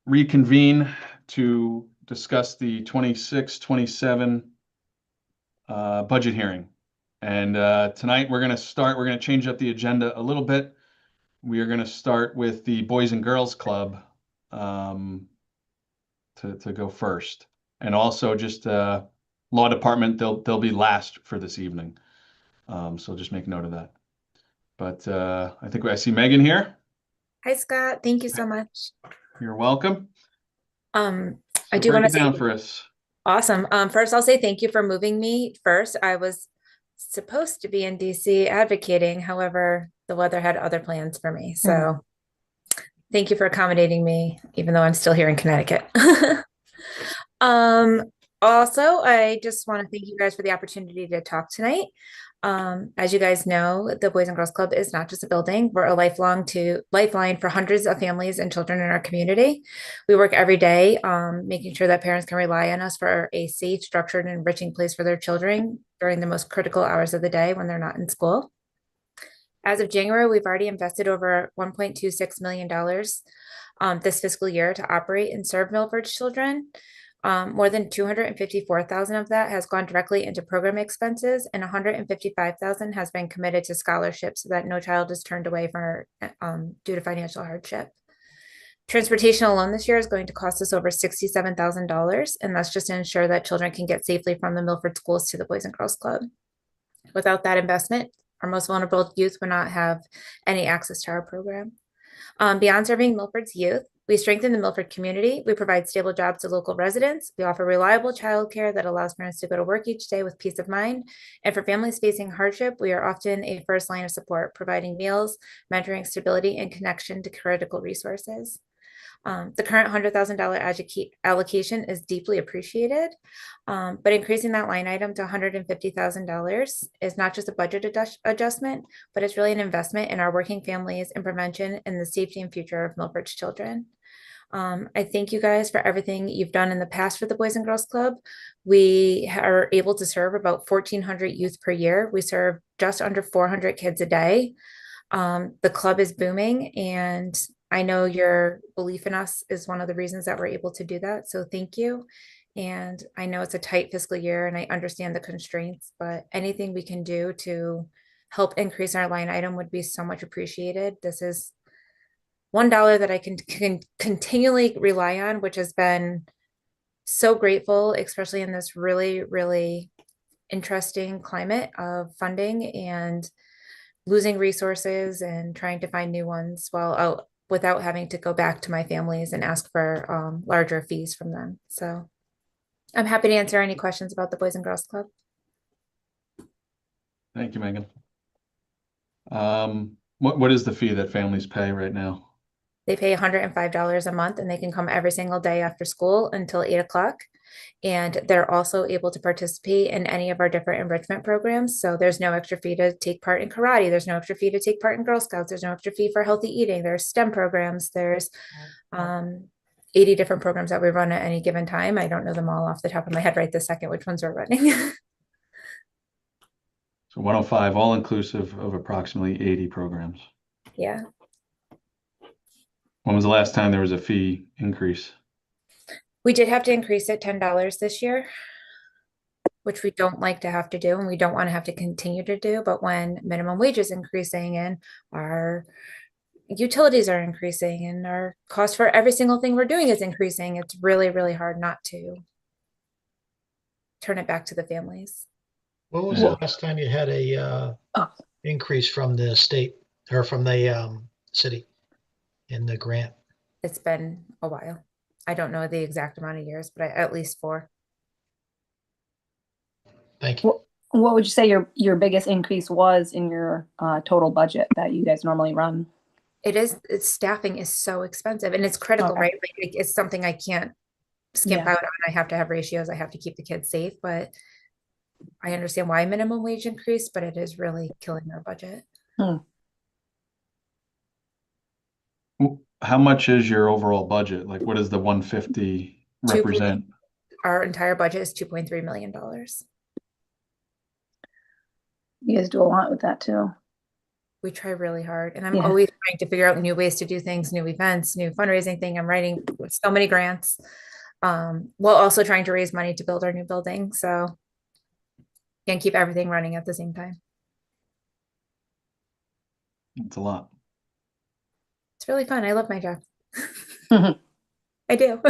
reconvene to discuss the 26-27 budget hearing. And tonight we're going to change up the agenda a little bit. We are going to start with the Boys and Girls Club to go first. And also just Law Department, they'll be last for this evening. So just make note of that. But I think I see Megan here. Hi, Scott. Thank you so much. You're welcome. I do break want to it down say for us. awesome. First, I'll say thank you for moving me first. I was supposed to be in DC advocating. However, the weather had other plans for me. So thank you for accommodating me, even though I'm still here in Connecticut. Um, Also, I just want to thank you guys for the opportunity to talk tonight. As you guys know, the Boys and Girls Club is not just a building. We're a lifeline for hundreds of families and children in our community. We work every day, making sure that parents can rely on us for a safe, structured, and enriching place for their children during the most critical hours of the day when they're not in school. As of January, we've already invested over $1.26 million this fiscal year to operate and serve Milford's children. More than 254,000 of that has gone directly into program expenses, and 155,000 has been committed to scholarships so that no child is turned away due to financial hardship. Transportation alone this year is going to cost us over $67,000, and that's just to ensure that children can get safely from the Milford schools to the Boys and Girls Club. Without that investment, our most vulnerable youth would not have any access to our program. Beyond serving Milford's youth, we strengthen the Milford community. We provide stable jobs to local residents. We offer reliable childcare that allows parents to go to work each day with peace of mind. And for families facing hardship, we are often a first line of support, providing meals, mentoring, stability, and connection to critical resources. The current $100,000 allocation is deeply appreciated, but increasing that line item to $150,000 is not just a budget adjustment, but it's really an investment in our working families and prevention and the safety and future of Milford's children. I thank you guys for everything you've done in the past for the Boys and Girls Club. We are able to serve about 1,400 youth per year. We serve just under 400 kids a day. The club is booming, and I know your belief in us is one of the reasons that we're able to do that. So thank you. And I know it's a tight fiscal year and I understand the constraints, but anything we can do to help increase our line item would be so much appreciated. This is $1 that I can continually rely on, which has been so grateful, especially in this really, really interesting climate of funding and losing resources and trying to find new ones without having to go back to my families and ask for larger fees from them. So I'm happy to answer any questions about the Boys and Girls Club. Thank you, Megan. What is the fee that families pay right now? They pay $105 a month and they can come every single day after school until 8 o'clock. And they're also able to participate in any of our different enrichment programs. So there's no extra fee to take part in karate. There's no extra fee to take part in Girl Scouts. There's no extra fee for healthy eating. There's STEM programs. There's 80 different programs that we run at any given time. I don't know them all off the top of my head right this second, which ones we're running. So 105, all inclusive of approximately 80 programs. Yeah. When was the last time there was a fee increase? We did have to increase it $10 this year, which we don't like to have to do, and we don't want to have to continue to do. But when minimum wage is increasing and our utilities are increasing and our cost for every single thing we're doing is increasing, it's really, really hard not to turn it back to the families. When was the last time you had a increase from the state or from the city in the grant? It's been a while. I don't know the exact amount of years, but at least 4. Thank you. What would you say your biggest increase was in your total budget that you guys normally run? Staffing is so expensive and it's critical, right? Like it's something I can't skimp out on. I have to have ratios. I have to keep the kids safe, but I understand why minimum wage increased, but it is really killing our budget. How much is your overall budget? Like, what does the 150 represent? Our entire budget is $2.3 million. You guys do a lot with that too. We try really hard, and I'm always trying to figure out new ways to do things, new events, new fundraising thing. I'm writing so many grants. While also trying to raise money to build our new building. So can't keep everything running at the same time. It's a lot. It's really fun. I love my job. I do.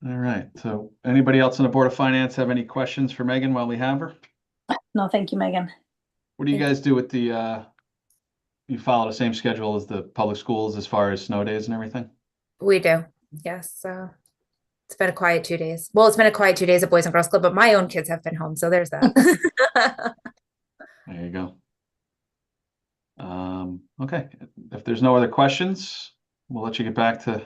All right. So anybody else on the Board of Finance have any questions for Megan while we have her? No, thank you, Megan. What do you Thank guys do with the, you follow the same schedule as the public schools as far as snow days and everything? We do. Yes. So it's been a quiet 2 days. Well, it's been a quiet 2 days at Boys and Girls Club, but my own kids have been home. So there's that. There you go. Okay. If there's no other questions, we'll let you get back to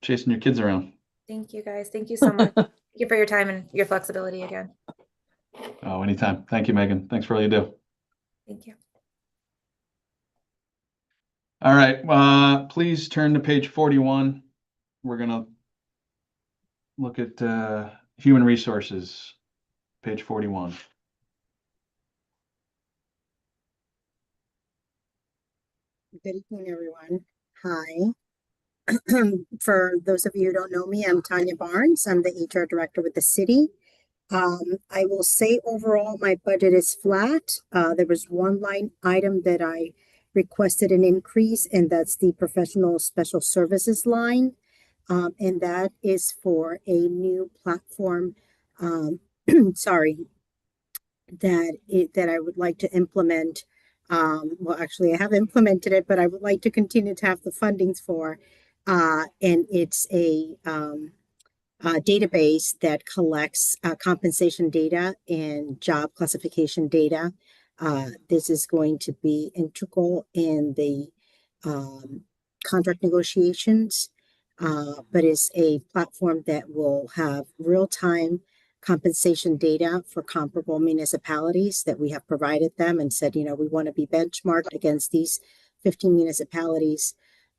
chasing your kids around. Thank you guys. Thank you so much. Thank you for your time and your flexibility again. Oh, anytime. Thank you, Megan. Thanks for all you do. Thank you. All right. Please turn to page 41. We're going to look at human resources, page 41. Good evening, everyone. Hi. For those of you who don't know me, I'm Tanya Barnes. I'm the HR director with the city. I will say overall, my budget is flat. There was one line item that I requested an increase, and that's the professional special services line. And that is for a new platform, sorry, that I would like to implement. Well, actually, I have implemented it, but I would like to continue to have the fundings for. And it's a database that collects compensation data and job classification data. This is going to be integral in the contract negotiations, but is a platform that will have real-time compensation data for comparable municipalities that we have provided them and said, we want to be benchmarked against these 15 municipalities.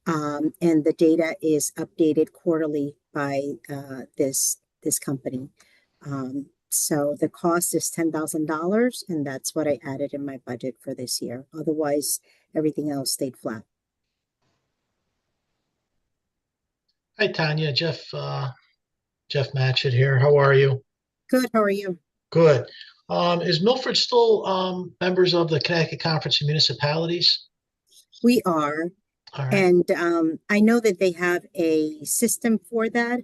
And the data is updated quarterly by this company. So the cost is $10,000, and that's what I added in my budget for this year. Otherwise, everything else stayed flat. Hi, Tanya. Jeff Matchett here. How are you? Good. How are you? Good. Is Milford still members of the Connecticut Conference of Municipalities? We are. All right. And I know that they have a system for that.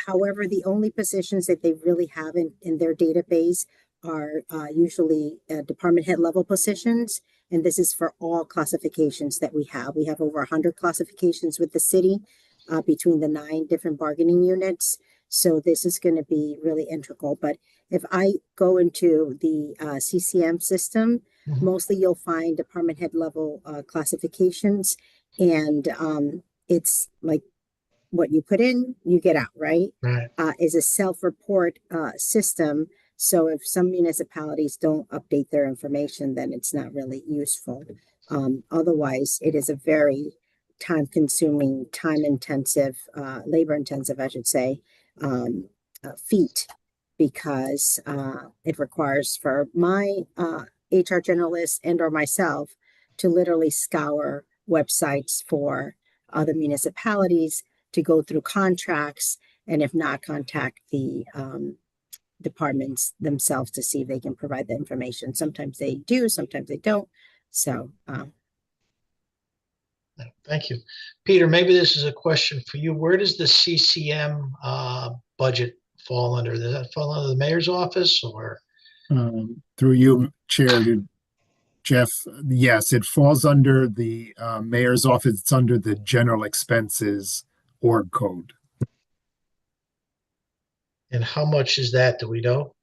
However, the only positions that they really have in their database are usually department head level positions. And this is for all classifications that we have. We have over 100 classifications with the city between the 9 different bargaining units. So this is going to be really integral. But if I go into the CCM system, mostly you'll find department head level classifications. And it's like what you put in, you get out, right? Right. Is a self-report system. So if some municipalities don't update their information, then it's not really useful. Otherwise, it is a very time-consuming, time-intensive, labor-intensive, I should say, feat, because it requires for my HR generalist and or myself to literally scour websites for other municipalities, to go through contracts, and if not, contact the departments themselves to see if they can provide the information. Sometimes they do, sometimes they don't. So thank you. Peter, maybe this is a question for you. Where does the CCM budget fall under? Does that fall under the mayor's office or? Through you, Chair, to Jeff, yes, it falls under the mayor's office. It's under the general expenses org code. And how much is that? Do we know?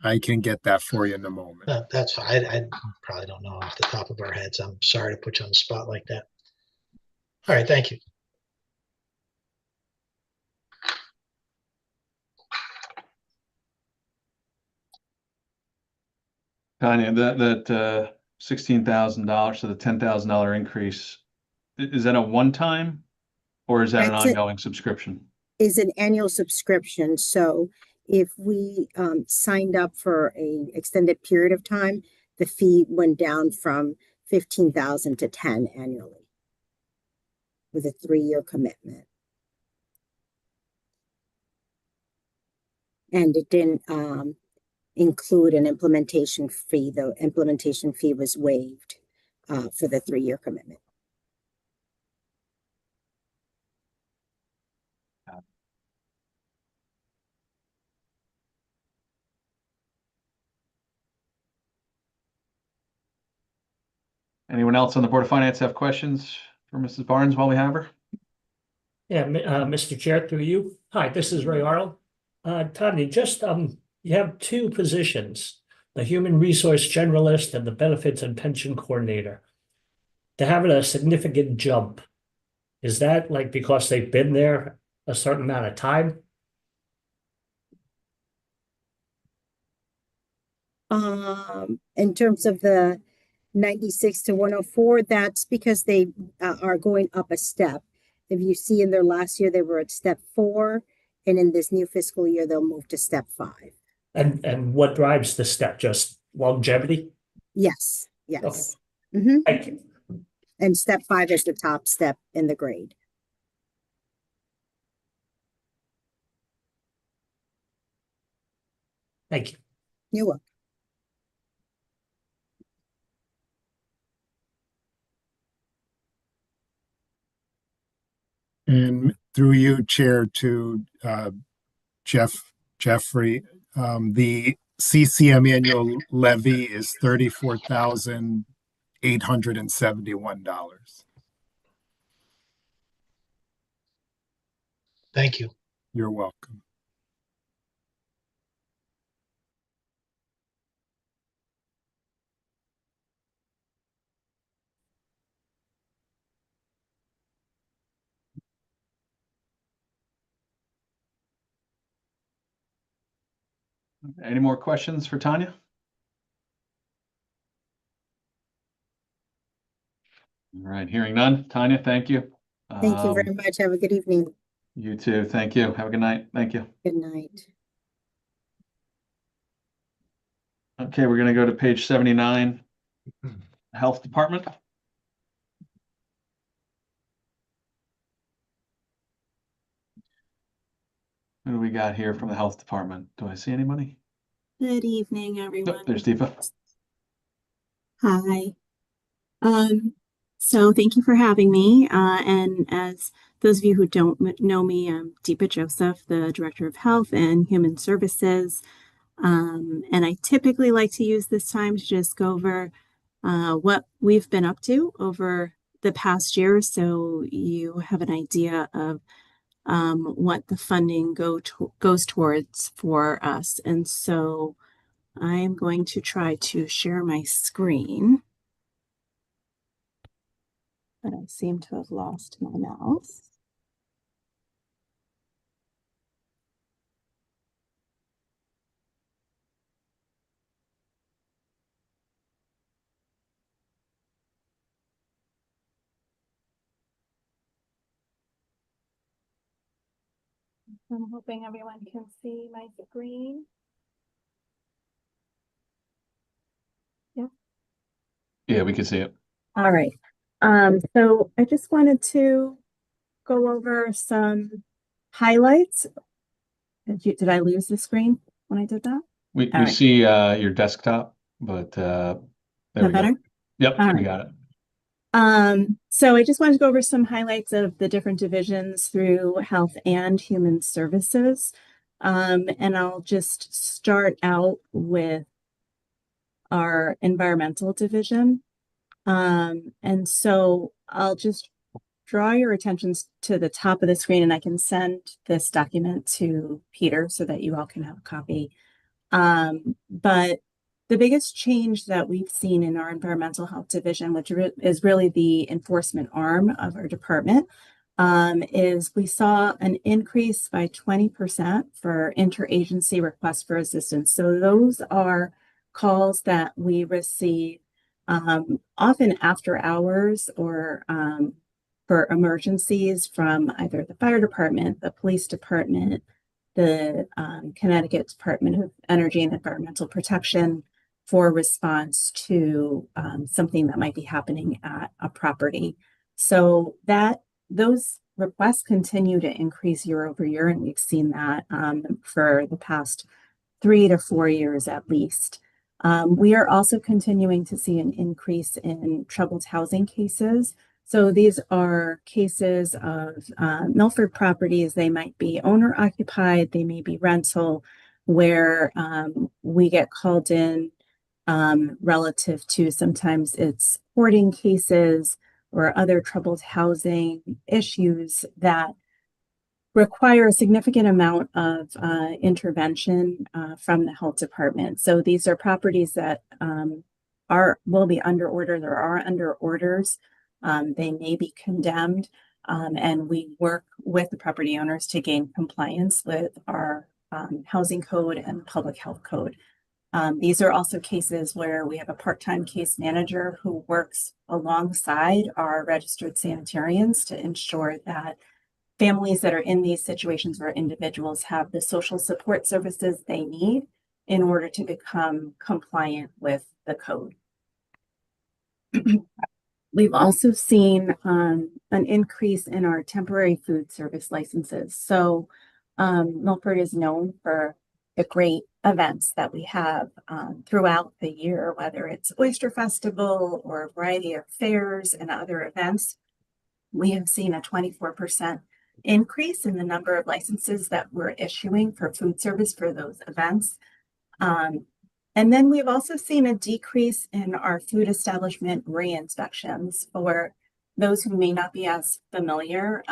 I can get that for you in a moment. That's fine. I probably don't know off the top of our heads. I'm sorry to put you on the spot like that. All right, thank you. Tanya, that $16,000, so the $10,000 increase, is that a one-time or is that an That's it. ongoing subscription? is an annual subscription. So if we signed up for a extended period of time, the fee went down from 15,000 to 10 annually with a 3-year commitment. And it didn't include an implementation fee. The implementation fee was waived for the 3-year commitment. Anyone else on the Board of Finance have questions for Mrs. Barnes while we have her? Yeah, Mr. Chair, through you. Hi, this is Ray Arnold. Tanya, just you have two positions, the Human Resource Generalist and the Benefits and Pension Coordinator. They're having a significant jump. Is that like because they've been there a certain amount of time? In terms of the 96 to 104, that's because they are going up a step. If you see in their last year, they were at step 4, and in this new fiscal year, they'll move to step 5. And what drives the step? Just longevity? Yes, yes. Okay. Mm-hmm. Thank you. And step 5 is the top step in the grade. Thank you. You're welcome. And through you, Chair, to Jeffrey, the CCM annual levy is $34,871. Thank you. You're welcome. Any more questions for Tanya? All right, hearing none. Tanya, thank you. Thank you very much. Have a good evening. You too. Thank you. Have a good night. Thank you. Good night. Okay, we're going to go to page 79, Health Department. What do we got here from the Health Department? Do I see anybody? Good evening, Oh, everyone. there's Deepa. Hi. So thank you for having me. And as those of you who don't know me, I'm Deepa Joseph, the Director of Health and Human Services. And I typically like to use this time to just go over what we've been up to over the past year, so you have an idea of what the funding goes towards for us. And so I'm going to try to share my screen, but I seem to have lost my mouse. I'm hoping everyone can see my screen. Yeah, we can see it. All right. So I just wanted to go over some highlights. Did I lose the screen when I did that? We All right. see your desktop, but there we better? go. Yep, All we right. got it. So I just wanted to go over some highlights of the different divisions through Health and Human Services. And I'll just start out with our Environmental Division. And so I'll just draw your attentions to the top of the screen, and I can send this document to Peter so that you all can have a copy. But the biggest change that we've seen in our Environmental Health Division, which is really the enforcement arm of our department, is we saw an increase by 20% for interagency requests for assistance. So those are calls that we receive often after hours or for emergencies from either the fire department, the police department, the Connecticut Department of Energy and Environmental Protection for response to something that might be happening at a property. So those requests continue to increase year over year, and we've seen that for the past 3 to 4 years at least. We are also continuing to see an increase in troubled housing cases. So these are cases of Milford properties. They might be owner occupied, they may be rental, where we get called in relative to sometimes it's hoarding cases or other troubled housing issues that require a significant amount of intervention from the health department. So these are properties that will be under order. There are under orders. They may be condemned, and we work with the property owners to gain compliance with our housing code and public health code. These are also cases where we have a part-time case manager who works alongside our registered sanitarians to ensure that families that are in these situations where individuals have the social support services they need in order to become compliant with the code. We've also seen an increase in our temporary food service licenses. So Milford is known for the great events that we have throughout the year, whether it's Oyster Festival or a variety of fairs and other events. We have seen a 24% increase in the number of licenses that we're issuing for food service for those events. And then we've also seen a decrease in our food establishment re-inspections. For those who may not be as familiar,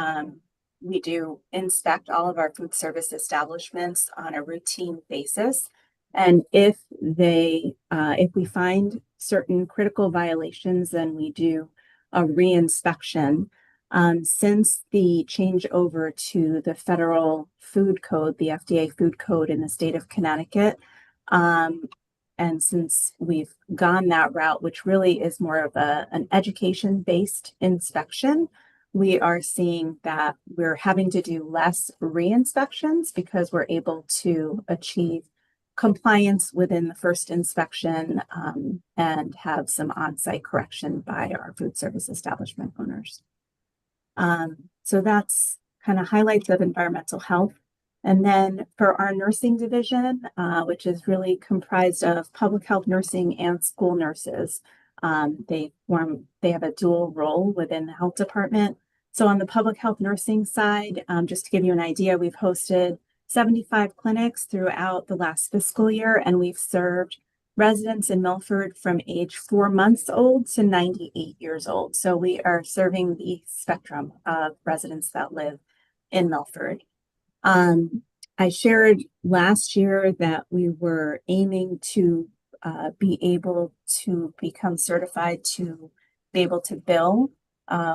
we do inspect all of our food service establishments on a routine basis. And if we find certain critical violations, then we do a re-inspection. Since the change over to the federal food code, the FDA food code in the state of Connecticut, and since we've gone that route, which really is more of an education-based inspection, we are seeing that we're having to do less re-inspections because we're able to achieve compliance within the first inspection and have some on-site correction by our food service establishment owners. So that's kind of highlights of environmental health. And then for our nursing division, which is really comprised of public health nursing and school nurses, they have a dual role within the health department. So on the public health nursing side, just to give you an idea, we've hosted 75 clinics throughout the last fiscal year, and we've served residents in Milford from age 4 months old to 98 years old. So we are serving the spectrum of residents that live in Milford. I shared last year that we were aiming to be able to become certified to be able to bill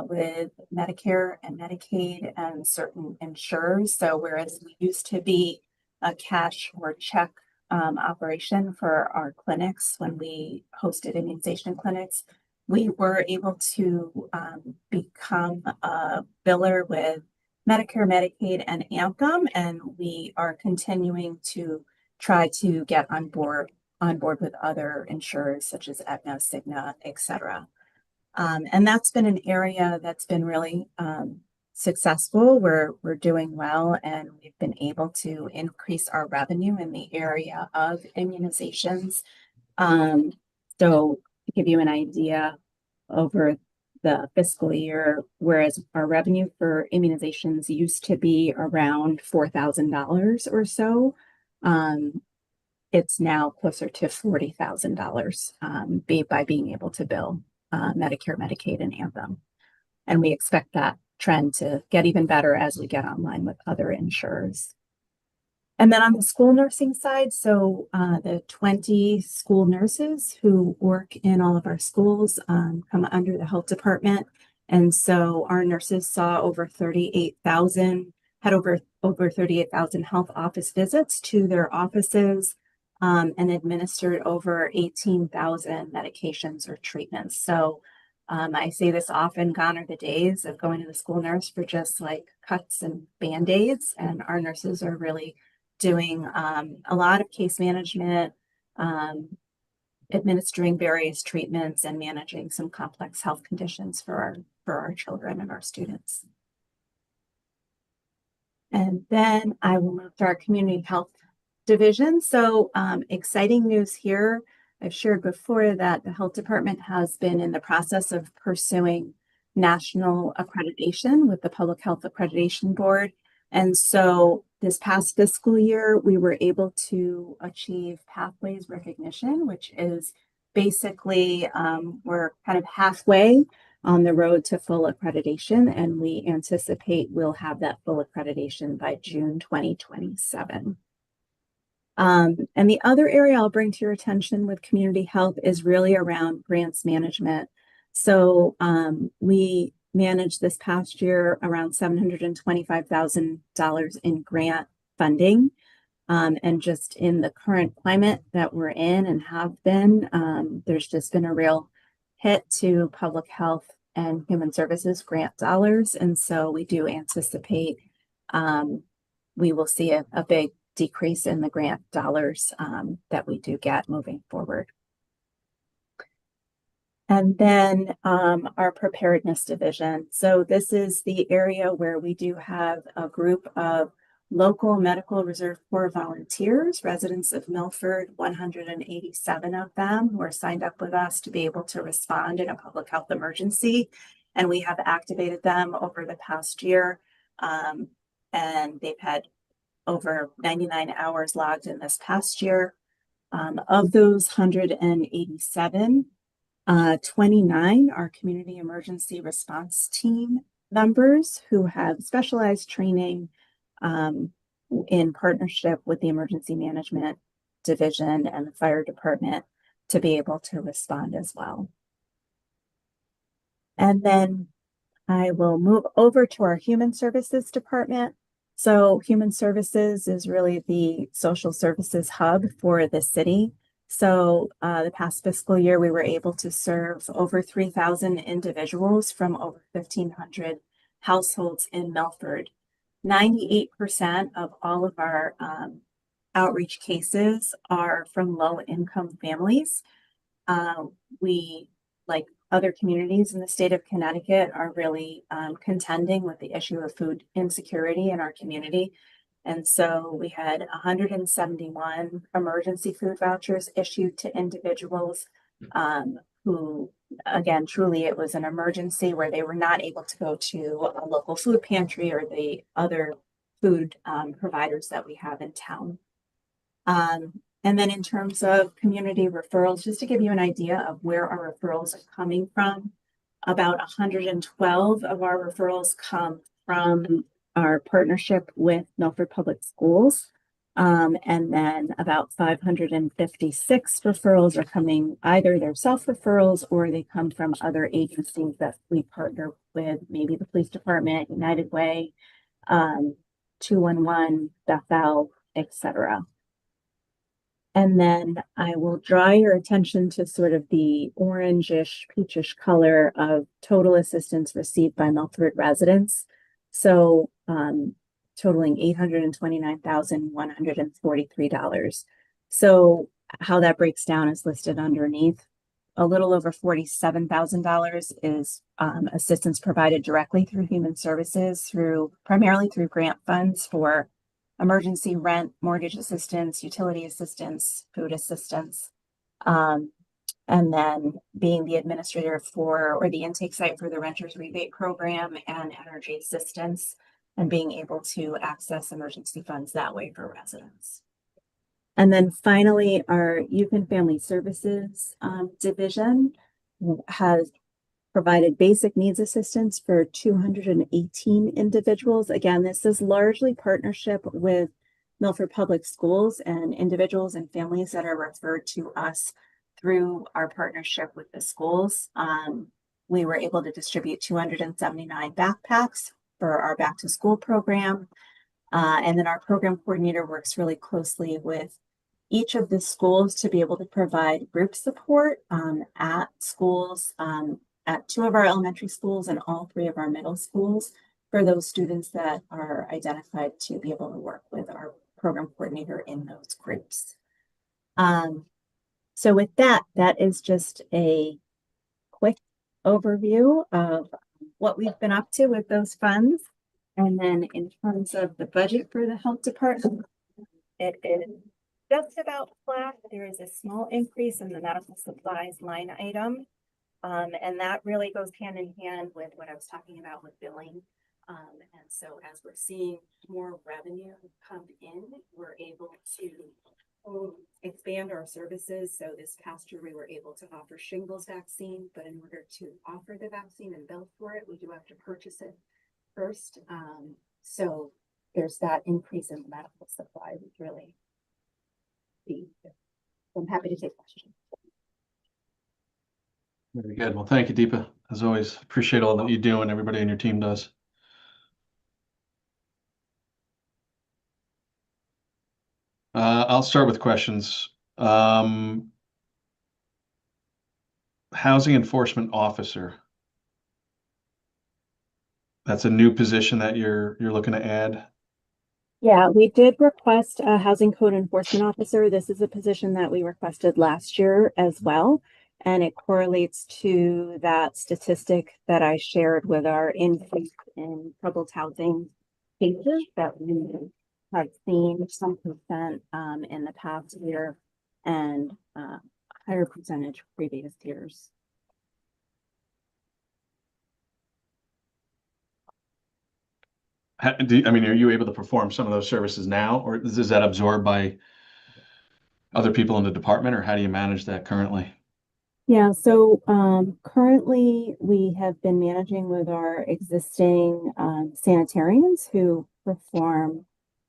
with Medicare and Medicaid and certain insurers. So whereas we used to be a cash or check operation for our clinics when we hosted immunization clinics, we were able to become a biller with Medicare, Medicaid, and Anthem, and we are continuing to try to get on board with other insurers such as Aetna, Cigna, etc. And that's been an area that's been really successful. We're doing well, and we've been able to increase our revenue in the area of immunizations. So to give you an idea, over the fiscal year, whereas our revenue for immunizations used to be around $4,000 or so, it's now closer to $40,000 by being able to bill Medicare, Medicaid, and Anthem. And we expect that trend to get even better as we get online with other insurers. And then on the school nursing side, so the 20 school nurses who work in all of our schools come under the health department. And so our nurses saw over 38,000 health office visits to their offices and administered over 18,000 medications or treatments. So I say this often, gone are the days of going to the school nurse for just like cuts and Band-Aids, and our nurses are really doing a lot of case management, administering various treatments, and managing some complex health conditions for our children and our students. And then I will move to our community health division. So exciting news here. I've shared before that the health department has been in the process of pursuing national accreditation with the Public Health Accreditation Board. And so this past fiscal year, we were able to achieve pathways recognition, which is basically we're kind of halfway on the road to full accreditation, and we anticipate we'll have that full accreditation by June 2027. And the other area I'll bring to your attention with community health is really around grants management. So we managed this past year around $725,000 in grant funding. And just in the current climate that we're in and have been, there's just been a real hit to public health and human services grant dollars. And so we do anticipate we will see a big decrease in the grant dollars that we do get moving forward. And then our preparedness division. So this is the area where we do have a group of local medical reserve corps volunteers, residents of Milford, 187 of them who are signed up with us to be able to respond in a public health emergency. And we have activated them over the past year. And they've had over 99 hours logged in this past year. Of those 187, 29 are community emergency response team members who have specialized training in partnership with the emergency management division and the fire department to be able to respond as well. And then I will move over to our human services department. So human services is really the social services hub for the city. So the past fiscal year, we were able to serve over 3,000 individuals from over 1,500 households in Milford. 98% of all of our outreach cases are from low-income families. We, like other communities in the state of Connecticut, are really contending with the issue of food insecurity in our community. And so we had 171 emergency food vouchers issued to individuals who, again, truly it was an emergency where they were not able to go to a local food pantry or the other food providers that we have in town. And then in terms of community referrals, just to give you an idea of where our referrals are coming from, about 112 of our referrals come from our partnership with Milford Public Schools. And then about 556 referrals are coming, either they're self-referrals or they come from other agencies that we partner with, maybe the police department, United Way, 211, Bethel, etc. And then I will draw your attention to sort of the orangish, peachish color of total assistance received by Milford residents. So totaling $829,143. So how that breaks down is listed underneath. A little over $47,000 is assistance provided directly through human services, primarily through grant funds for emergency rent, mortgage assistance, utility assistance, food assistance, and then being the administrator or the intake site for the renters rebate program and energy assistance, and being able to access emergency funds that way for residents. And then finally, our Youth and Family Services division has provided basic needs assistance for 218 individuals. Again, this is largely partnership with Milford Public Schools and individuals and families that are referred to us through our partnership with the schools. We were able to distribute 279 backpacks for our back to school program. And then our program coordinator works really closely with each of the schools to be able to provide group support at schools, at 2 of our elementary schools and all 3 of our middle schools for those students that are identified to be able to work with our program coordinator in those groups. So with that, that is just a quick overview of what we've been up to with those funds. And then in terms of the budget for the health department, it is just about flat. There is a small increase in the medical supplies line item. And that really goes hand in hand with what I was talking about with billing. And so as we're seeing more revenue come in, we're able to expand our services. So this past year, we were able to offer shingles vaccine, but in order to offer the vaccine and bill for it, we do have to purchase it first. So there's that increase in the medical supply, which really I'm happy to take questions. Very good. Well, thank you, Deepa. As always, appreciate all that you do and everybody on your team does. I'll start with questions. Housing enforcement officer. That's a new position that you're looking to add. Yeah, we did request a housing code enforcement officer. This is a position that we requested last year as well. And it correlates to that statistic that I shared with our increase in troubled housing cases that we have seen some percent in the past year and higher percentage previous years. I mean, are you able to perform some of those services now, or is that absorbed by other people in the department, or how do you manage that currently? Yeah, so currently we have been managing with our existing sanitarians who perform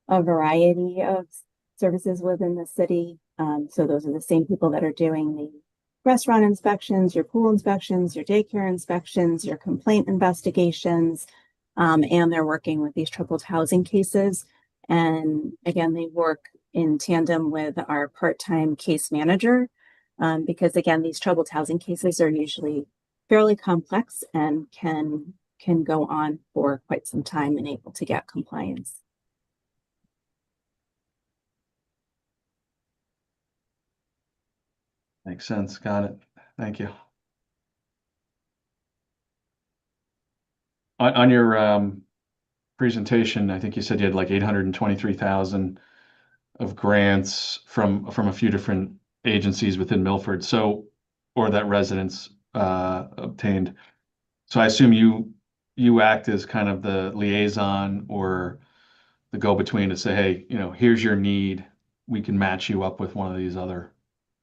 a variety of services within the city. So those are the same people that are doing the restaurant inspections, your pool inspections, your daycare inspections, your complaint investigations, and they're working with these troubled housing cases. And again, they work in tandem with our part-time case manager. Because again, these troubled housing cases are usually fairly complex and can go on for quite some time and able to get compliance. Makes sense. Got it. Thank you. On your presentation, I think you said you had like 823,000 of grants from a few different agencies within Milford, or that residents obtained. So I assume you act as kind of the liaison or the go-between to say, hey, here's your need. We can match you up with one of these other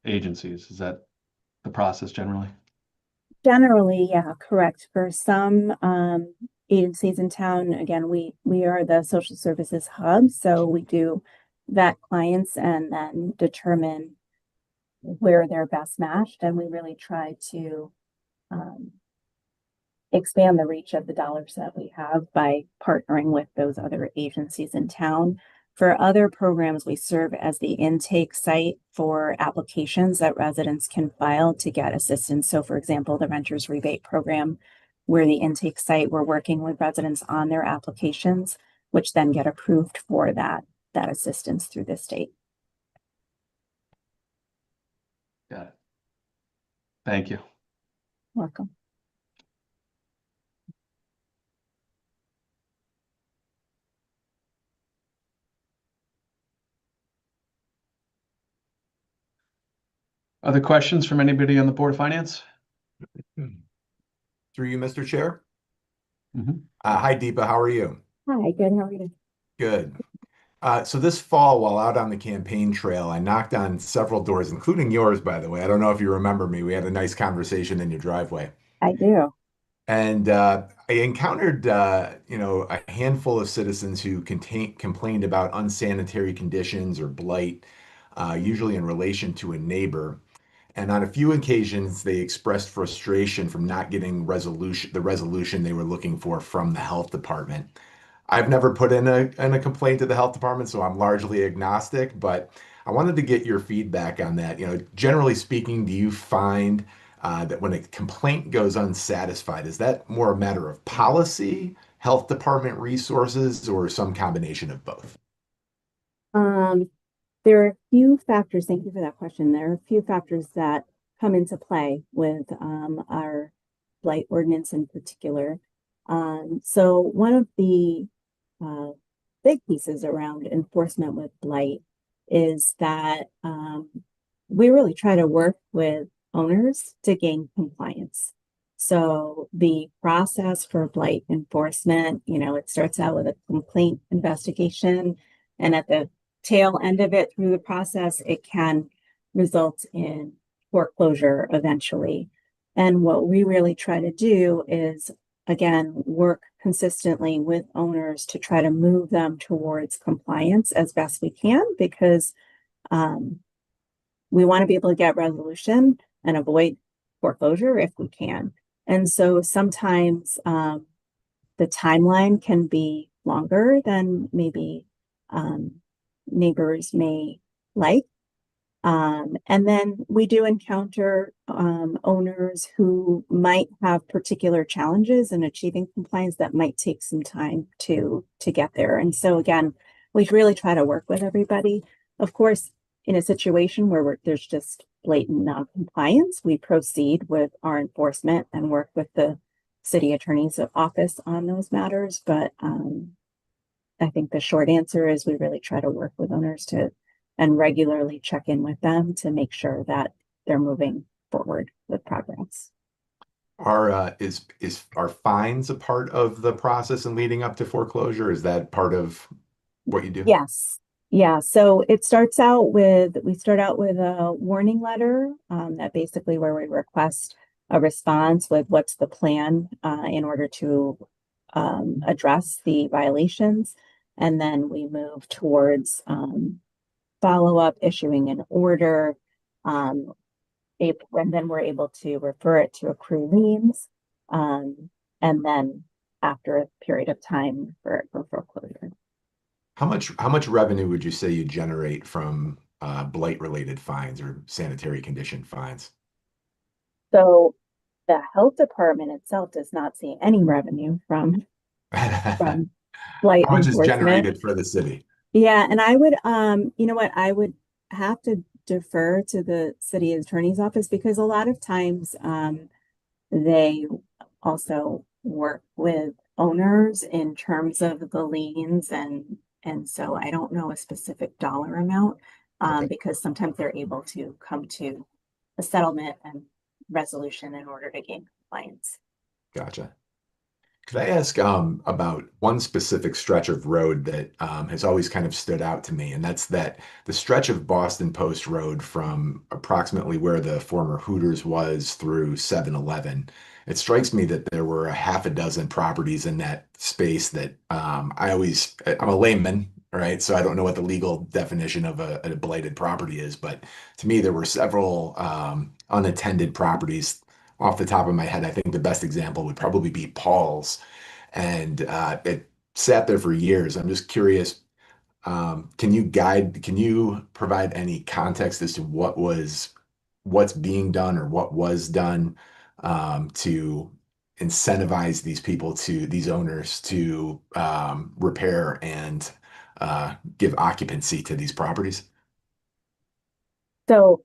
agencies. Is that the process generally? Generally, yeah, correct. For some agencies in town, again, we are the social services hub, so we do vet clients and then determine where they're best matched, and we really try to expand the reach of the dollars that we have by partnering with those other agencies in town. For other programs, we serve as the intake site for applications that residents can file to get assistance. So for example, the renters rebate program, where the intake site, we're working with residents on their applications, which then get approved for that assistance through the state. Got it. Thank you. Welcome. Other questions from anybody on the Board of Finance? Through you, Mr. Chair. Mhm. Hi, Deepa. How are you? Hi, good. How are you? Good. So this fall, while out on the campaign trail, I knocked on several doors, including yours, by the way. I don't know if you remember me. We had a nice conversation in your driveway. I do. And I encountered, a handful of citizens who complained about unsanitary conditions or blight, usually in relation to a neighbor. And on a few occasions, they expressed frustration from not getting the resolution they were looking for from the health department. I've never put in a complaint to the health department, so I'm largely agnostic, but I wanted to get your feedback on that. Generally speaking, do you find that when a complaint goes unsatisfied, is that more a matter of policy, health department resources, or some combination of both? There are a few factors. Thank you for that question. There are a few factors that come into play with our blight ordinance in particular. So one of the big pieces around enforcement with blight is that we really try to work with owners to gain compliance. So the process for blight enforcement, it starts out with a complaint investigation, and at the tail end of it through the process, it can result in foreclosure eventually. And what we really try to do is, again, work consistently with owners to try to move them towards compliance as best we can, because we want to be able to get resolution and avoid foreclosure if we can. And so sometimes the timeline can be longer than maybe neighbors may like. And then we do encounter owners who might have particular challenges in achieving compliance that might take some time to get there. And so again, we really try to work with everybody. Of course, in a situation where there's just blatant non-compliance, we proceed with our enforcement and work with the city attorney's office on those matters. But I think the short answer is we really try to work with owners and regularly check in with them to make sure that they're moving forward with progress. Are fines a part of the process and leading up to foreclosure? Is that part of what you do? Yes. Yeah. So we start out with a warning letter that basically where we request a response with what's the plan in order to address the violations. And then we move towards follow-up, issuing an order, and then we're able to refer it to accrue liens, and then after a period of time for foreclosure. How much revenue would you say you generate from blight-related fines or sanitary condition fines? So the health department itself does not see any revenue from blight How much is enforcement. generated for the city? Yeah, and I would, I would have to defer to the city attorney's office, because a lot of times they also work with owners in terms of the liens, and so I don't know a specific dollar amount because sometimes they're able to come to a settlement and resolution in order to gain compliance. Gotcha. Could I ask about one specific stretch of road that has always kind of stood out to me, and that's the stretch of Boston Post Road from approximately where the former Hooters was through 7-Eleven. It strikes me that there were a half a dozen properties in that space that I'm a layman, right? So I don't know what the legal definition of a blighted property is, but to me, there were several unattended properties. Off the top of my head, I think the best example would probably be Paul's, and it sat there for years. I'm just curious, can you provide any context as to what's being done or what was done to incentivize these owners to repair and give occupancy to these properties? So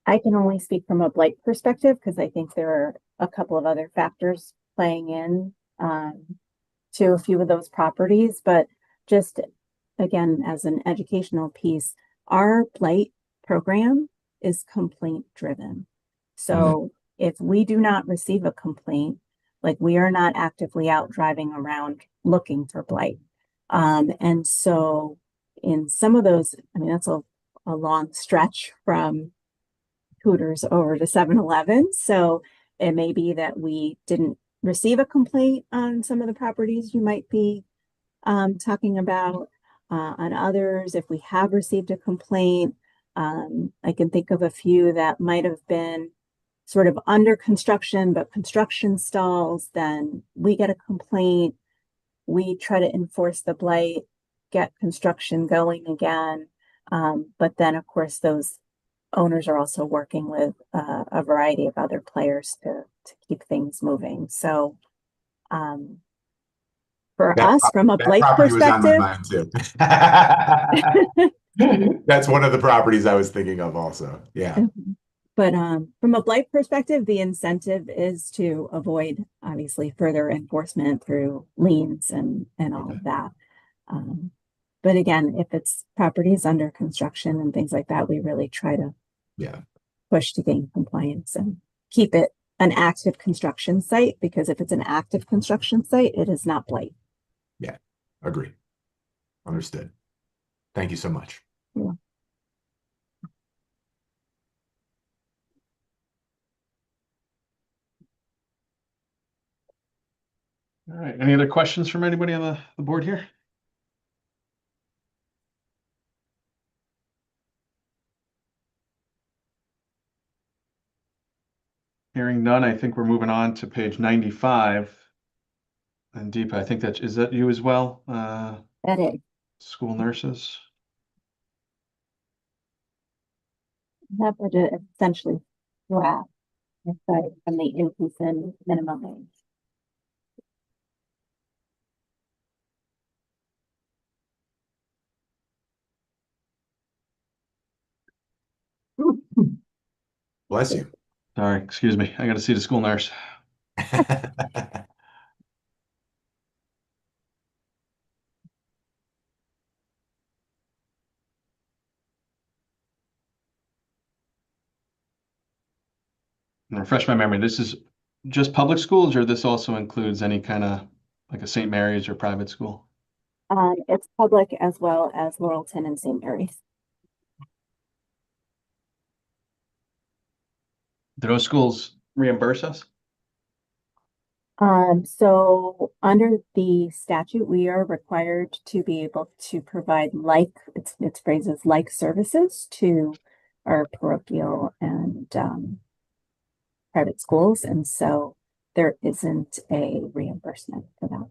I can only speak from a blight perspective, because I think there are a couple of other factors playing in to a few of those properties. But just again, as an educational piece, our blight program is complaint driven. So if we do not receive a complaint, like we are not actively out driving around looking for blight. And so in some of those, I mean, that's a long stretch from Hooters over to 7-Eleven. So it may be that we didn't receive a complaint on some of the properties you might be talking about. On others, if we have received a complaint, I can think of a few that might have been sort of under construction, but construction stalls. Then we get a complaint. We try to enforce the blight, get construction going again. But then, of course, those owners are also working with a variety of other players to keep things moving. So For That us, from a that Blythe property was on my perspective, mind too. That's one of the properties I was thinking of also. Yeah. but from a Blythe perspective, the incentive is to avoid obviously further enforcement through liens and all Okay. of that. But again, if it's properties under construction and things like that, we really try to Yeah. push to gain compliance and keep it an active construction site, because if it's an active construction site, it is not blight. Yeah. Agree. Understood. Thank you so much. Yeah. All right. Any other questions from anybody on the board here? Hearing none, I think we're moving on to page 95. And Deepa, I think is that you as well? That is. School nurses. That budget is essentially flat aside from the increase in minimum wage. Bless you. Sorry, excuse me. I got to see the school nurse. And refresh my memory. This is just public schools, or this also includes any kind of like a St. Mary's or private school? It's public as well as Laurelton and St. Mary's. Do those schools reimburse us? So under the statute, we are required to be able to provide it's phrased as like services to our parochial and private schools, and so there isn't a reimbursement for that.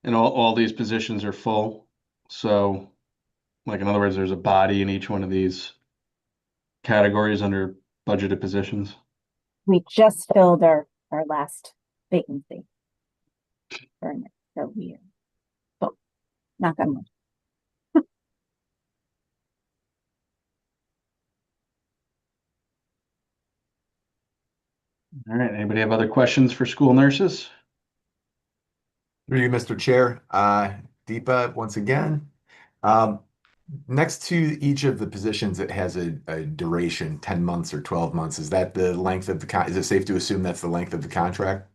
And all these positions are full. So, like in other words, there's a body in each one of these categories under budgeted positions. We just filled our last vacancy for it, so we both knock on wood. All right. Anybody have other questions for school nurses? Through you, Mr. Chair. Deepa, once again. Next to each of the positions, it has a duration, 10 months or 12 months. Is that the length of the is it safe to assume that's the length of the contract?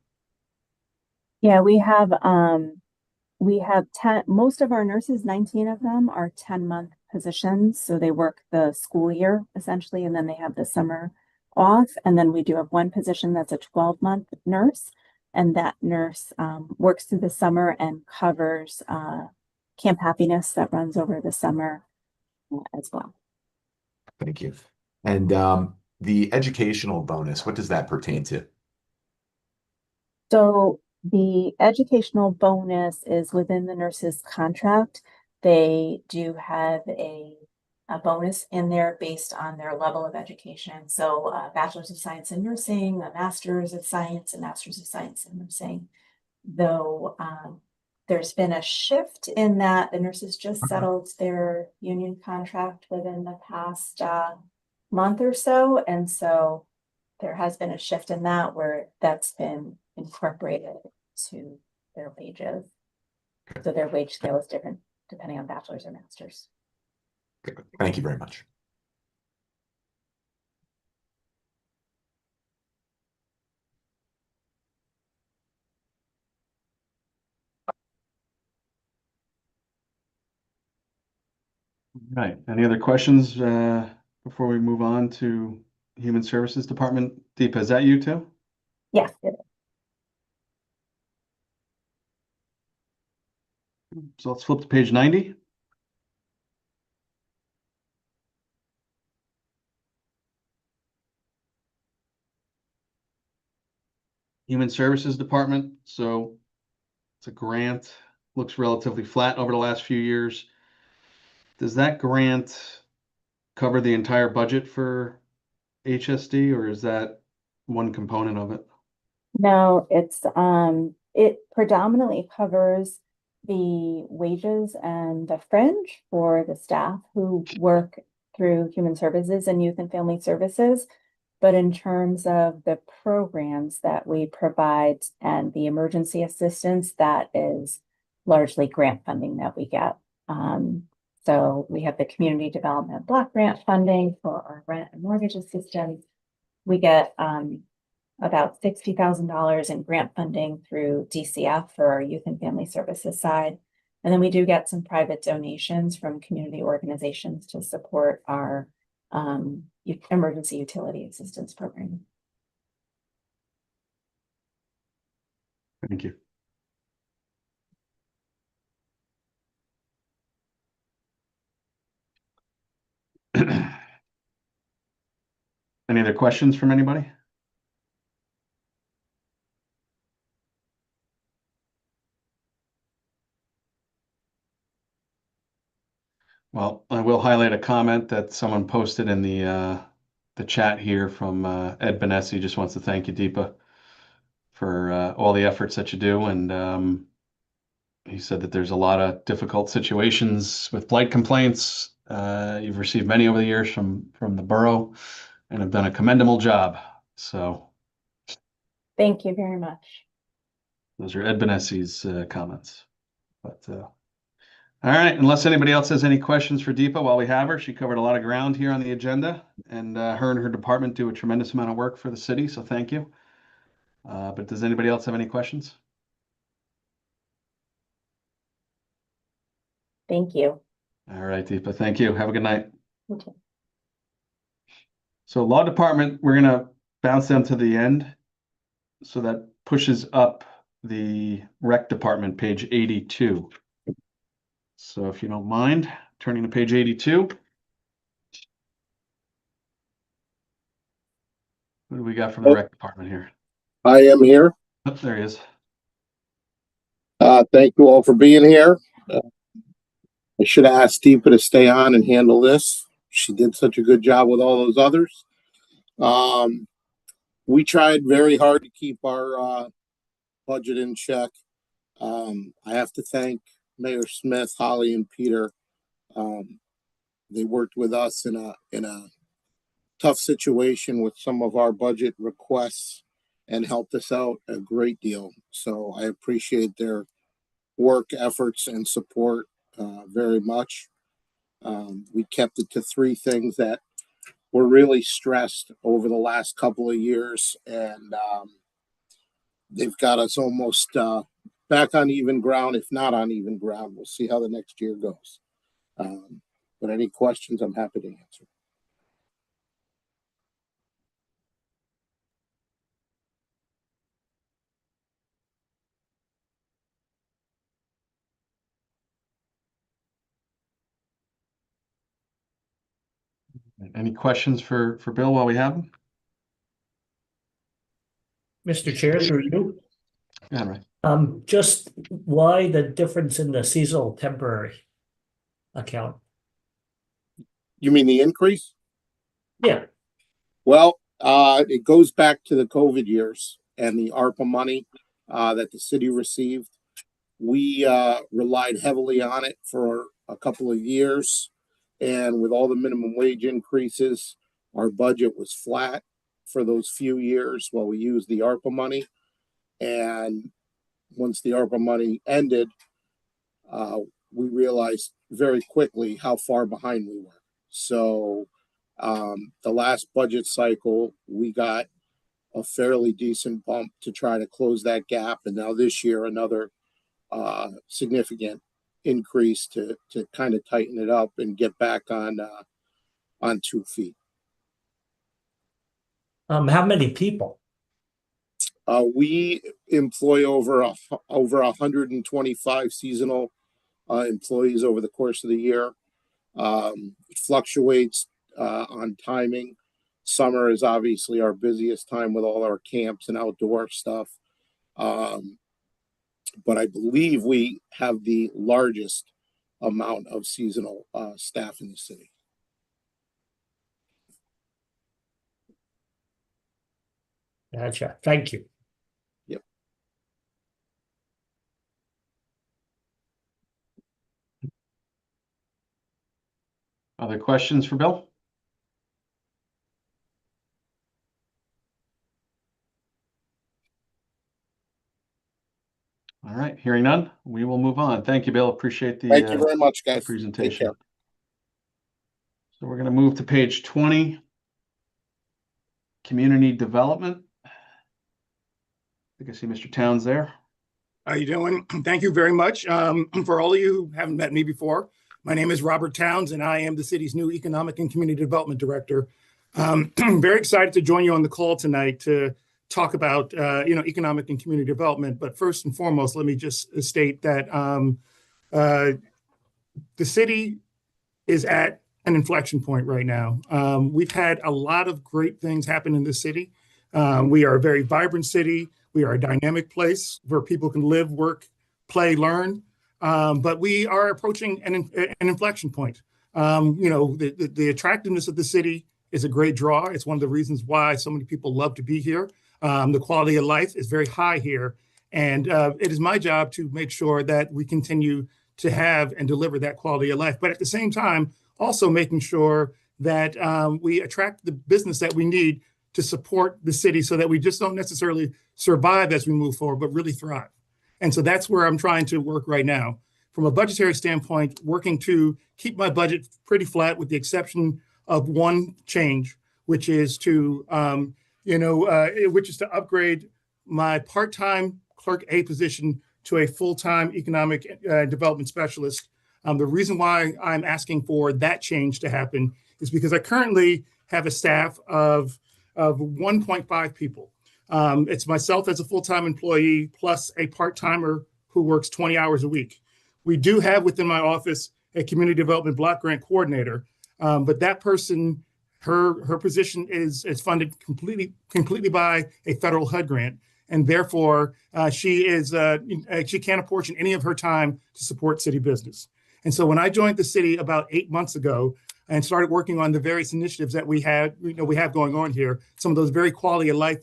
Yeah, we have 10, most of our nurses, 19 of them are 10-month positions. So they work the school year essentially, and then they have the summer off. And then we do have one position that's a 12-month nurse. And that nurse works through the summer and covers Camp Happiness that runs over the summer as well. Thank you. And the educational bonus, what does that pertain to? So the educational bonus is within the nurse's contract. They do have a bonus in there based on their level of education. So Bachelor's of Science in Nursing, a Master's of Science, and Master's of Science in Nursing. Though there's been a shift in that the nurses just settled their union contract within the past month or so. And so there has been a shift in that where that's been incorporated to their wages. So their wage scale is different depending on bachelor's or master's. Good. Thank you very much. Right. Any other questions before we move on to Human Services Department? Deepa, is that you too? Yes, it is. So let's flip to page 90. Human Services Department. So it's a grant, looks relatively flat over the last few years. Does that grant cover the entire budget for HSD, or is that one component of it? No, it predominantly covers the wages and the fringe for the staff who work through Human Services and Youth and Family Services. But in terms of the programs that we provide and the emergency assistance, that is largely grant funding that we get. So we have the community development block grant funding for our rent and mortgage assistance. We get about $60,000 in grant funding through DCF for our youth and family services side. And then we do get some private donations from community organizations to support our emergency utility assistance program. Thank you. Any other questions from anybody? Well, I will highlight a comment that someone posted in the chat here from Ed Benessi. Just wants to thank you, Deepa, for all the efforts that you do. And he said that there's a lot of difficult situations with blight complaints. You've received many over the years from the borough and have done a commendable job. So Thank you very much. those are Ed Benessi's comments. But all right, unless anybody else has any questions for Deepa while we have her, she covered a lot of ground here on the agenda, and her and her department do a tremendous amount of work for the city, so thank you. But does anybody else have any questions? Thank you. All right, Deepa, thank you. Have a good night. Okay. So law department, we're gonna bounce down to the end. So that pushes up the rec department, page 82. So if you don't mind, turning to page 82. What do we got from the rec department here? I am here. Oh, there he is. Thank you all for being here. I should have asked Deepa to stay on and handle this. She did such a good job with all those others. We tried very hard to keep our budget in check. I have to thank Mayor Smith, Holly, and Peter. They worked with us in a tough situation with some of our budget requests and helped us out a great deal. So I appreciate their work, efforts, and support very much. We kept it to three things that were really stressed over the last couple of years, and they've got us almost back on even ground, if not on even ground. We'll see how the next year goes. But any questions, I'm happy to answer. Any questions for Bill while we have him? Mr. Chair, through you. Yeah, right. Just why the difference in the seasonal temporary account? You mean the increase? Yeah. Well, it goes back to the COVID years and the ARPA money that the city received. We relied heavily on it for a couple of years. And with all the minimum wage increases, our budget was flat for those few years while we used the ARPA money. And once the ARPA money ended, we realized very quickly how far behind we were. So the last budget cycle, we got a fairly decent bump to try to close that gap. And now this year, another significant increase to kind of tighten it up and get back on 2 feet. How many people? We employ over 125 seasonal employees over the course of the year. It fluctuates on timing. Summer is obviously our busiest time with all our camps and outdoor stuff. But I believe we have the largest amount of seasonal staff in the city. Gotcha. Thank you. Other questions for Bill? All right, hearing none, we will move on. Thank you, Bill. Appreciate the Thank you very much, guys. Take presentation. care. So we're going to move to page 20, community development. I think I see Mr. Towns there. How you doing? Thank you very much. For all of you who haven't met me before, my name is Robert Towns, and I am the city's new Economic and Community Development Director. I'm very excited to join you on the call tonight to talk about economic and community development. But first and foremost, let me just state that the city is at an inflection point right now. We've had a lot of great things happen in the city. We are a very vibrant city. We are a dynamic place where people can live, work, play, learn. But we are approaching an inflection point. The attractiveness of the city is a great draw. It's one of the reasons why so many people love to be here. The quality of life is very high here. And it is my job to make sure that we continue to have and deliver that quality of life. But at the same time, also making sure that we attract the business that we need to support the city so that we just don't necessarily survive as we move forward, but really thrive. And so that's where I'm trying to work right now. From a budgetary standpoint, working to keep my budget pretty flat with the exception of one change, which is to upgrade my part-time clerk A position to a full-time economic development specialist. The reason why I'm asking for that change to happen is because I currently have a staff of 1.5 people. It's myself as a full-time employee plus a part-timer who works 20 hours a week. We do have within my office a community development block grant coordinator, but that person, her position is funded completely by a federal HUD grant, and therefore she can't apportion any of her time to support city business. And so when I joined the city about 8 months ago and started working on the various initiatives that we have going on here, some of those very quality of life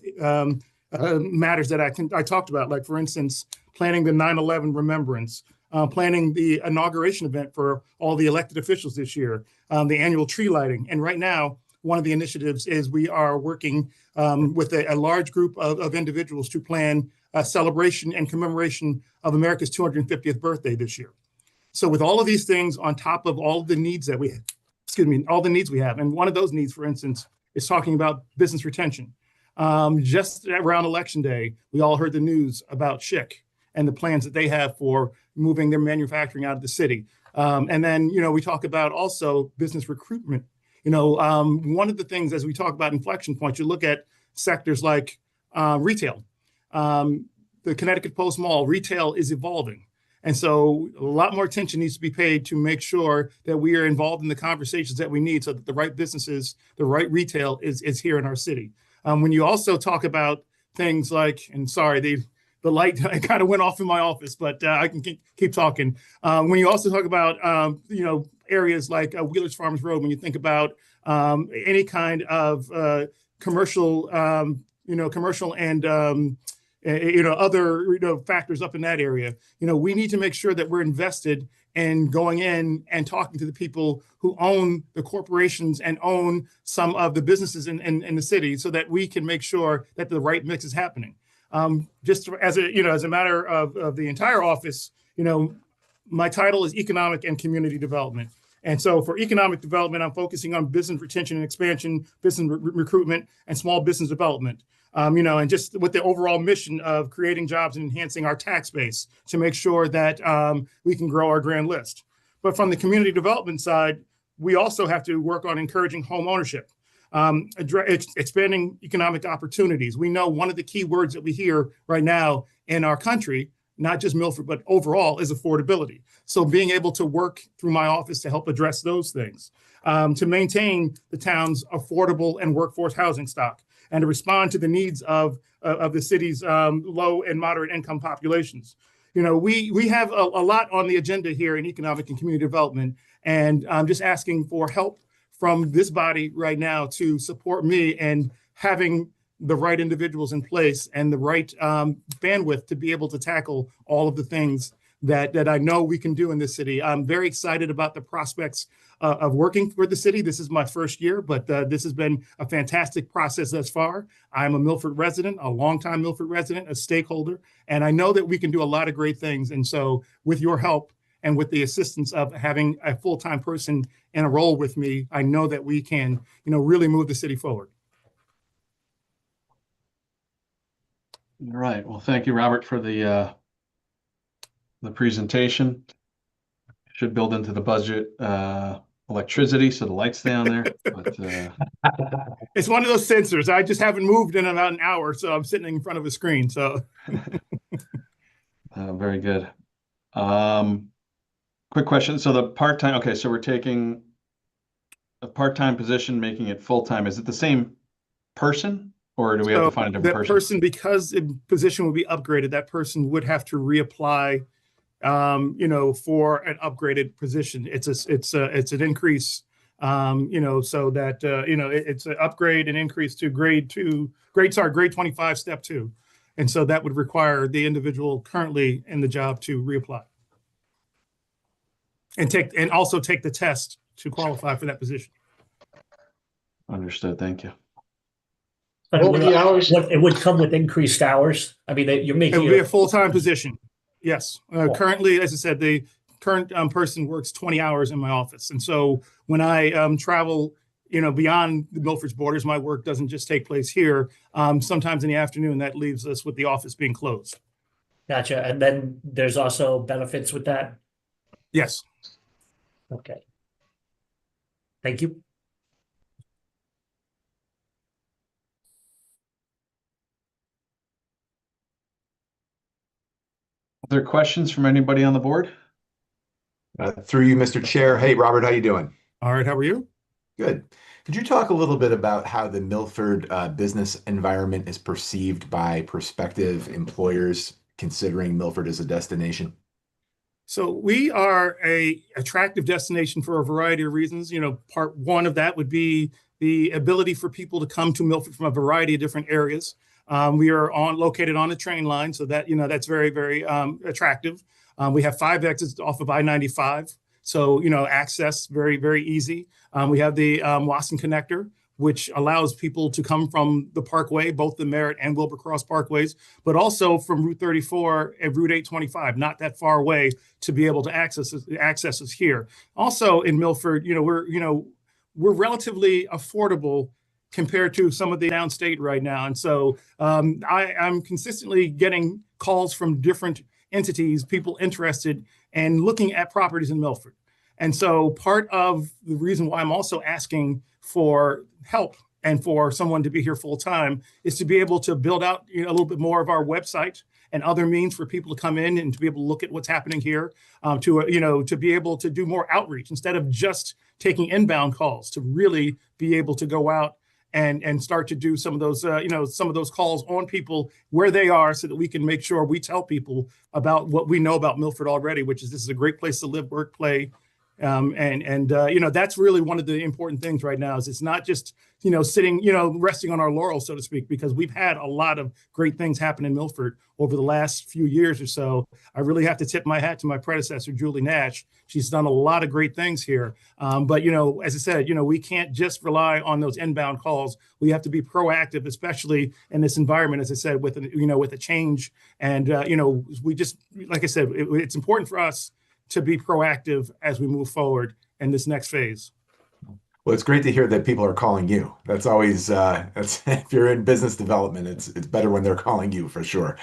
matters that I talked about, like for instance, planning the 9/11 remembrance, planning the inauguration event for all the elected officials this year, the annual tree lighting. And right now, one of the initiatives is we are working with a large group of individuals to plan a celebration and commemoration of America's 250th birthday this year. So with all of these things on top of all of the needs that we have, all the needs we have, and one of those needs, for instance, is talking about business retention. Just around Election Day, we all heard the news about Schick and the plans that they have for moving their manufacturing out of the city. And then, we talk about also business recruitment. One of the things as we talk about inflection points, you look at sectors like retail. The Connecticut Post Mall, retail is evolving. And so a lot more attention needs to be paid to make sure that we are involved in the conversations that we need so that the right businesses, the right retail is here in our city. When you also talk about things like, and sorry, the light kind of went off in my office, but I can keep talking. When you also talk about, areas like Wheelers Farms Road, when you think about any kind of commercial and other factors up in that area, we need to make sure that we're invested in going in and talking to the people who own the corporations and own some of the businesses in the city, so that we can make sure that the right mix is happening. Just as a matter of the entire office, my title is Economic and Community Development. And so for economic development, I'm focusing on business retention and expansion, business recruitment, and small business development. And just with the overall mission of creating jobs and enhancing our tax base to make sure that we can grow our grand list. But from the community development side, we also have to work on encouraging home ownership, expanding economic opportunities. We know one of the key words that we hear right now in our country, not just Milford, but overall, is affordability. So being able to work through my office to help address those things, to maintain the town's affordable and workforce housing stock, and to respond to the needs of the city's low and moderate income populations. We have a lot on the agenda here in economic and community development, and I'm just asking for help from this body right now to support me in having the right individuals in place and the right bandwidth to be able to tackle all of the things that I know we can do in this city. I'm very excited about the prospects of working for the city. This is my first year, but this has been a fantastic process thus far. I'm a Milford resident, a longtime Milford resident, a stakeholder, and I know that we can do a lot of great things. And so with your help and with the assistance of having a full-time person in a role with me, I know that we can, really move the city forward. All right. Well, thank you, Robert, for the presentation. Should build into the budget electricity so the lights stay on there. But it's one of those sensors. I just haven't moved in about an hour, so I'm sitting in front of a screen. So very good. Quick question. So the part-time, okay, so we're taking a part-time position, making it full-time. Is it the same person, or do we have to find a different person? Because the position will be upgraded, that person would have to reapply, for an upgraded position. It's an increase, so that it's an upgrade and increase to grade 25, step 2, and so that would require the individual currently in the job to reapply and also take the test to qualify for that position. Understood. Thank you. But it would come with increased hours. I mean, you're making it would be a full-time position. Yes. Currently, as I said, the current person works 20 hours in my office. And so when I travel, beyond the Milford's borders, my work doesn't just take place here. Sometimes in the afternoon, that leaves us with the office being closed. Gotcha. And then there's also benefits with that? Yes. Okay. Thank you. Are there questions from anybody on the board? Through you, Mr. Chair. Hey, Robert, how you doing? All right. How are you? Good. Could you talk a little bit about how the Milford business environment is perceived by prospective employers considering Milford as a destination? So we are an attractive destination for a variety of reasons. Part one of that would be the ability for people to come to Milford from a variety of different areas. We are located on a train line, so that that's very, very attractive. We have 5 exits off of I-95, so access very, very easy. We have the Wasson Connector, which allows people to come from the Parkway, both the Merritt and Wilbur-Cross Parkways, but also from Route 34 and Route 825, not that far away, to be able to access us here. Also in Milford, we're relatively affordable compared to some of the downstate right now. And so I'm consistently getting calls from different entities, people interested in looking at properties in Milford. And so part of the reason why I'm also asking for help and for someone to be here full time is to be able to build out a little bit more of our website and other means for people to come in and to be able to look at what's happening here, to be able to do more outreach instead of just taking inbound calls, to really be able to go out and start to do some of those calls on people where they are, so that we can make sure we tell people about what we know about Milford already, which is this is a great place to live, work, play. That's really one of the important things right now. Is it's not just sitting resting on our laurels, so to speak, because we've had a lot of great things happen in Milford over the last few years or so. I really have to tip my hat to my predecessor, Julie Nash. She's done a lot of great things here. But as I said, we can't just rely on those inbound calls. We have to be proactive, especially in this environment, as I said, with a change. And we just, like I said, it's important for us to be proactive as we move forward in this next phase. Well, it's great to hear that people are calling you. That's always, if you're in business development, it's better when they're calling you, for sure.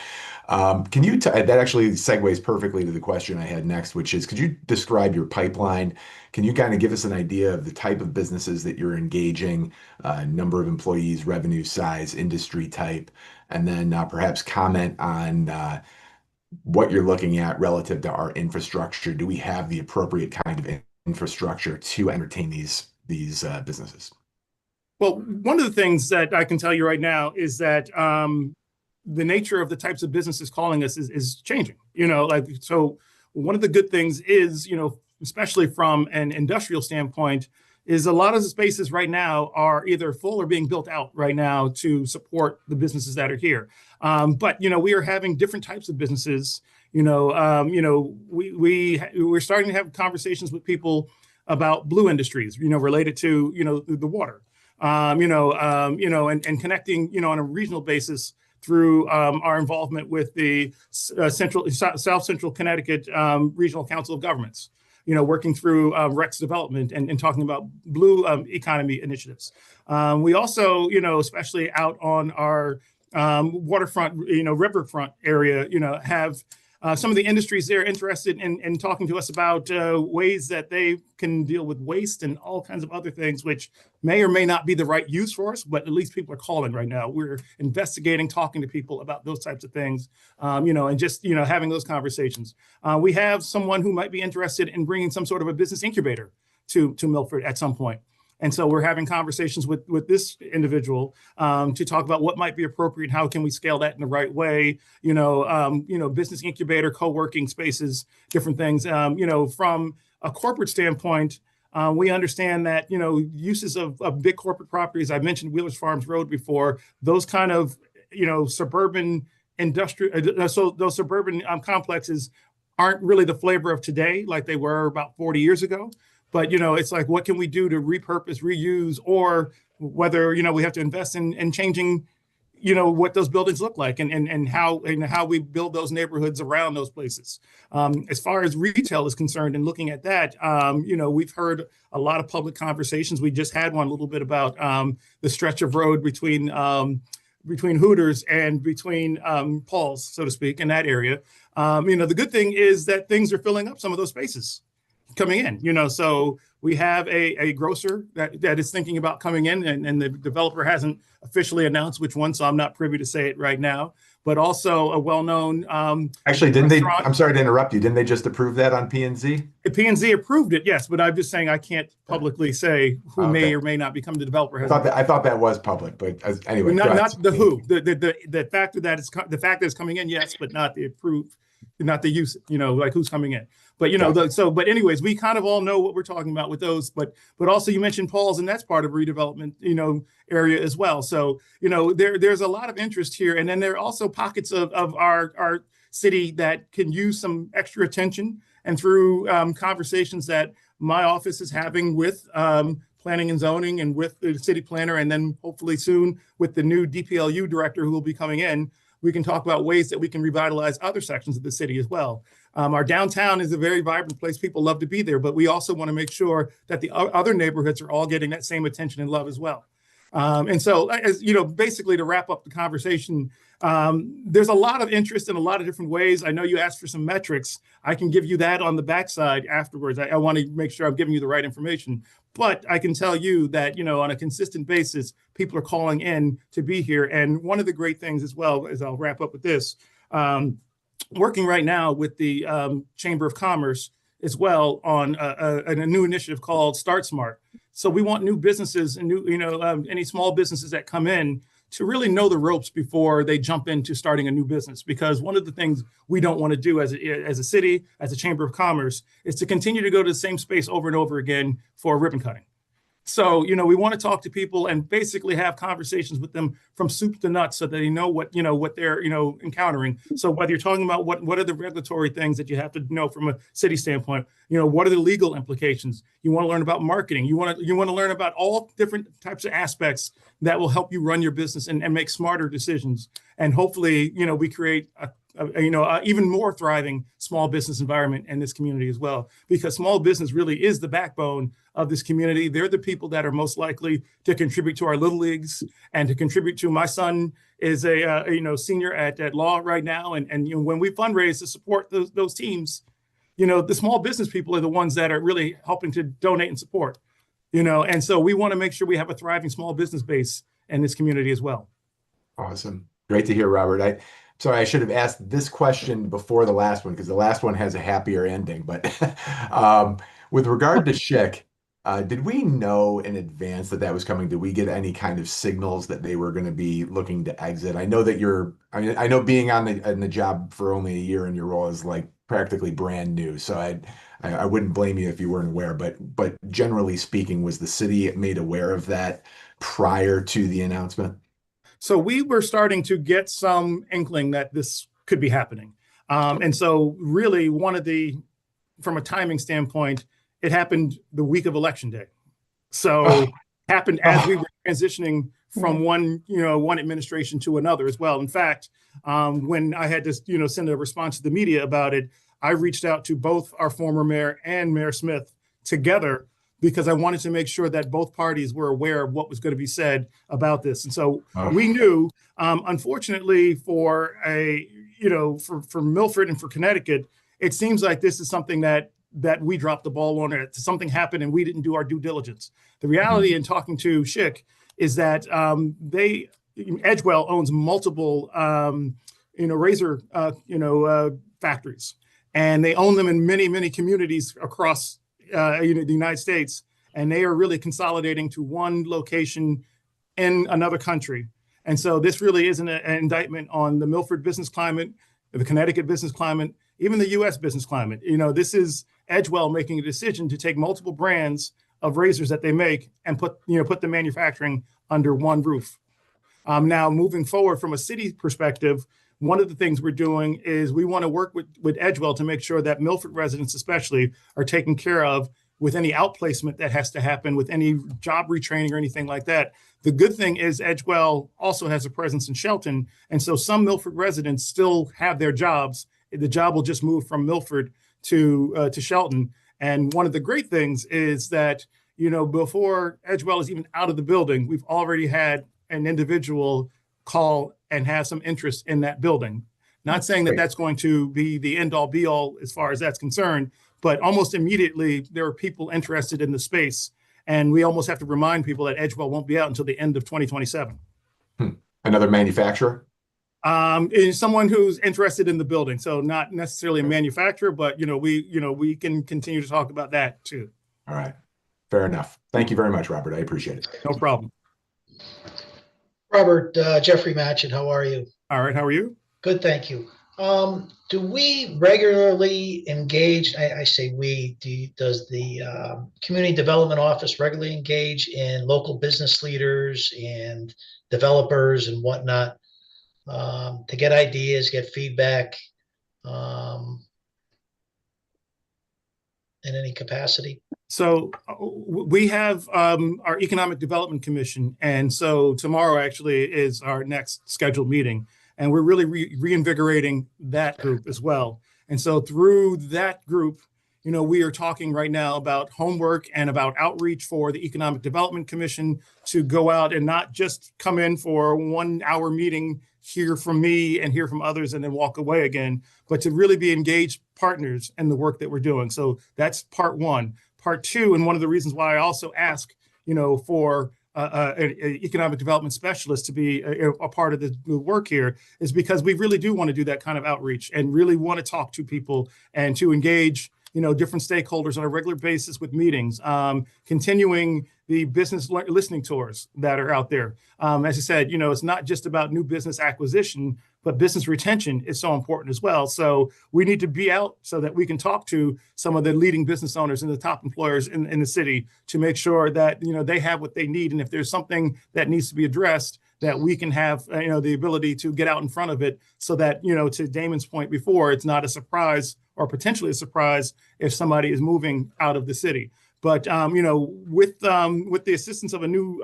That actually segues perfectly to the question I had next, which is, could you describe your pipeline? Can you kind of give us an idea of the type of businesses that you're engaging, number of employees, revenue size, industry type, and then perhaps comment on what you're looking at relative to our infrastructure? Do we have the appropriate kind of infrastructure to entertain these businesses? Well, one of the things that I can tell you right now is that the nature of the types of businesses calling us is changing. So one of the good things is, especially from an industrial standpoint, is a lot of the spaces right now are either full or being built out right now to support the businesses that are here. But we are having different types of businesses. We're starting to have conversations with people about blue industries, related to the water, and connecting, on a regional basis through our involvement with the South Central Connecticut Regional Council of Governments. Working through Rex development and talking about blue economy initiatives. We also, especially out on our waterfront, riverfront area, have some of the industries there interested in talking to us about ways that they can deal with waste and all kinds of other things, which may or may not be the right use for us, but at least people are calling right now. We're investigating, talking to people about those types of things, and just, having those conversations. We have someone who might be interested in bringing some sort of a business incubator to Milford at some point. And so we're having conversations with this individual to talk about what might be appropriate, how can we scale that in the right way, business incubator, co-working spaces, different things. From a corporate standpoint, we understand that, uses of big corporate properties, I mentioned Wheelers Farms Road before, those kind of, suburban industrial, so those suburban complexes aren't really the flavor of today like they were about 40 years ago. But, it's like, what can we do to repurpose, reuse, or whether, we have to invest in changing, what those buildings look like and how we build those neighborhoods around those places. As far as retail is concerned and looking at that, we've heard a lot of public conversations. We just had one a little bit about the stretch of road between Hooters and between Paul's, so to speak, in that area. The good thing is that things are filling up some of those spaces coming in, so we have a grocer that is thinking about coming in, and the developer hasn't officially announced which one, so I'm not privy to say it right now, but also a well-known actually, didn't restaurant. they, I'm sorry to interrupt you, didn't they just approve that on P&Z? P&Z approved it, yes, but I'm just saying I can't publicly say who may or may not become the developer. I thought that was public, but anyway, not the who, the fact that it's coming in, yes, but not the approved, not the use, like who's coming in. But but anyways, we kind of all know what we're talking about with those. But also you mentioned Paul's, and that's part of redevelopment, area as well. So there's a lot of interest here, and then there are also pockets of our city that can use some extra attention. And through conversations that my office is having with planning and zoning and with the city planner, and then hopefully soon with the new DPLU director who will be coming in, we can talk about ways that we can revitalize other sections of the city as well. Our downtown is a very vibrant place. People love to be there, but we also want to make sure that the other neighborhoods are all getting that same attention and love as well. And so, as basically to wrap up the conversation, there's a lot of interest in a lot of different ways. I know you asked for some metrics. I can give you that on the backside afterwards. I want to make sure I'm giving you the right information. But I can tell you that, on a consistent basis, people are calling in to be here. And one of the great things as well, as I'll wrap up with this, working right now with the Chamber of Commerce as well on a new initiative called Start Smart. So we want new businesses and any small businesses that come in to really know the ropes before they jump into starting a new business. Because one of the things we don't want to do as a city, as a Chamber of Commerce, is to continue to go to the same space over and over again for ribbon cutting. So, we want to talk to people and basically have conversations with them from soup to nuts so that they know what they're, encountering. So whether you're talking about what are the regulatory things that you have to know from a city standpoint, what are the legal implications? You want to learn about marketing. You want to learn about all different types of aspects that will help you run your business and make smarter decisions. And hopefully, we create a even more thriving small business environment in this community as well, because small business really is the backbone of this community. They're the people that are most likely to contribute to our little leagues and to contribute to. My son is a senior at law right now, and when we fundraise to support those teams, the small business people are the ones that are really helping to donate and support. And so we want to make sure we have a thriving small business base in this community as well. Awesome, great to hear, Robert. Sorry, I should have asked this question before the last one, because the last one has a happier ending. But with regard to Schick, did we know in advance that was coming? Did we get any kind of signals that they were going to be looking to exit? I know that I know being on the job for only a year in your role is like practically brand new. So I wouldn't blame you if you weren't aware, but generally speaking, was the city made aware of that prior to the announcement? So we were starting to get some inkling that this could be happening. And so really from a timing standpoint, it happened the week of Election Day. So happened as we were transitioning from one administration to another as well. In fact, when I had to, send a response to the media about it, I reached out to both our former mayor and Mayor Smith together because I wanted to make sure that both parties were aware of what was going to be said about this. And so we knew, unfortunately for for Milford and for Connecticut, it seems like this is something that we dropped the ball on, it. Something happened and we didn't do our due diligence. The reality in talking to Schick is that Edgewell owns multiple, razor, factories, and they own them in many, many communities across, the United States, and they are really consolidating to one location in another country. And so this really isn't an indictment on the Milford business climate, the Connecticut business climate, even the U.S. business climate. This is Edgewell making a decision to take multiple brands of razors that they make and put the manufacturing under one roof. Now, moving forward from a city perspective, one of the things we're doing is we want to work with Edgewell to make sure that Milford residents especially are taken care of with any outplacement that has to happen, with any job retraining or anything like that. The good thing is Edgewell also has a presence in Shelton, and so some Milford residents still have their jobs. The job will just move from Milford to Shelton. And one of the great things is that, before Edgewell is even out of the building, we've already had an individual call and have some interest in that building. Not saying that that's going to be the end all be all as far as that's concerned, but almost immediately there are people interested in the space. And we almost have to remind people that Edgewell won't be out until the end of 2027. Another manufacturer? Is someone who's interested in the building. So not necessarily a manufacturer, but we can continue to talk about that too. All right. Fair enough. Thank you very much, Robert. I appreciate it. No problem. Robert, Jeffrey Matchett, how are you? All right. How are you? Good, thank you. Do we regularly engage, I say we, does the Community Development Office regularly engage in local business leaders and developers and whatnot to get ideas, get feedback in any capacity? So we have our Economic Development Commission. And so tomorrow actually is our next scheduled meeting. And we're really reinvigorating that group as well. And so through that group, we are talking right now about homework and about outreach for the Economic Development Commission to go out and not just come in for a 1 hour meeting, hear from me and hear from others and then walk away again, but to really be engaged partners in the work that we're doing. So that's part one. Part two, and one of the reasons why I also ask, for an economic development specialist to be a part of the work here is because we really do want to do that kind of outreach and really want to talk to people and to engage, different stakeholders on a regular basis with meetings, continuing the business listening tours that are out there. As I said, it's not just about new business acquisition, but business retention is so important as well. So we need to be out so that we can talk to some of the leading business owners and the top employers in the city to make sure that, they have what they need. And if there's something that needs to be addressed, that we can have, the ability to get out in front of it so that, to Damon's point before, it's not a surprise or potentially a surprise if somebody is moving out of the city. But, with the assistance of a new,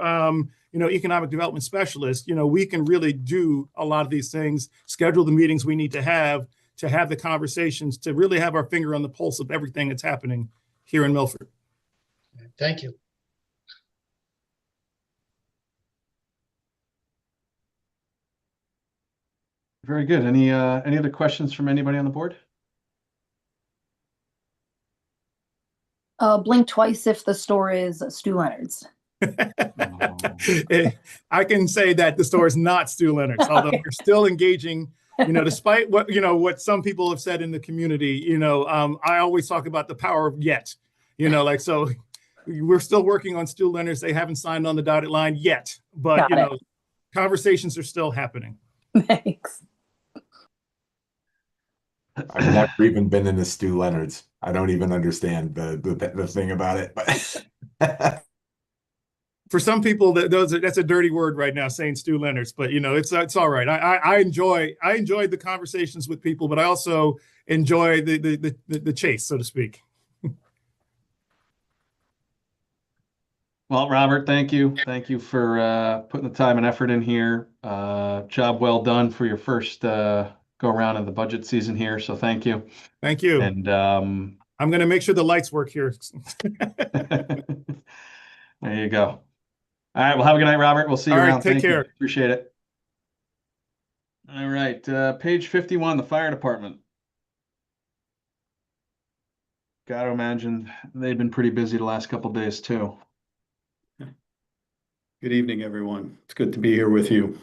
economic development specialist, we can really do a lot of these things, schedule the meetings we need to have the conversations, to really have our finger on the pulse of everything that's happening here in Milford. Thank you. Very good. Any other questions from anybody on the board? Blink twice if the store is Stu Leonard's. I can say that the store is not Stu Leonard's, although we're still engaging, despite what some people have said in the community, I always talk about the power of yet, so we're still working on Stu Leonard's. They haven't signed on the dotted line yet, but, conversations are still happening. Thanks. I've never even been in a Stu Leonard's. I don't even understand the thing about it. But For some people, that's a dirty word right now, saying Stu Leonard's. But it's all right. I enjoyed the conversations with people, but I also enjoy the chase, so to speak. Well, Robert, thank you. Thank you for putting the time and effort in here. Job well done for your first go around of the budget season here. So thank you. Thank you. And I'm going to make sure the lights work here. there you go. All right. Well, have a good night, Robert. We'll see you All right, around. take Thank you. care. Appreciate it. All right. Page 51, the fire department. Got to imagine they've been pretty busy the last couple days too. Good evening, everyone. It's good to be here with you.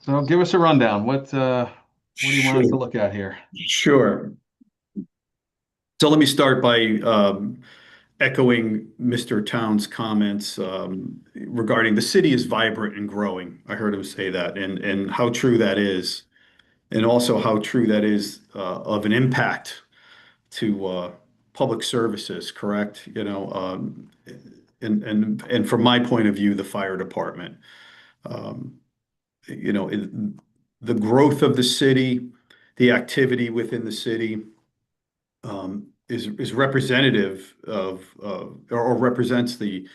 So give us a rundown. What do you want us to look at here? Sure. So let me start by echoing Mr. Town's comments regarding the city is vibrant and growing. I heard him say that, and how true that is, and also how true that is of an impact to public services, correct? And from my point of view, the fire department. The growth of the city, the activity within the city is representative of or represents the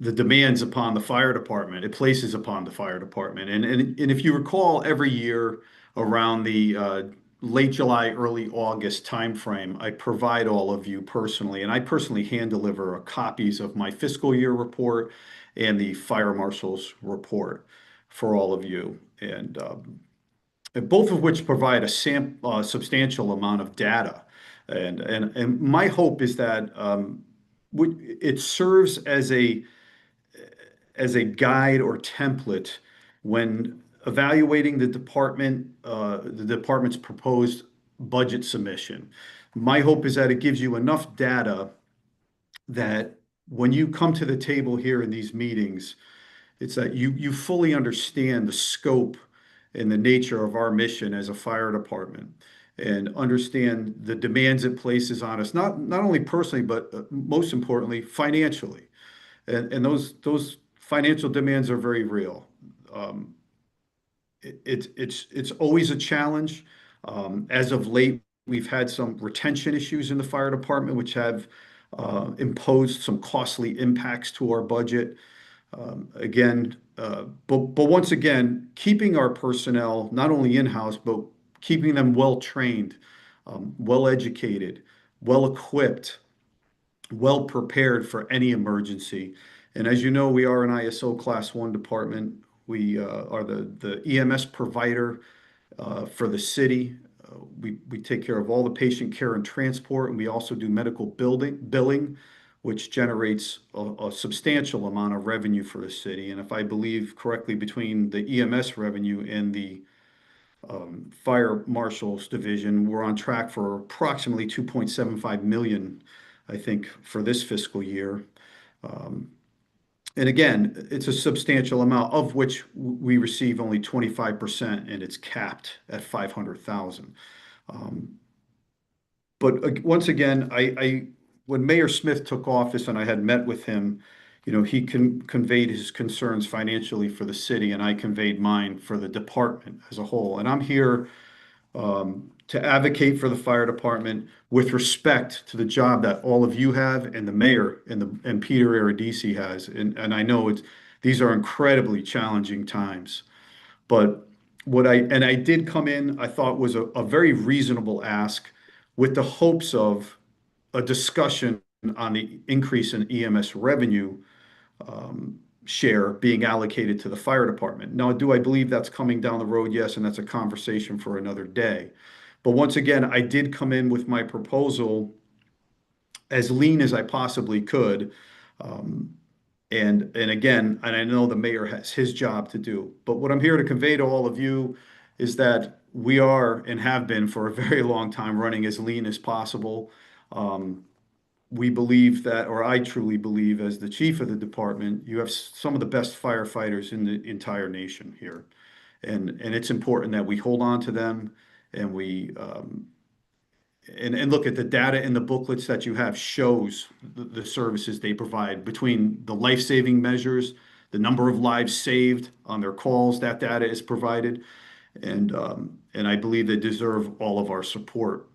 demands upon the fire department. It places upon the fire department. And if you recall, every year around the late July, early August timeframe, I provide all of you personally, and I personally hand deliver copies of my fiscal year report and the fire marshal's report for all of you. And both of which provide a substantial amount of data. And my hope is that it serves as a guide or template when evaluating the department's proposed budget submission. My hope is that it gives you enough data that when you come to the table here in these meetings, it's that you fully understand the scope and the nature of our mission as a fire department and understand the demands it places on us, not only personally, but most importantly, financially. And those financial demands are very real. It's always a challenge. As of late, we've had some retention issues in the fire department, which have imposed some costly impacts to our budget. But once again, keeping our personnel not only in-house, but keeping them well-trained, well-educated, well-equipped, well-prepared for any emergency. And as you know, we are an ISO Class 1 department. We are the EMS provider for the city. We take care of all the patient care and transport, and we also do medical billing, which generates a substantial amount of revenue for the city. And if I believe correctly, between the EMS revenue and the fire marshal's division, we're on track for approximately 2.75 million, I think, for this fiscal year. And again, it's a substantial amount, of which we receive only 25%, and it's capped at 500,000. But once again, when Mayor Smith took office and I had met with him, he conveyed his concerns financially for the city, and I conveyed mine for the department as a whole. And I'm here to advocate for the fire department with respect to the job that all of you have, and the mayor and Peter Aradisi has. And I know these are incredibly challenging times. But I did come in, I thought was a very reasonable ask, with the hopes of a discussion on the increase in EMS revenue share being allocated to the fire department. Now, do I believe that's coming down the road? Yes, and that's a conversation for another day. But once again, I did come in with my proposal as lean as I possibly could. And again, and I know the mayor has his job to do, but what I'm here to convey to all of you is that we are and have been for a very long time running as lean as possible. We believe that, or I truly believe, as the chief of the department, you have some of the best firefighters in the entire nation here. And it's important that we hold on to them and and look at the data in the booklets that you have shows the services they provide between the life-saving measures, the number of lives saved on their calls, that data is provided. And I believe they deserve all of our support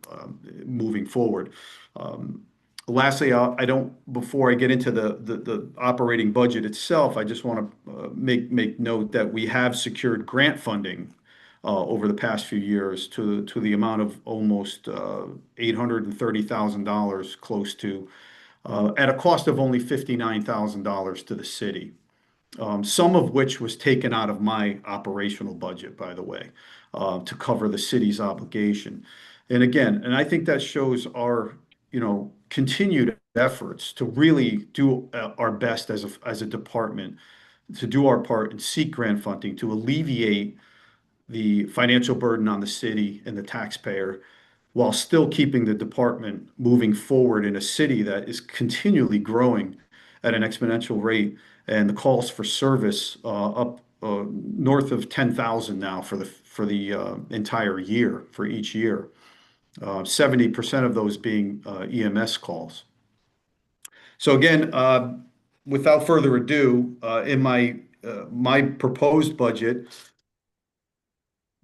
moving forward. Lastly, I don't, before I get into the operating budget itself, I just want to make note that we have secured grant funding over the past few years to the amount of almost $830,000, close to, at a cost of only $59,000 to the city. Some of which was taken out of my operational budget, by the way, to cover the city's obligation. And again, and I think that shows our, continued efforts to really do our best as a department to do our part and seek grant funding to alleviate the financial burden on the city and the taxpayer while still keeping the department moving forward in a city that is continually growing at an exponential rate, and the calls for service up north of 10,000 now for the entire year, for each year. 70% of those being EMS calls. So again, without further ado, in my proposed budget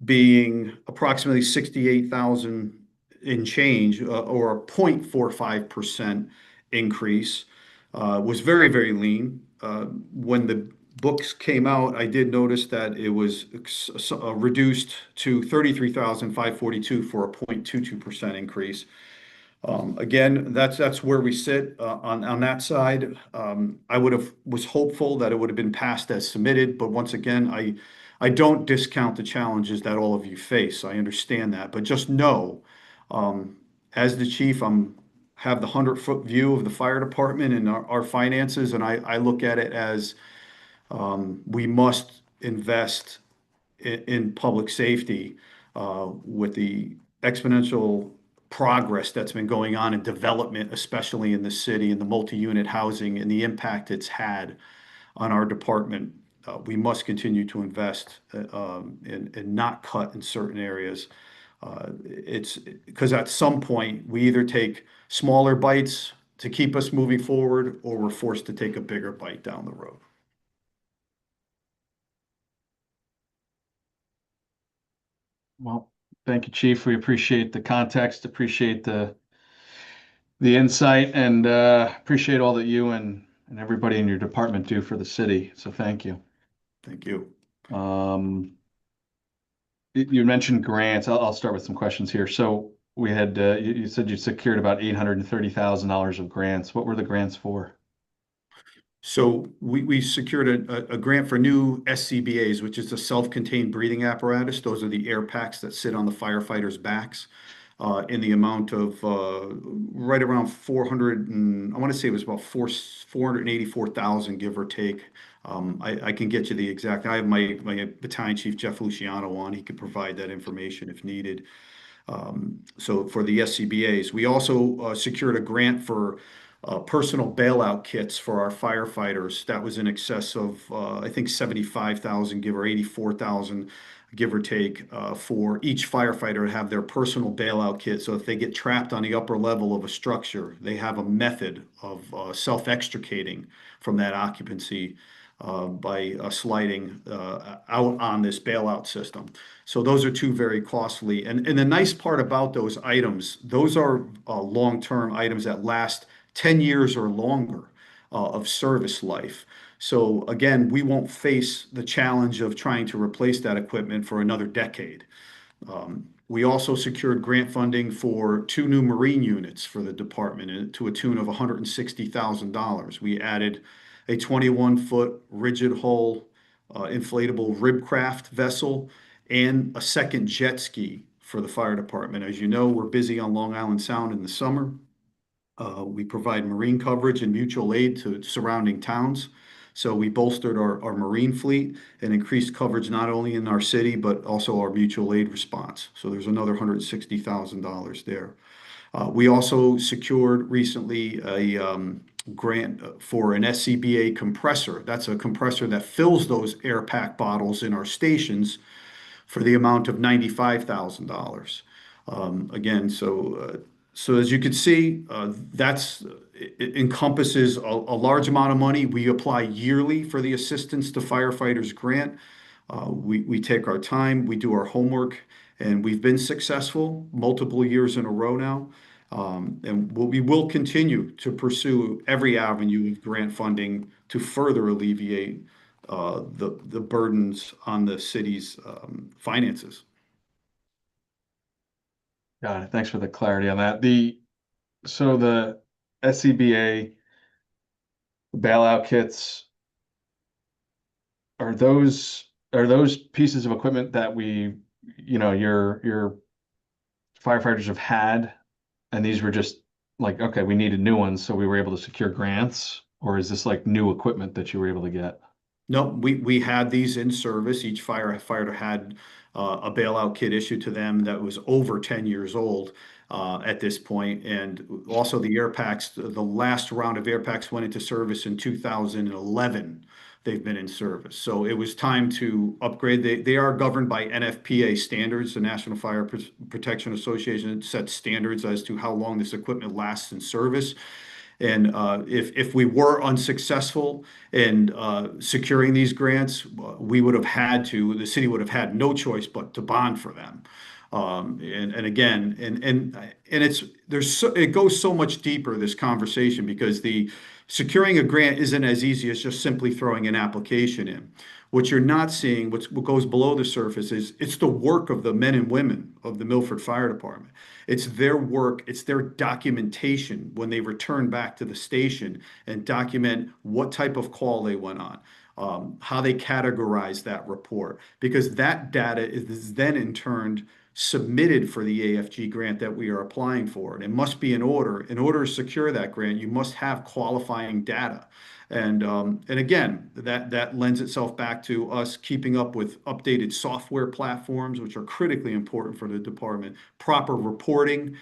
being approximately 68,000 in change, or a 0.45% increase, was very, very lean. When the books came out, I did notice that it was reduced to 33,542 for a 0.22% increase. Again, that's where we sit on that side. I was hopeful that it would have been passed as submitted, but once again, I don't discount the challenges that all of you face. I understand that, but just know, as the chief, have the 100-foot view of the fire department and our finances, and I look at it as we must invest in public safety with the exponential progress that's been going on in development, especially in the city and the multi-unit housing and the impact it's had on our department. We must continue to invest and not cut in certain areas. It's because at some point we either take smaller bites to keep us moving forward, or we're forced to take a bigger bite down the road. Well, thank you, Chief. We appreciate the context, appreciate the insight, and appreciate all that you and everybody in your department do for the city. So thank you. Thank you. You mentioned grants. I'll start with some questions here. So we had you said you secured about $830,000 of grants. What were the grants for? So we secured a grant for new SCBAs, which is a self-contained breathing apparatus. Those are the air packs that sit on the firefighters' backs, in the amount of right around 400, and I want to say it was about 484,000, give or take. I can get you the exact. I have my battalion chief Jeff Luciano on. He could provide that information if needed. So for the SCBAs, we also secured a grant for personal bailout kits for our firefighters. That was in excess of I think 75,000, give or 84,000, give or take, for each firefighter to have their personal bailout kit. So if they get trapped on the upper level of a structure, they have a method of self-extricating from that occupancy by sliding out on this bailout system. So those are two very costly. And the nice part about those items, those are long-term items that last 10 years or longer of service life. So again, we won't face the challenge of trying to replace that equipment for another decade. We also secured grant funding for 2 new Marine units for the department to a tune of $160,000. We added a 21-foot rigid hull inflatable ribcraft vessel and a second jet ski for the fire department. As you know, we're busy on Long Island Sound in the summer. We provide marine coverage and mutual aid to surrounding towns. So we bolstered our marine fleet and increased coverage not only in our city, but also our mutual aid response. So there's another $160,000 there. We also secured recently a grant for an SCBA compressor. That's a compressor that fills those air pack bottles in our stations for the amount of $95,000. Again, so as you can see, it encompasses a large amount of money. We apply yearly for the Assistance to Firefighters grant. We take our time, we do our homework, and we've been successful multiple years in a row now. And we will continue to pursue every avenue of grant funding to further alleviate the burdens on the city's finances. Got it. Thanks for the clarity on that. So the SCBA bailout kits, are those pieces of equipment that your firefighters have had, and these were just like, okay, we needed new ones, so we were able to secure grants, or is this like new equipment that you were able to get? No, we had these in service. Each firefighter had a bailout kit issued to them that was over 10 years old at this point. And also the air packs, the last round of air packs went into service in 2011. They've been in service. So it was time to upgrade. They are governed by NFPA standards, the National Fire Protection Association sets standards as to how long this equipment lasts in service. And if we were unsuccessful in securing these grants, the city would have had no choice but to bond for them. It goes so much deeper, this conversation, because the securing a grant isn't as easy as just simply throwing an application in. What you're not seeing, what goes below the surface, is it's the work of the men and women of the Milford Fire Department. It's their work, it's their documentation when they return back to the station and document what type of call they went on, how they categorize that report, because that data is then in turn submitted for the AFG grant that we are applying for. And it must be in order. In order to secure that grant, you must have qualifying data. And again, that lends itself back to us keeping up with updated software platforms, which are critically important for the department, proper reporting,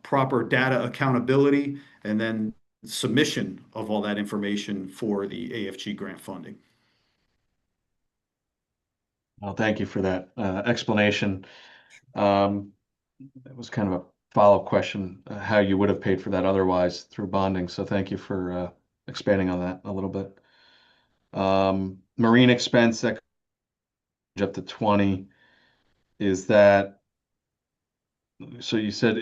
proper data accountability, and then submission of all that information for the AFG grant funding. Well, thank you for that explanation. That was kind of a follow-up question, how you would have paid for that otherwise through bonding. So thank you for expanding on that a little bit. Marine expense that up to 20, is that, so you said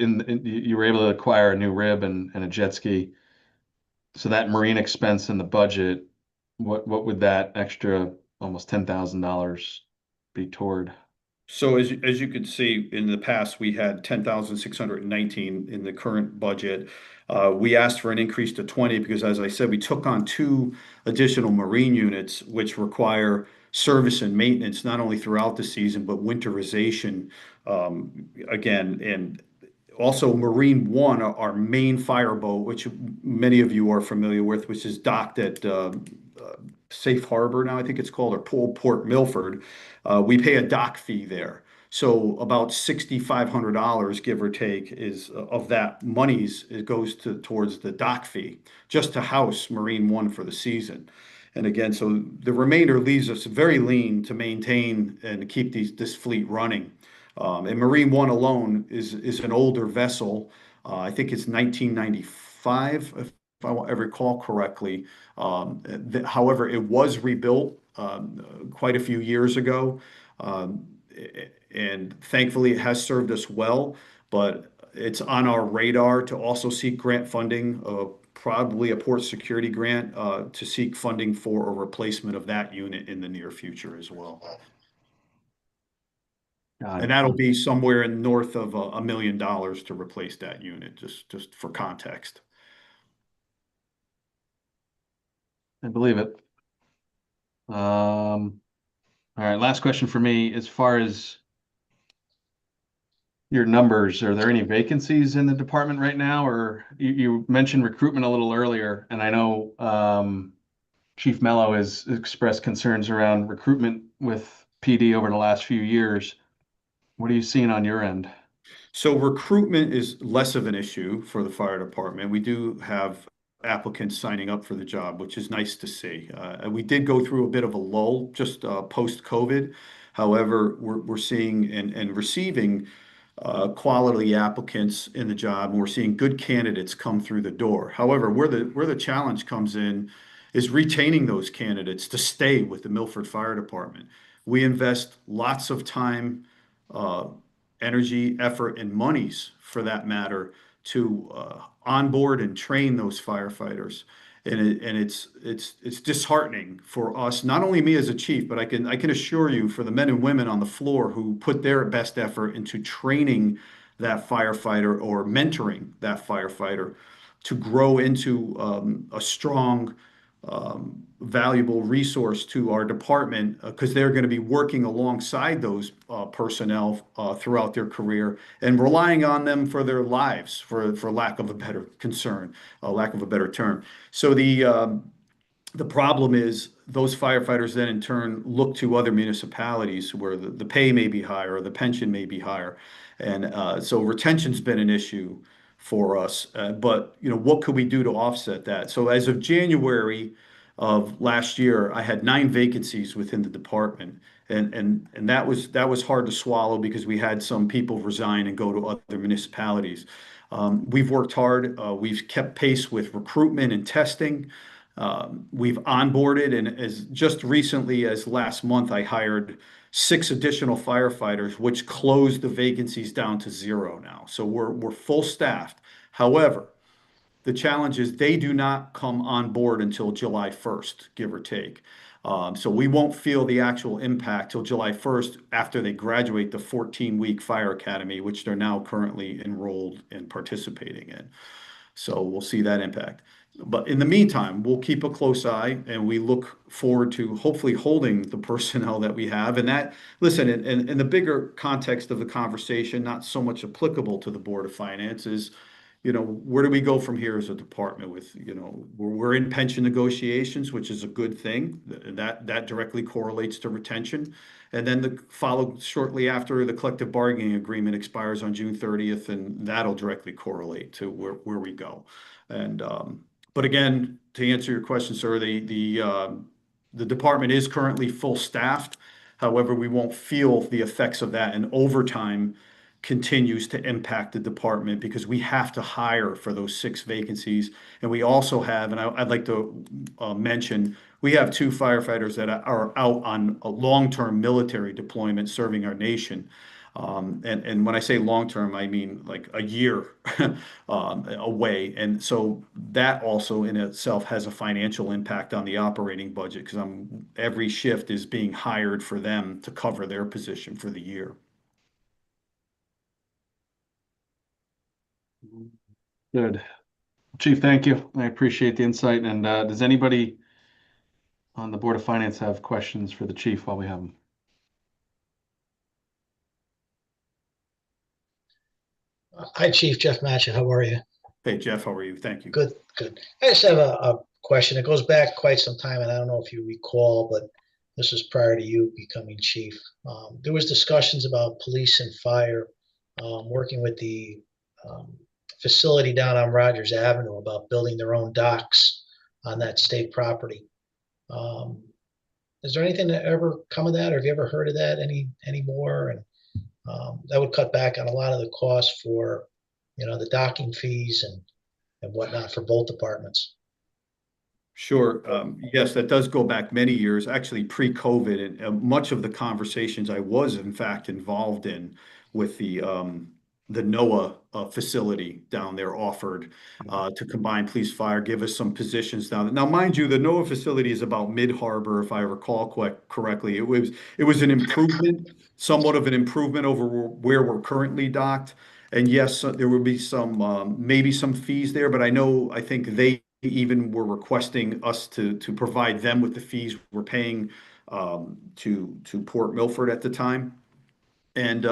you were able to acquire a new rib and a jet ski. So that marine expense in the budget, what would that extra almost $10,000 be toward? So as you can see, in the past, we had 10,619 in the current budget. We asked for an increase to 20 because, as I said, we took on 2 additional Marine units, which require service and maintenance, not only throughout the season, but winterization, again. And also Marine One, our main fireboat, which many of you are familiar with, which is docked at Safe Harbor now, I think it's called, or Port Milford. We pay a dock fee there. So about $6,500, give or take, is of that monies, it goes towards the dock fee, just to house Marine One for the season. And again, so the remainder leaves us very lean to maintain and keep this fleet running. And Marine One alone is an older vessel. I think it's 1995, if I recall correctly. However, it was rebuilt quite a few years ago. And thankfully, it has served us well, but it's on our radar to also seek grant funding, probably a port security grant, to seek funding for a replacement of that unit in the near future as well. And that'll be somewhere north of $1 million to replace that unit, just for context. I believe it. All right, last question for me. As far as your numbers, are there any vacancies in the department right now? Or you mentioned recruitment a little earlier, and I know Chief Mello has expressed concerns around recruitment with PD over the last few years. What are you seeing on your end? So recruitment is less of an issue for the fire department. We do have applicants signing up for the job, which is nice to see. We did go through a bit of a lull just post-COVID. However, we're seeing and receiving quality applicants in the job, and we're seeing good candidates come through the door. However, where the challenge comes in is retaining those candidates to stay with the Milford Fire Department. We invest lots of time, uh, energy, effort, and monies for that matter to onboard and train those firefighters. And it's disheartening for us, not only me as a chief, but I can assure you for the men and women on the floor who put their best effort into training that firefighter or mentoring that firefighter to grow into a strong, valuable resource to our department because they're going to be working alongside those personnel throughout their career and relying on them for their lives, for lack of a better concern, lack of a better term. So the problem is those firefighters then in turn look to other municipalities where the pay may be higher or the pension may be higher. And so retention's been an issue for us. But what could we do to offset that? So as of January of last year, I had 9 vacancies within the department. And that was hard to swallow because we had some people resign and go to other municipalities. We've worked hard. We've kept pace with recruitment and testing. We've onboarded, and as just recently as last month, I hired 6 additional firefighters, which closed the vacancies down to 0 now. So we're full staffed. However, the challenge is they do not come on board until July 1st, give or take. So we won't feel the actual impact till July 1st after they graduate the 14-week fire academy, which they're now currently enrolled and participating in. So we'll see that impact. But in the meantime, we'll keep a close eye and we look forward to hopefully holding the personnel that we have. And that, listen, in the bigger context of the conversation, not so much applicable to the Board of Finance is, where do we go from here as a department with, we're in pension negotiations, which is a good thing. That directly correlates to retention. And then follow shortly after the collective bargaining agreement expires on June 30th, and that'll directly correlate to where we go. And but again, to answer your question, sir, the department is currently full staffed. However, we won't feel the effects of that, and overtime continues to impact the department because we have to hire for those 6 vacancies. And we also have, and I'd like to mention, we have 2 firefighters that are out on a long-term military deployment serving our nation. And when I say long-term, I mean like a year away. And so that also in itself has a financial impact on the operating budget because every shift is being hired for them to cover their position for the year. Good. Chief, thank you. I appreciate the insight. And does anybody on the Board of Finance have questions for the chief while we have them? Hi, Chief Jeff Matchett. How are you? Hey, Jeff, how are you? Thank you. Good, good. I just have a question. It goes back quite some time, and I don't know if you recall, but this was prior to you becoming chief. There was discussions about police and fire working with the facility down on Rogers Avenue about building their own docks on that state property. Is there anything that ever come of that, or have you ever heard of that any more? And that would cut back on a lot of the costs for, the docking fees and whatnot for both departments. Sure. Yes, that does go back many years, actually pre-COVID, and much of the conversations I was in fact involved in with the NOAA facility down there offered to combine police fire, give us some positions down there. Now, mind you, the NOAA facility is about mid-harbor, if I recall correctly. It was an improvement, somewhat of an improvement over where we're currently docked. And yes, there would be some maybe some fees there, but I think they even were requesting us to provide them with the fees we're paying to Port Milford at the time. And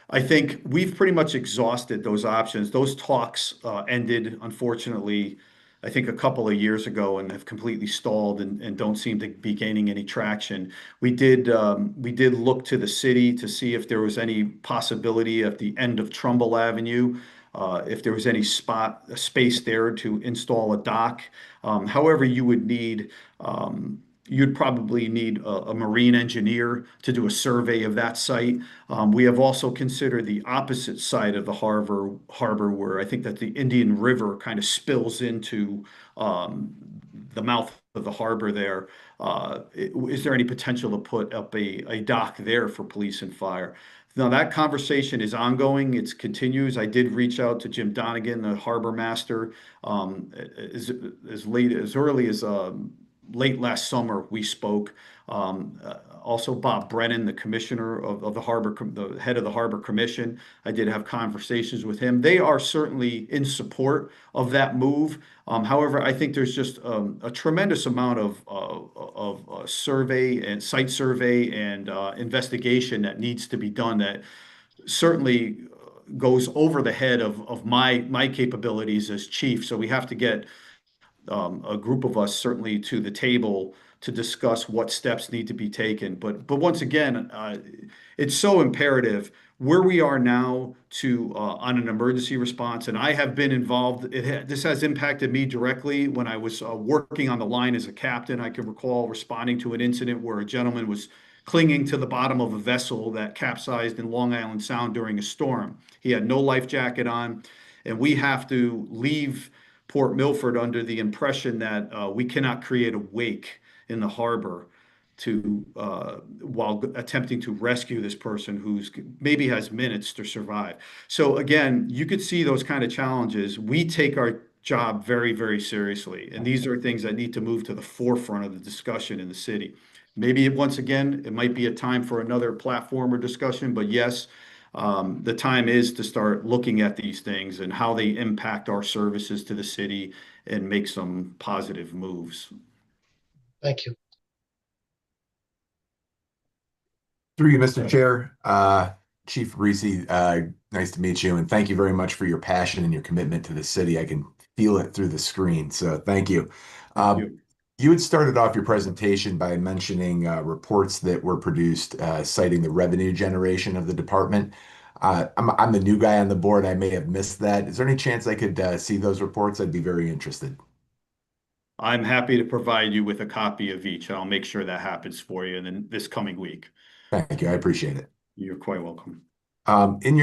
I think we've pretty much exhausted those options. Those talks ended, unfortunately, I think a couple of years ago and have completely stalled and don't seem to be gaining any traction. We did look to the city to see if there was any possibility at the end of Trumbull Avenue, if there was any space there to install a dock. However, you would need you'd probably need a marine engineer to do a survey of that site. We have also considered the opposite side of the harbor where I think that the Indian River kind of spills into the mouth of the harbor there. Is there any potential to put up a dock there for police and fire? Now that conversation is ongoing. It continues. I did reach out to Jim Donegan, the harbor master, as early as late last summer. We spoke. Also, Bob Brennan, the commissioner of the harbor, the head of the harbor commission. I did have conversations with him. They are certainly in support of that move. However, I think there's just a tremendous amount of survey and site survey and investigation that needs to be done that certainly goes over the head of my capabilities as chief. So we have to get a group of us certainly to the table to discuss what steps need to be taken. But once again, it's so imperative where we are now to on an emergency response. And I have been involved. This has impacted me directly when I was working on the line as a captain. I can recall responding to an incident where a gentleman was clinging to the bottom of a vessel that capsized in Long Island Sound during a storm. He had no life jacket on, and we have to leave Port Milford under the impression that we cannot create a wake in the harbor to while attempting to rescue this person who's maybe has minutes to survive. So again, you could see those kind of challenges. We take our job very, very seriously, and these are things that need to move to the forefront of the discussion in the city. Maybe once again, it might be a time for another platform or discussion, but yes, the time is to start looking at these things and how they impact our services to the city and make some positive moves. Thank you. Through you, Mr. Chair, Chief Reese, nice to meet you, and thank you very much for your passion and your commitment to the city. I can feel it through the screen, so thank you. Thank you. You had started off your presentation by mentioning reports that were produced citing the revenue generation of the department. I'm the new guy on the board. I may have missed that. Is there any chance I could see those reports? I'd be very interested. I'm happy to provide you with a copy of each. I'll make sure that happens for you in this coming week. Thank you. I appreciate it. You're quite welcome. In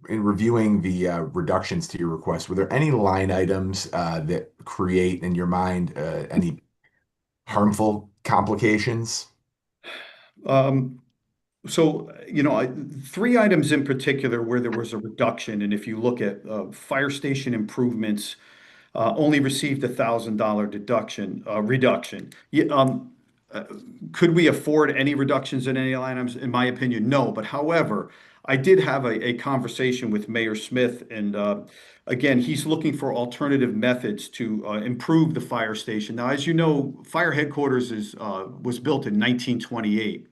reviewing the reductions to your request, were there any line items that create in your mind any harmful complications? So, three items in particular where there was a reduction, and if you look at fire station improvements, only received $1,000 reduction. Could we afford any reductions in any line items? In my opinion, no. But however, I did have a conversation with Mayor Smith, and again, he's looking for alternative methods to improve the fire station. Now, as you know, fire headquarters was built in 1928.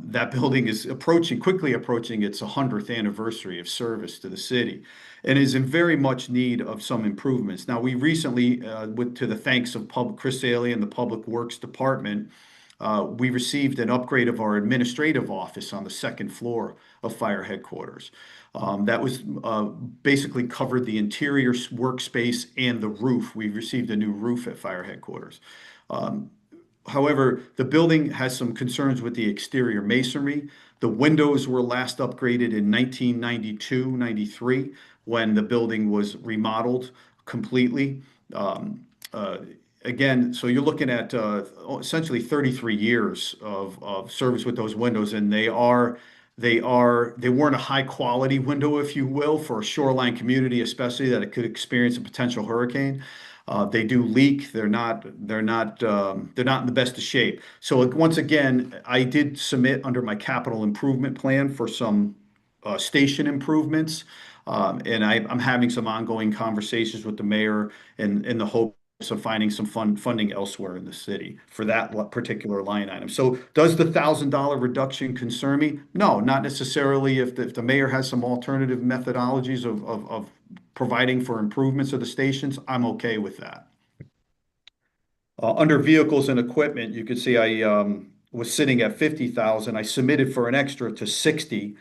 That building is quickly approaching its 100th anniversary of service to the city, and is in very much need of some improvements. Now, we recently, to the thanks of Chris Saley and the Public Works Department, we received an upgrade of our administrative office on the second floor of fire headquarters. That was basically covered the interior workspace and the roof. We received a new roof at fire headquarters. However, the building has some concerns with the exterior masonry. The windows were last upgraded in 1992, 93, when the building was remodeled completely. Again, so you're looking at essentially 33 years of service with those windows, and they weren't a high quality window, if you will, for a shoreline community, especially that it could experience a potential hurricane. They do leak. They're not in the best of shape. So once again, I did submit under my capital improvement plan for some station improvements, and I'm having some ongoing conversations with the mayor in the hopes of finding some funding elsewhere in the city for that particular line item. So does the $1,000 reduction concern me? No, not necessarily. If the mayor has some alternative methodologies of providing for improvements of the stations, I'm okay with that. Under vehicles and equipment, you can see I was sitting at 50,000. I submitted for an extra to 60.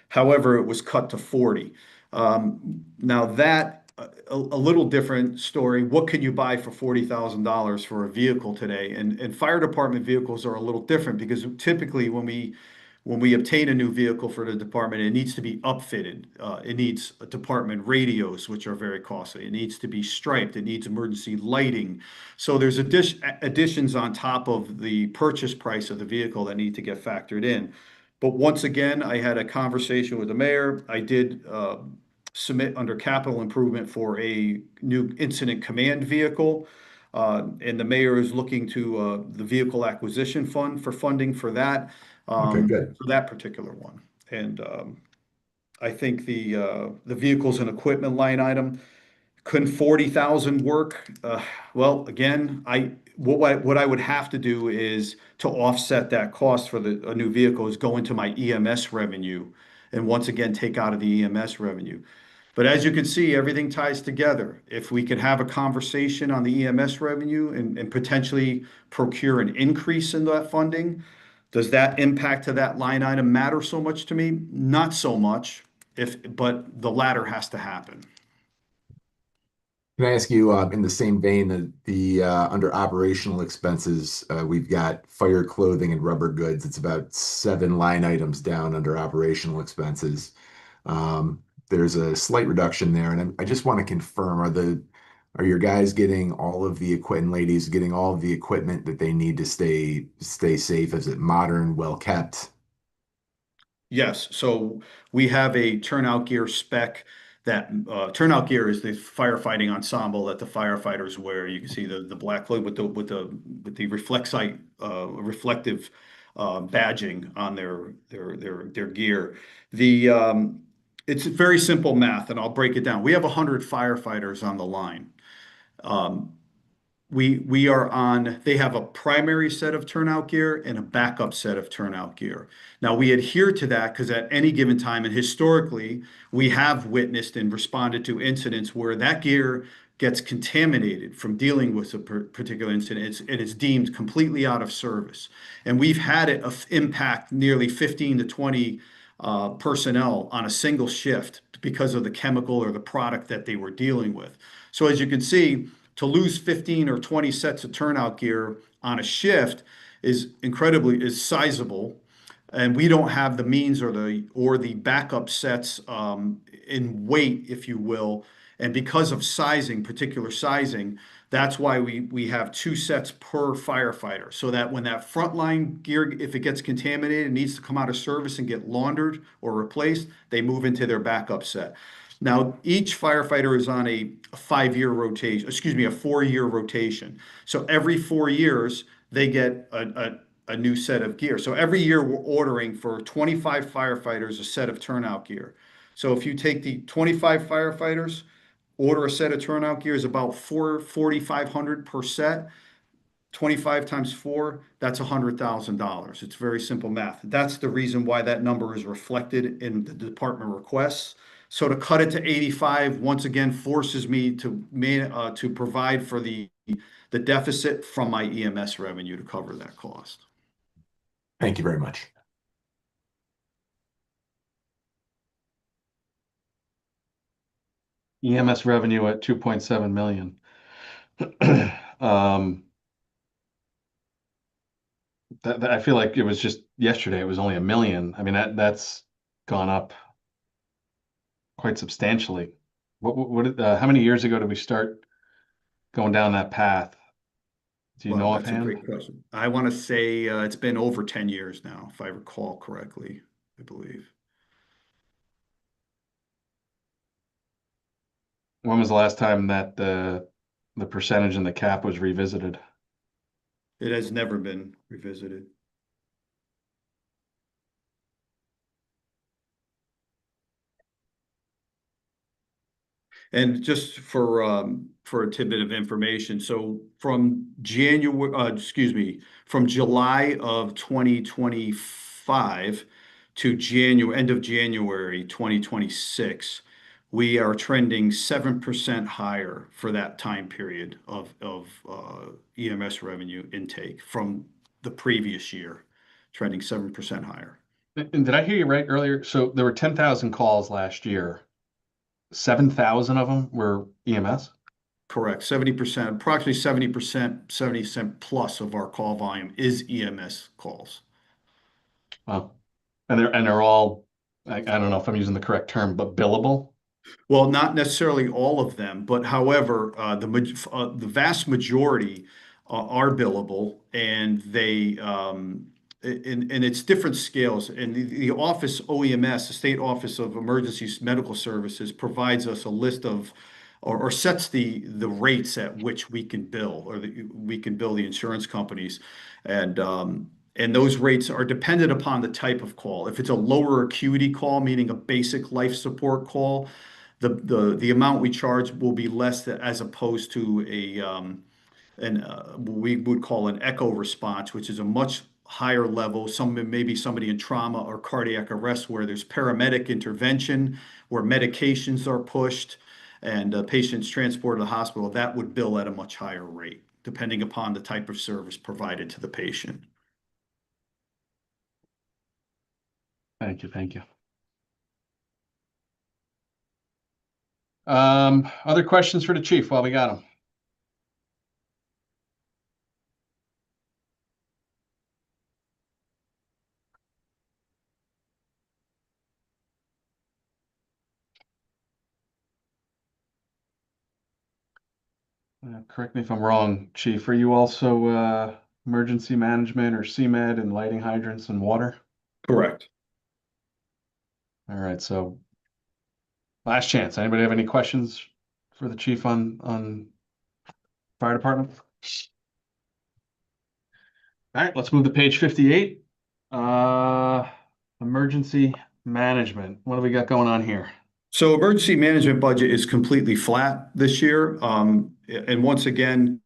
However, it was cut to 40. Now that a little different story. What can you buy for $40,000 for a vehicle today? And fire department vehicles are a little different because typically when we obtain a new vehicle for the department, it needs to be upfitted. It needs department radios, which are very costly. It needs to be striped. It needs emergency lighting. So there's additions on top of the purchase price of the vehicle that need to get factored in. But once again, I had a conversation with the mayor. I did submit under capital improvement for a new incident command vehicle. And the mayor is looking to the vehicle acquisition fund for funding for that. Okay, good. For that particular one. And I think the vehicles and equipment line item, couldn't 40,000 work? Well, again, what I would have to do is to offset that cost for a new vehicle is go into my EMS revenue and once again take out of the EMS revenue. But as you can see, everything ties together. If we could have a conversation on the EMS revenue and potentially procure an increase in that funding, does that impact to that line item matter so much to me? Not so much, but the latter has to happen. Can I ask you, in the same vein, that the under operational expenses, we've got fire clothing and rubber goods. It's about 7 line items down under operational expenses. There's a slight reduction there, and I just want to confirm: are your guys getting all of the equipment, ladies getting all of the equipment that they need to stay safe? Is it modern, well kept? Yes, so we have a turnout gear spec that turnout gear is the firefighting ensemble that the firefighters wear. You can see the black hood with the reflective badging on their gear. It's very simple math, and I'll break it down. We have 100 firefighters on the line. They have a primary set of turnout gear and a backup set of turnout gear. Now, we adhere to that because at any given time, and historically, we have witnessed and responded to incidents where that gear gets contaminated from dealing with a particular incident. It's deemed completely out of service. And we've had it impact nearly 15 to 20 personnel on a single shift because of the chemical or the product that they were dealing with. So as you can see, to lose 15 or 20 sets of turnout gear on a shift is sizable, and we don't have the means or the backup sets in weight, if you will. And because of particular sizing, that's why we have 2 sets per firefighter, so that when that frontline gear, if it gets contaminated, needs to come out of service and get laundered or replaced, they move into their backup set. Now, each firefighter is on a 5-year rotation, a 4-year rotation. So every 4 years, they get a new set of gear. So every year we're ordering for 25 firefighters a set of turnout gear. So if you take the 25 firefighters, order a set of turnout gear is about $4,500 per set. 25 times 4, that's $100,000. It's very simple math. That's the reason why that number is reflected in the department requests. So to cut it to 85, once again, forces me to provide for the deficit from my EMS revenue to cover that cost. Thank you very much. EMS revenue at 2.7 million. I feel like it was just yesterday, it was only 1 million. I mean, that's gone up quite substantially. How many years ago did we start going down that path? Do you know That's a offhand? great question. I want to say it's been over 10 years now, if I recall correctly, I believe. When was the last time that the percentage and the cap was revisited? It has never been revisited. And just for a tidbit of information, so from July of 2025 to end of January 2026, we are trending 7% higher for that time period of EMS revenue intake from the previous year, trending 7% higher. And did I hear you right earlier? So there were 10,000 calls last year. 7,000 of them were EMS? Correct. 70%, approximately 70%, 70% plus of our call volume is EMS calls. Wow. And they're all, I don't know if I'm using the correct term, but billable? Well, not necessarily all of them, but however, the vast majority are billable, and and it's different scales. And the office OEMS, the State Office of Emergency Medical Services, provides us a list of or sets the rates at which we can bill, or we can bill the insurance companies, and those rates are dependent upon the type of call. If it's a lower acuity call, meaning a basic life support call, the amount we charge will be less as opposed to we would call an echo response, which is a much higher level. Maybe somebody in trauma or cardiac arrest, where there's paramedic intervention, where medications are pushed, and patients transported to the hospital. That would bill at a much higher rate, depending upon the type of service provided to the patient. Thank you, thank you. Other questions for the chief while we got him? Correct me if I'm wrong, chief, are you also emergency management or CMed and lighting hydrants and water? Correct. All right, so last chance. Anybody have any questions for the chief on fire department? All right, let's move to page 58. Emergency management. What do we got going on here? So emergency management budget is completely flat this year. And once again,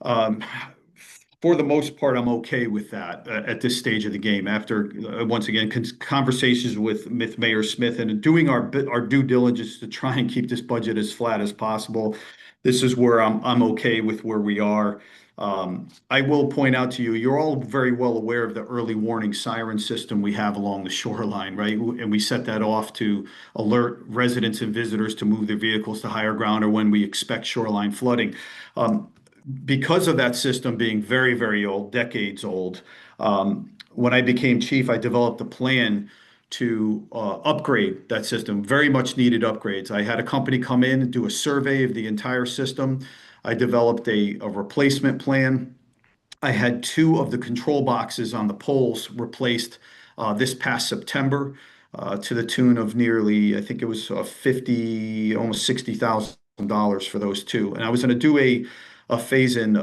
for the most part, I'm okay with that at this stage of the game. After once again conversations with Mayor Smith and doing our due diligence to try and keep this budget as flat as possible, this is where I'm okay with where we are. I will point out to you, you're all very well aware of the early warning siren system we have along the shoreline, right? And we set that off to alert residents and visitors to move their vehicles to higher ground, or when we expect shoreline flooding. Because of that system being very, very old, decades old, when I became chief, I developed a plan to upgrade that system. Very much needed upgrades. I had a company come in and do a survey of the entire system. I developed a replacement plan. I had 2 of the control boxes on the poles replaced this past September to the tune of nearly, I think it was almost $60,000 for those 2. And I was going to do a phase in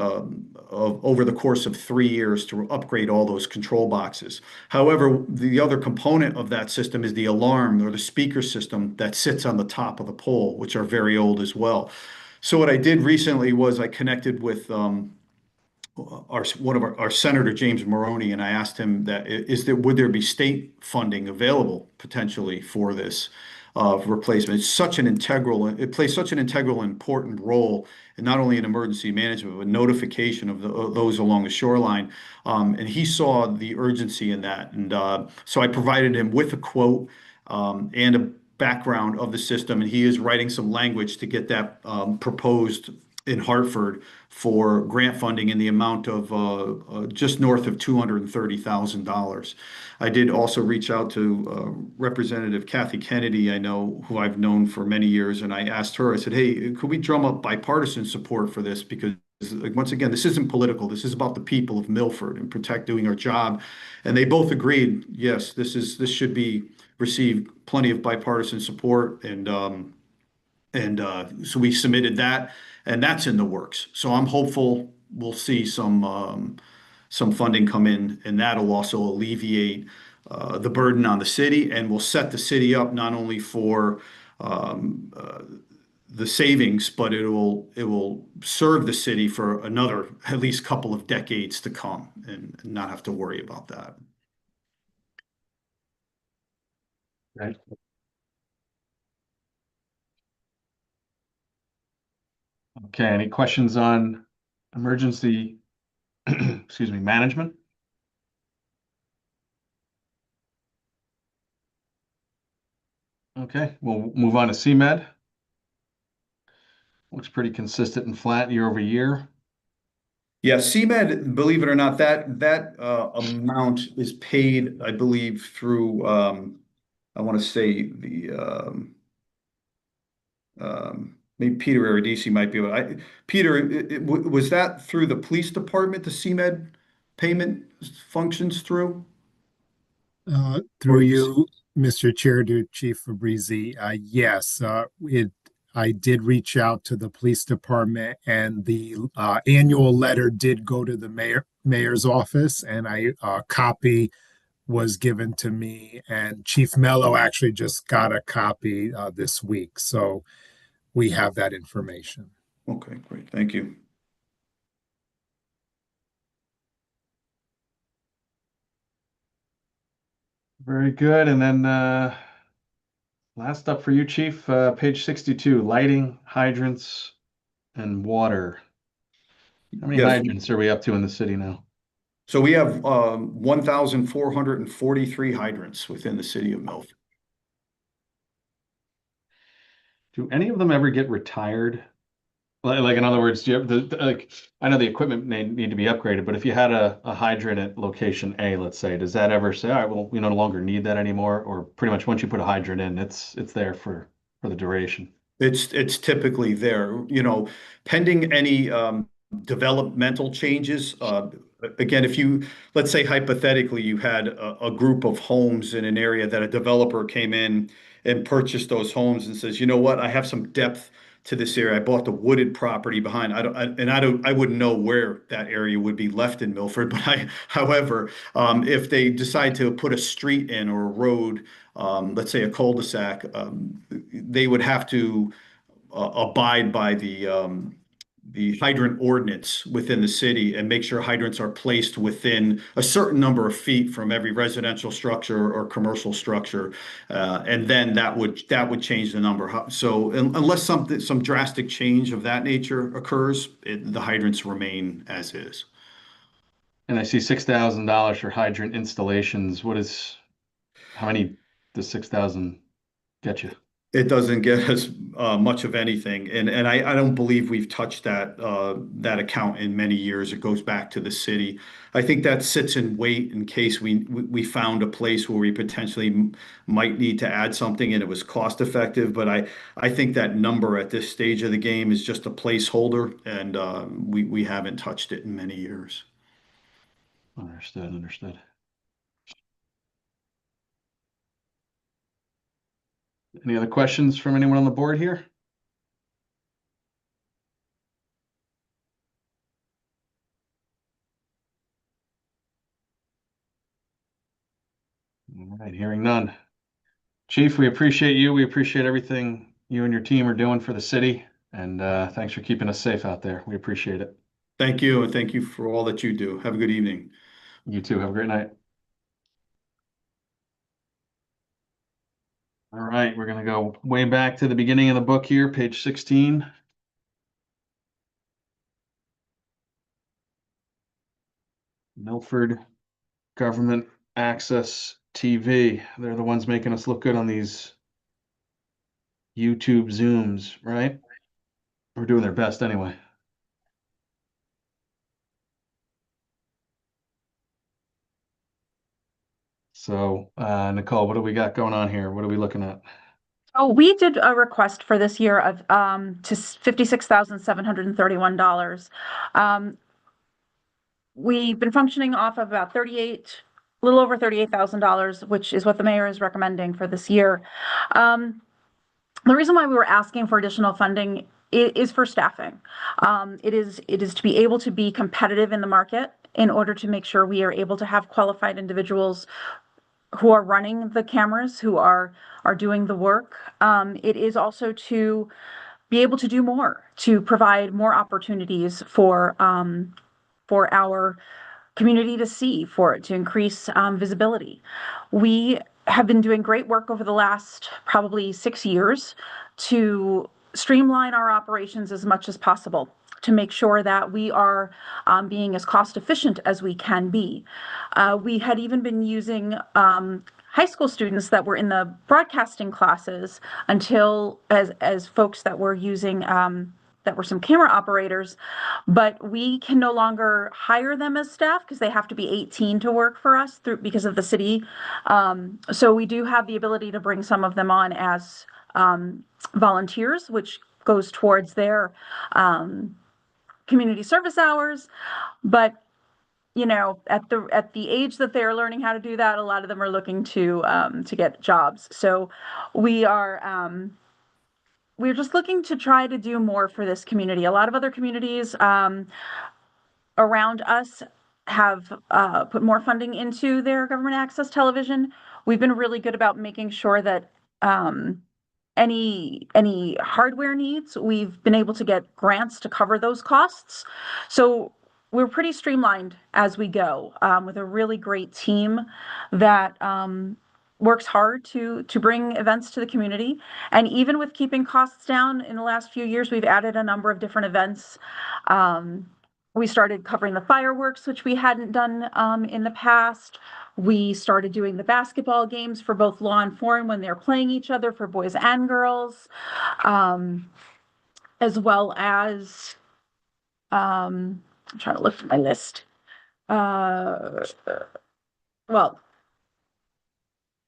over the course of 3 years to upgrade all those control boxes. However, the other component of that system is the alarm or the speaker system that sits on the top of the pole, which are very old as well. So what I did recently was I connected with one of our Senator James Maroney, and I asked him that would there be state funding available potentially for this replacement. It plays such an integral and important role, and not only in emergency management, but notification of those along the shoreline. And he saw the urgency in that. And so I provided him with a quote and a background of the system, and he is writing some language to get that proposed in Hartford for grant funding in the amount of just north of $230,000. I did also reach out to Representative Kathy Kennedy, who I've known for many years, and I asked her, I said, hey, could we drum up bipartisan support for this? Because once again, this isn't political. This is about the people of Milford and doing our job. And they both agreed, yes, this should receive plenty of bipartisan support. And so we submitted that, and that's in the works. So I'm hopeful we'll see some funding come in, and that'll also alleviate the burden on the city, and will set the city up not only for the savings, but it will serve the city for another at least couple of decades to come, and not have to worry about that. Right. Okay, any questions on emergency, excuse me, management? Okay, we'll move on to CMed. Looks pretty consistent and flat year over year. Yeah, CMed, believe it or not, that amount is paid, I believe, through I want to say the maybe Peter Aradisi might be able. Peter, was that through the police department? The CMed payment functions through? Through you, Mr. Chair, to Chief Fabrizi, yes, I did reach out to the police department, and the annual letter did go to the mayor's office, and a copy was given to me, and Chief Mello actually just got a copy this week, so we have that information. Okay, great. Thank you. Very good. And then last up for you, Chief, page 62, lighting, hydrants, and water. How many Yes. hydrants are we up to in the city now? So we have 1,443 hydrants within the city of Milford. Do any of them ever get retired? Like in other words, do you have like, I know the equipment may need to be upgraded, but if you had a hydrant at location A, let's say, does that ever say, all right, well, we no longer need that anymore? Or pretty much once you put a hydrant in, it's there for the duration. It's typically there, you know, pending any developmental changes. Again, if you, let's say hypothetically, you had a group of homes in an area that a developer came in and purchased those homes and says, you know what, I have some depth to this area. I bought the wooded property behind. I wouldn't know where that area would be left in Milford, but however, if they decide to put a street in or a road, let's say a cul-de-sac, they would have to abide by the hydrant ordinance within the city and make sure hydrants are placed within a certain number of feet from every residential structure or commercial structure, and then that would change the number. So unless some drastic change of that nature occurs, the hydrants remain as is. And I see $6,000 for hydrant installations. How many does 6,000 get you? It doesn't get us much of anything, and I don't believe we've touched that account in many years. It goes back to the city. I think that sits in wait in case we found a place where we potentially might need to add something and it was cost effective. But I think that number at this stage of the game is just a placeholder, and we haven't touched it in many years. Understood. Any other questions from anyone on the board here? All right, hearing none. Chief, we appreciate you. We appreciate everything you and your team are doing for the city. And thanks for keeping us safe out there. We appreciate it. Thank you, and thank you for all that you do. Have a good evening. You too. Have a great night. All right, we're going to go way back to the beginning of the book here, page 16. Milford Government Access TV. They're the ones making us look good on these YouTube Zooms, right? We're doing their best anyway. So, Nicole, what do we got going on here? What are we looking at? Oh, we did a request for this year of to $56,731. We've been functioning off of about a little over $38,000, which is what the mayor is recommending for this year. The reason why we were asking for additional funding is for staffing. It is to be able to be competitive in the market in order to make sure we are able to have qualified individuals who are running the cameras, who are doing the work. It is also to be able to do more, to provide more opportunities for our community to see, to increase visibility. We have been doing great work over the last probably 6 years to streamline our operations as much as possible, to make sure that we are being as cost efficient as we can be. We had even been using high school students that were in the broadcasting classes until as folks that were using that were some camera operators, but we can no longer hire them as staff because they have to be 18 to work for us because of the city. So we do have the ability to bring some of them on as volunteers, which goes towards their community service hours. But at the age that they're learning how to do that, a lot of them are looking to get jobs. So we're just looking to try to do more for this community. A lot of other communities around us have put more funding into their government access television. We've been really good about making sure that any hardware needs, we've been able to get grants to cover those costs. So we're pretty streamlined as we go, with a really great team that works hard to bring events to the community. And even with keeping costs down in the last few years, we've added a number of different events. We started covering the fireworks, which we hadn't done in the past. We started doing the basketball games for both law and foreign when they're playing each other, for boys and girls, as well as I'm trying to look at my list. Well,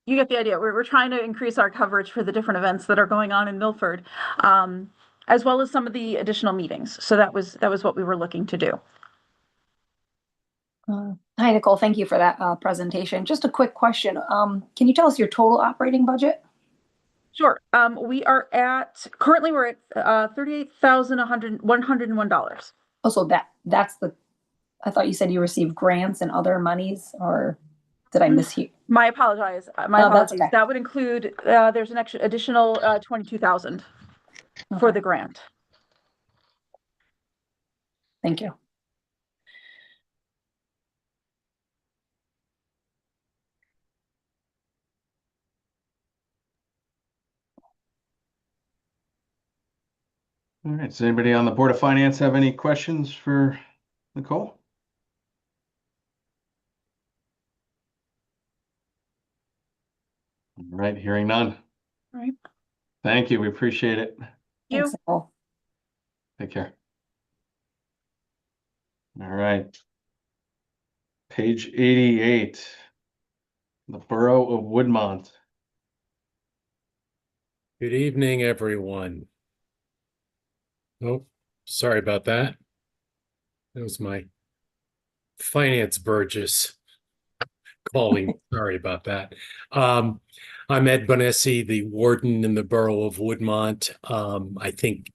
you get the idea. We're trying to increase our coverage for the different events that are going on in Milford, as well as some of the additional meetings. So that was what we were looking to do. Hi, Nicole. Thank you for that presentation. Just a quick question. Can you tell us your total operating budget? Sure. Currently we're at $38,101. Oh, so that's I thought you said you received grants and other monies, or did I mishear? My apologies. That's okay. That would include, there's an additional 22,000 for the grant. Thank you. All right. Does anybody on the Board of Finance have any questions for Nicole? All right. Hearing none. All right. Thank you. We appreciate it. Thanks, Nicole. Take care. All right. Page 88. The Borough of Woodmont. Good evening, everyone. Oh, sorry about that. That was my finance Burgess calling. Sorry about that. I'm Ed Bonessi, the warden in the Borough of Woodmont. I think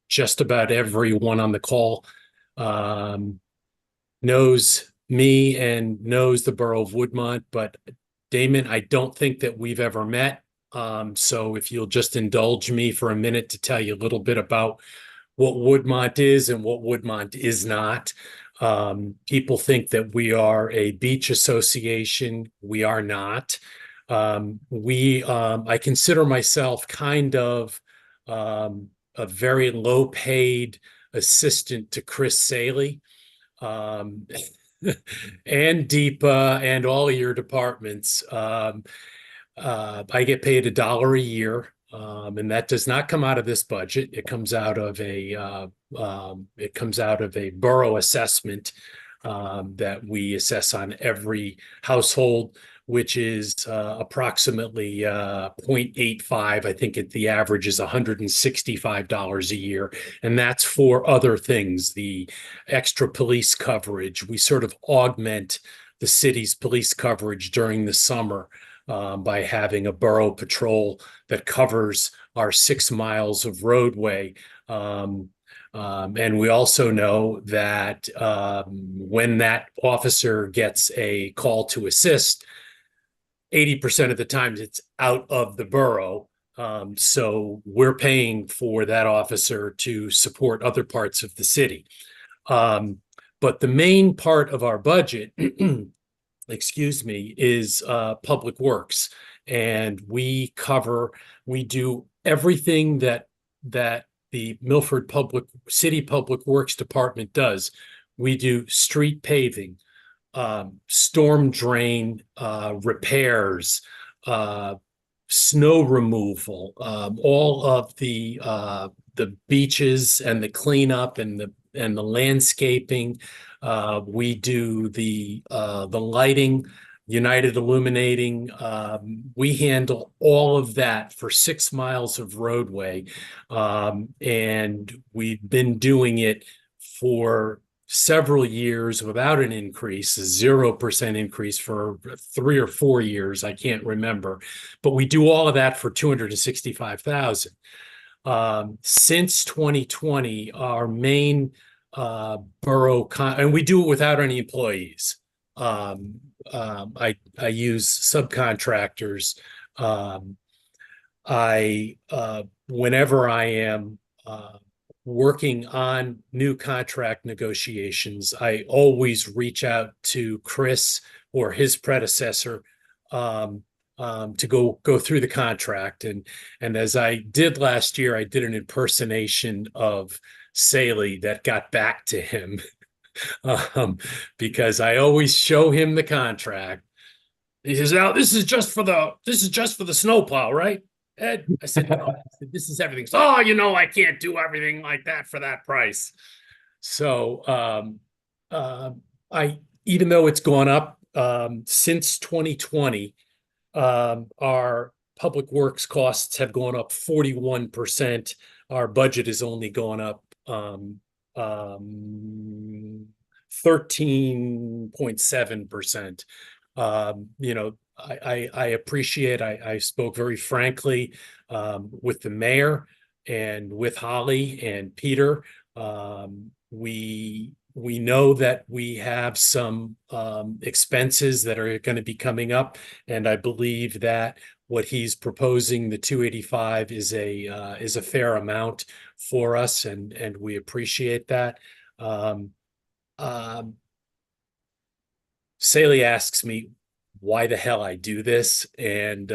just about everyone on the call knows me and knows the Borough of Woodmont, but Damon, I don't think that we've ever met. So if you'll just indulge me for a minute to tell you a little bit about what Woodmont is and what Woodmont is not. People think that we are a beach association. We are not. I consider myself kind of a very low-paid assistant to Chris Saley, and Deepa and all of your departments. I get paid $1 a year. And that does not come out of this budget. It comes out of a borough assessment that we assess on every household, which is approximately 0.85. I think the average is $165 a year, and that's for other things. The extra police coverage, we sort of augment the city's police coverage during the summer by having a borough patrol that covers our 6 miles of roadway. And we also know that when that officer gets a call to assist, 80% of the times it's out of the borough. So we're paying for that officer to support other parts of the city. But the main part of our budget excuse me, is public works. And we do everything that the Milford City Public Works Department does. We do street paving, storm drain repairs, snow removal, all of the beaches and the cleanup and the landscaping. We do the lighting, United Illuminating. We handle all of that for 6 miles of roadway, and we've been doing it for several years without an increase, a 0% increase for 3 or 4 years. I can't remember, but we do all of that for $265,000. Since 2020, our main borough, and we do it without any employees. I use subcontractors. Whenever I am working on new contract negotiations, I always reach out to Chris or his predecessor to go through the contract. And as I did last year, I did an impersonation of Saley that got back to him because I always show him the contract. He says, "Now this is just for the snowplow, right, Ed?" I said, "No, this is everything." So, "Oh, I can't do everything like that for that price." So even though it's gone up since 2020, our public works costs have gone up 41%. Our budget has only gone up 13.7%. I appreciate, I spoke very frankly with the mayor and with Holly and Peter. We know that we have some expenses that are going to be coming up, and I believe that what he's proposing, the 285, is a fair amount for us, and we appreciate that. Saley asks me why the hell I do this, and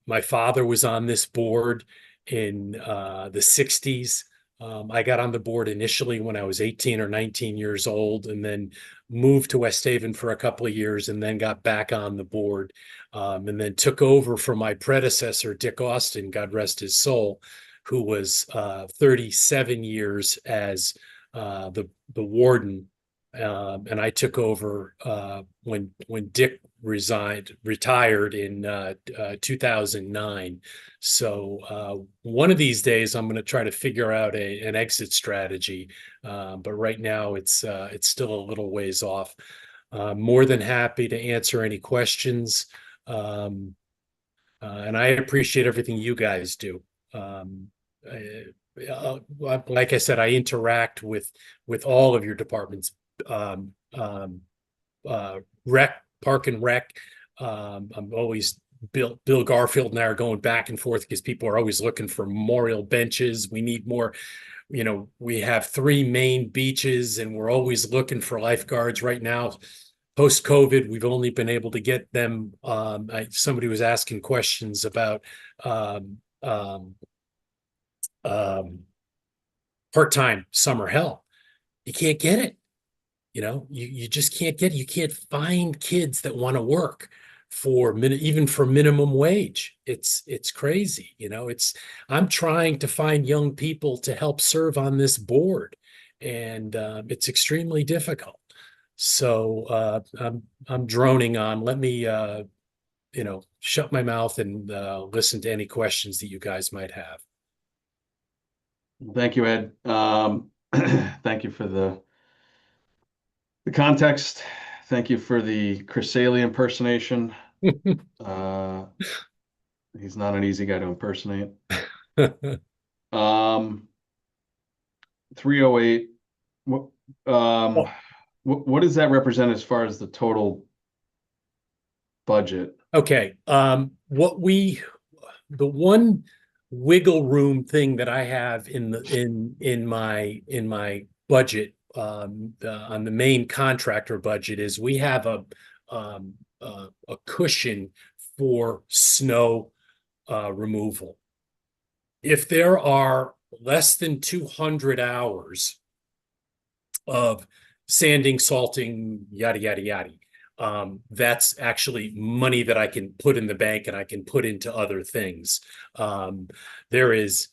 my father was on this board in the 60s. I got on the board initially when I was 18 or 19 years old, and then moved to West Haven for a couple of years, and then got back on the board, and then took over from my predecessor, Dick Austin, God rest his soul, who was 37 years as the warden. And I took over when Dick retired in 2009. So one of these days, I'm going to try to figure out an exit strategy. But right now, it's still a little ways off. More than happy to answer any questions. And I appreciate everything you guys do. Like I said, I interact with all of your departments. Rec, Park and Rec. I'm always Bill Garfield and I are going back and forth because people are always looking for memorial benches. We need more. We have 3 main beaches, and we're always looking for lifeguards right now. Post-COVID, we've only been able to get them. Somebody was asking questions about part-time summer help. You can't get it. You just can't get it. You can't find kids that want to work even for minimum wage. It's crazy. I'm trying to find young people to help serve on this board, and it's extremely difficult. So I'm droning on. Let me shut my mouth and listen to any questions that you guys might have. Thank you, Ed. Thank you for the context. Thank you for the Chris Saley impersonation. He's not an easy guy to impersonate. 308. What does that represent as far as the total budget? Okay. The one wiggle room thing that I have in my budget on the main contractor budget is we have a cushion for snow removal. If there are less than 200 hours of sanding, salting, yada, yada, yada, that's actually money that I can put in the bank and I can put into other things. There is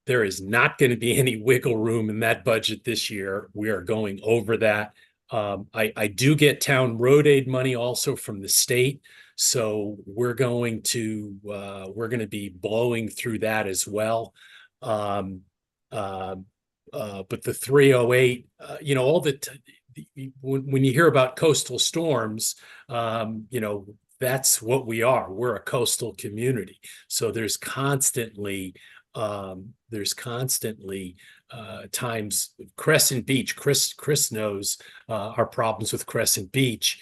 not going to be any wiggle room in that budget this year. We are going over that. I do get town road aid money also from the state. So we're going to be blowing through that as well. But the 308, all when you hear about coastal storms, that's what we are. We're a coastal community. So there's constantly times Crescent Beach. Chris knows our problems with Crescent Beach.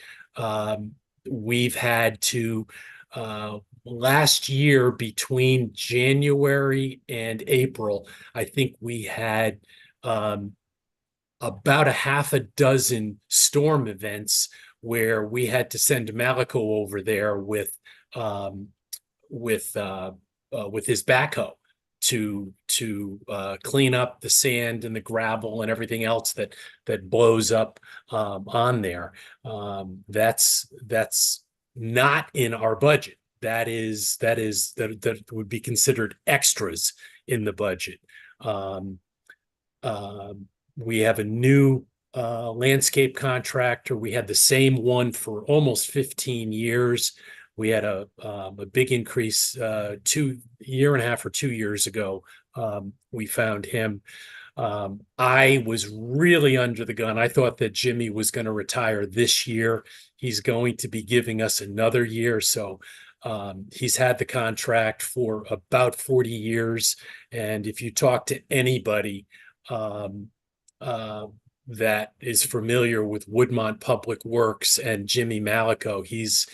We've had to last year between January and April, I think we had about a half a dozen storm events where we had to send Malico over there with his backhoe to clean up the sand and the gravel and everything else that blows up on there. That's not in our budget. That would be considered extras in the budget. We have a new landscape contractor. We had the same one for almost 15 years. We had a big increase 1.5 years or 2 years ago. We found him. I was really under the gun. I thought that Jimmy was going to retire this year. He's going to be giving us another year. So he's had the contract for about 40 years. And if you talk to anybody that is familiar with Woodmont Public Works and Jimmy Malico, he's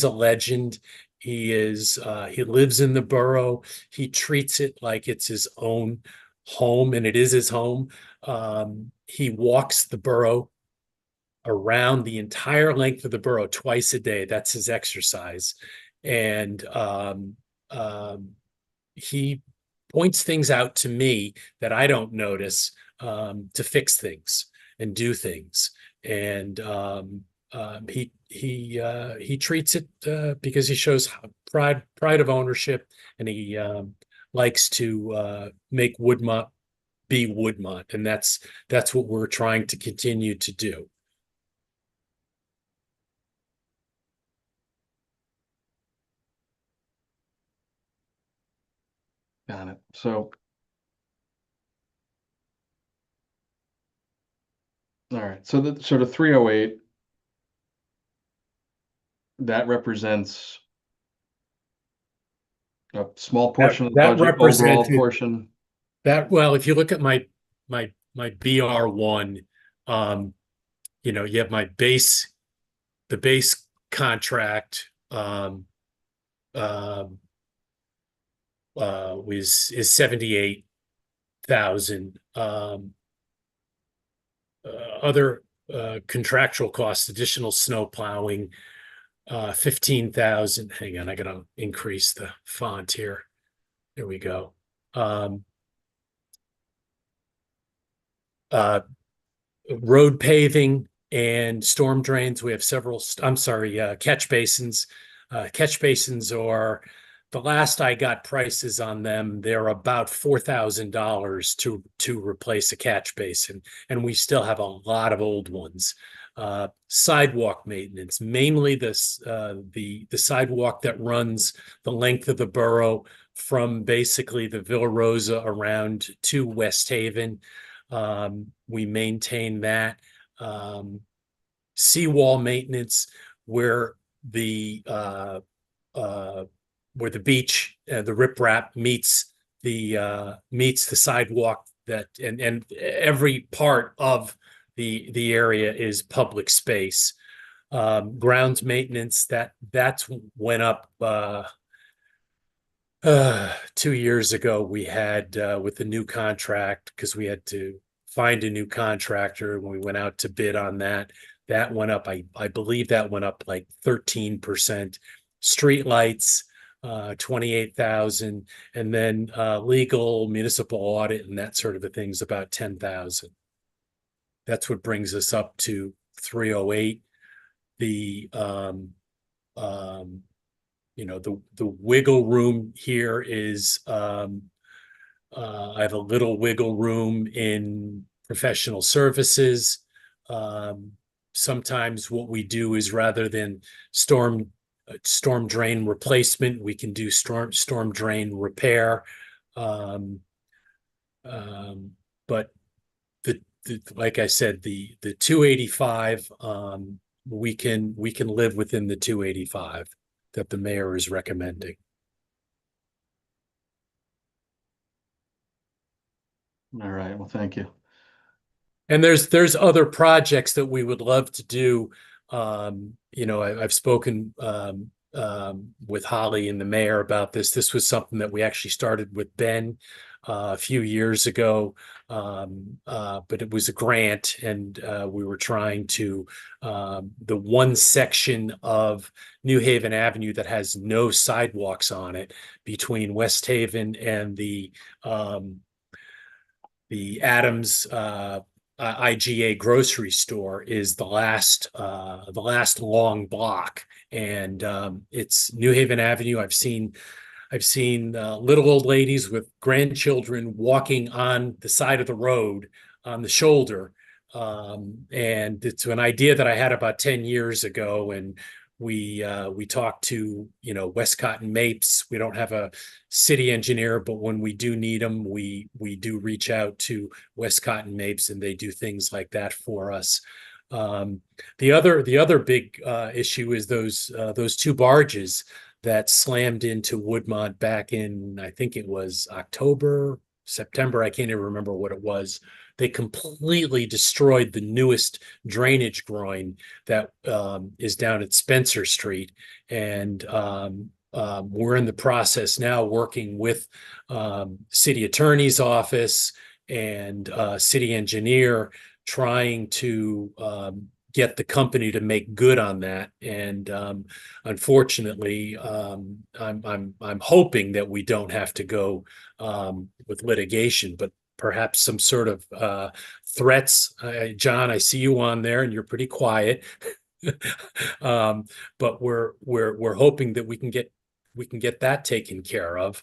a legend. He lives in the borough. He treats it like it's his own home, and it is his home. He walks the borough around the entire length of the borough twice a day. That's his exercise. And he points things out to me that I don't notice to fix things and do things. And he treats it because he shows pride of ownership, and he likes to make Woodmont be Woodmont, and that's what we're trying to continue to do. Got it. So, all right. So the 308, that represents a small portion of the That budget, overall represented- portion. Well, if you look at my BR1, you have the base contract is 78,000. Other contractual costs, additional snow plowing, 15,000. Hang on, I gotta increase the font here. There we go. Road paving and storm drains. We have several, catch basins. Catch basins are, the last I got prices on them, they're about $4,000 to replace a catch basin. And we still have a lot of old ones. Sidewalk maintenance, mainly the sidewalk that runs the length of the borough from basically the Villa Rosa around to West Haven. We maintain that. Seawall maintenance, where the beach, the riprap meets the sidewalk, and every part of the area is public space. Grounds maintenance, that's went up 2 years ago. We had with the new contract, because we had to find a new contractor when we went out to bid on that. That went up, I believe that went up like 13%. Street lights, 28,000, and then legal, municipal audit, and that sort of a thing's about 10,000. That's what brings us up to 308. the the wiggle room here is I have a little wiggle room in professional services. Sometimes what we do is rather than storm drain replacement, we can do storm drain repair. But like I said, the 285, we can live within the 285 that the mayor is recommending. All right. Well, thank you. And there's other projects that we would love to do. I've spoken with Holly and the mayor about this. This was something that we actually started with Ben a few years ago, but it was a grant, and we were trying to the one section of New Haven Avenue that has no sidewalks on it between West Haven and the Adams IGA grocery store is the last long block, and it's New Haven Avenue. I've seen little old ladies with grandchildren walking on the side of the road on the shoulder, and it's an idea that I had about 10 years ago, and we talked to Westcott and Mapes. We don't have a city engineer, but when we do need them, we do reach out to Westcott and Mapes, and they do things like that for us. The other big issue is those two barges that slammed into Woodmont back in, I think it was October, September. I can't even remember what it was. They completely destroyed the newest drainage groin that is down at Spencer Street. And we're in the process now working with city attorney's office and city engineer, trying to get the company to make good on that. And unfortunately, I'm hoping that we don't have to go with litigation, but perhaps some sort of threats. John, I see you on there, and you're pretty quiet. But we're hoping that we can get that taken care of.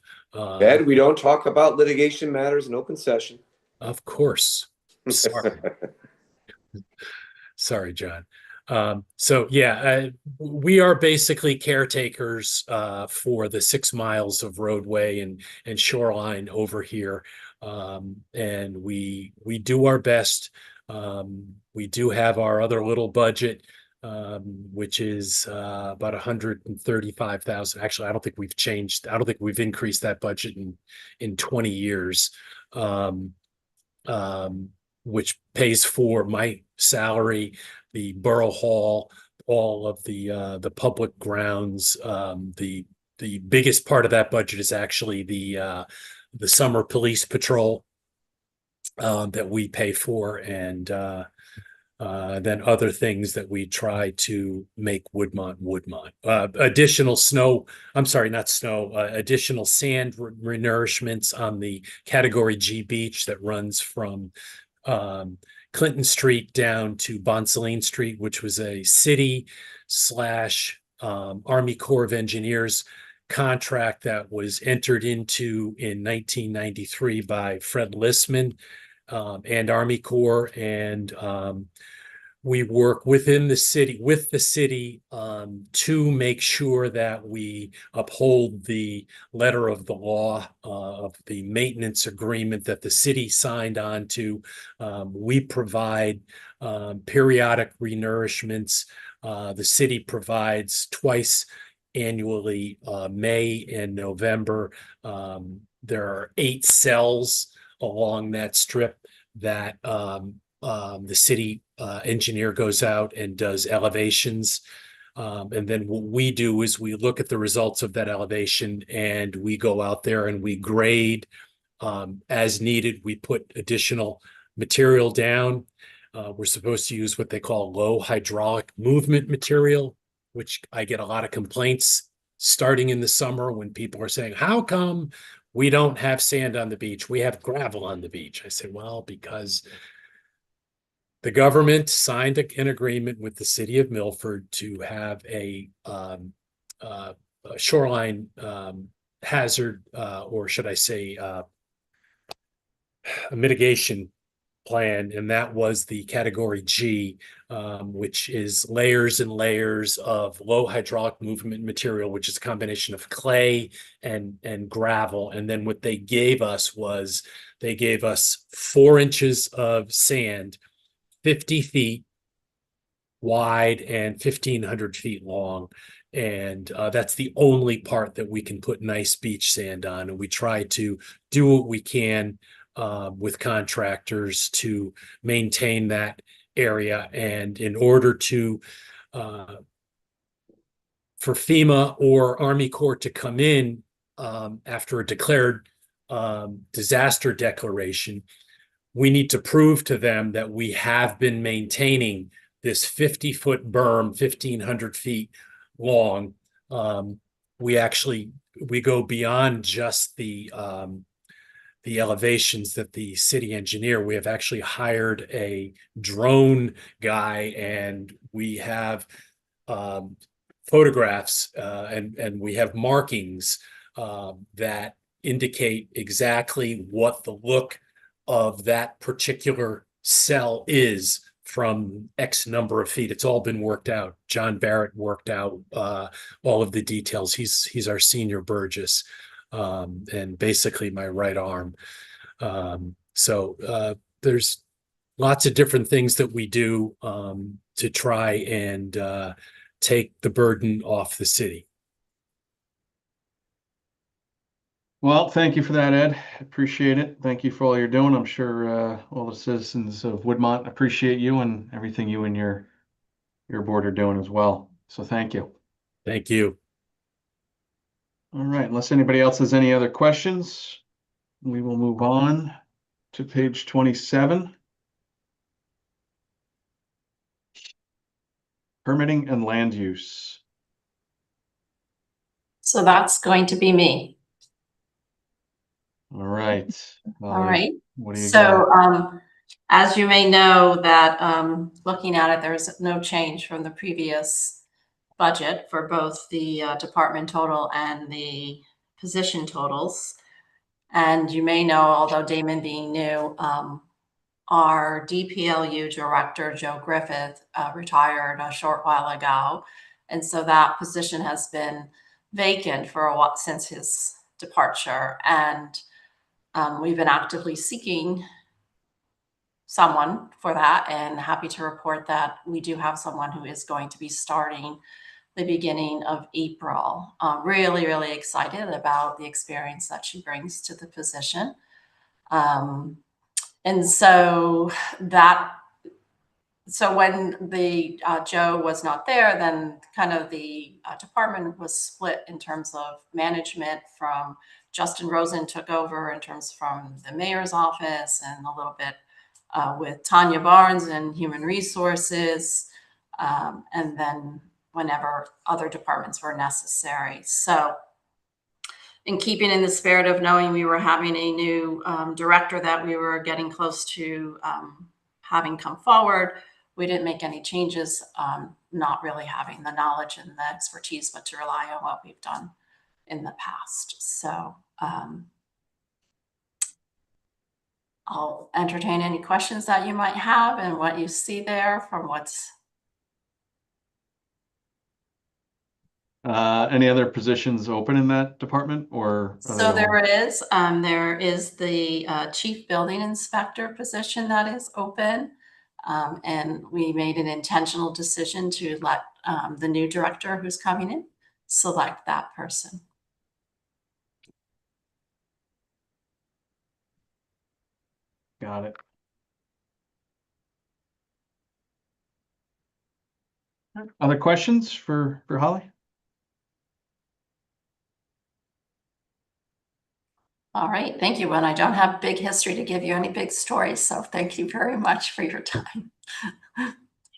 Ed, we don't talk about litigation matters in open session. Of course. Sorry. Sorry, John. So yeah, we are basically caretakers for the 6 miles of roadway and shoreline over here. And we do our best. We do have our other little budget, which is about 135,000. Actually, I don't think we've increased that budget in 20 years, which pays for my salary, the borough hall, all of the public grounds. The biggest part of that budget is actually the summer police patrol that we pay for, and then other things that we try to make Woodmont. Additional snow, I'm sorry, not snow, additional sand renourishments on the Category G beach that runs from Clinton Street down to Bonsaline Street, which was a city / Army Corps of Engineers contract that was entered into in 1993 by Fred Lissman and Army Corps, and we work with the city to make sure that we uphold the letter of the law of the maintenance agreement that the city signed on to. We provide periodic renourishments. The city provides twice annually, May and November. There are 8 cells along that strip that the city engineer goes out and does elevations. And then what we do is we look at the results of that elevation, and we go out there and we grade as needed. We put additional material down. We're supposed to use what they call low hydraulic movement material, which I get a lot of complaints starting in the summer when people are saying, how come we don't have sand on the beach? We have gravel on the beach. I say, well, because the government signed an agreement with the city of Milford to have a shoreline hazard, or should I say, a mitigation plan, and that was the category G, which is layers and layers of low hydraulic movement material, which is a combination of clay and gravel. And then what they gave us was they gave us 4 inches of sand, 50 feet wide and 1,500 feet long. And that's the only part that we can put nice beach sand on. And we try to do what we can with contractors to maintain that area. And in order to, for FEMA or Army Corps to come in after a declared disaster declaration, we need to prove to them that we have been maintaining this 50-foot berm, 1,500 feet long. We go beyond just the elevations that the city engineer. We have actually hired a drone guy, and we have photographs and we have markings that indicate exactly what the look of that particular cell is from X number of feet. It's all been worked out. John Barrett worked out all of the details. He's our senior Burgess, and basically my right arm. So there's lots of different things that we do to try and take the burden off the city. Well, thank you for that, Ed. Appreciate it. Thank you for all you're doing. I'm sure all the citizens of Woodmont appreciate you and everything you and your board are doing as well. So thank you. Thank you. All right, unless anybody else has any other questions, we will move on to page 27. Permitting and land use. So that's going to be me. All right. All right. What do you So, got? as you may know that, looking at it, there's no change from the previous budget for both the department total and the position totals. And you may know, although Damon being new, our DPLU director, Joe Griffith, retired a short while ago. And so that position has been vacant for a while since his departure. And we've been actively seeking someone for that, and happy to report that we do have someone who is going to be starting the beginning of April. Really, really excited about the experience that she brings to the position. And so when the Joe was not there, then kind of the department was split in terms of management. From Justin Rosen took over in terms from the mayor's office, and a little bit with Tanya Barnes and Human Resources, and then whenever other departments were necessary. So in keeping in the spirit of knowing we were having a new director that we were getting close to having come forward, we didn't make any changes, not really having the knowledge and the expertise, but to rely on what we've done in the past. So I'll entertain any questions that you might have and what you see there from what's. Any other positions open in that department, or? So there is the chief building inspector position that is open. And we made an intentional decision to let the new director who's coming in select that person. Got it. Other questions for Holly? All right, thank you. And I don't have big history to give you, any big stories, so thank you very much for your time.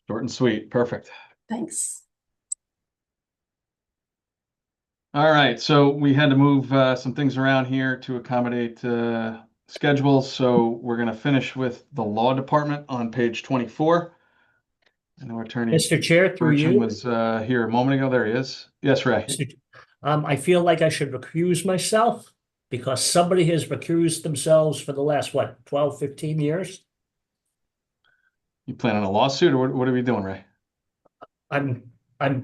Short and sweet, perfect. Thanks. All right, so we had to move some things around here to accommodate schedules. So we're going to finish with the law department on page 24. I know Attorney Mr. Chair, through Burcham you. was here a moment ago. There he is. Yes, Ray. I feel like I should recuse myself because somebody has recused themselves for the last, what, 12, 15 years? You planning a lawsuit, or what are we doing, Ray? I'm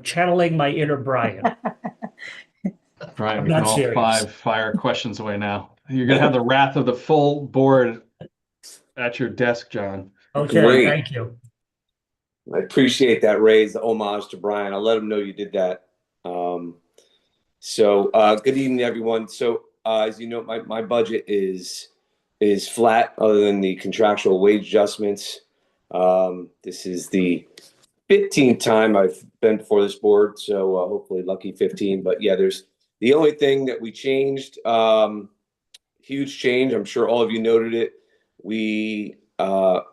channeling my inner Brian. Brian, I'm we can not all serious. fire questions away now. You're going to have the wrath of the full board at your desk, John. Okay, Great. thank you. I appreciate that, raise the homage to Brian. I'll let him know you did that. Good evening, everyone. So as you know, my budget is flat other than the contractual wage adjustments. This is the 15th time I've been before this board, so hopefully lucky 15. But yeah, there's the only thing that we changed, huge change. I'm sure all of you noted it. We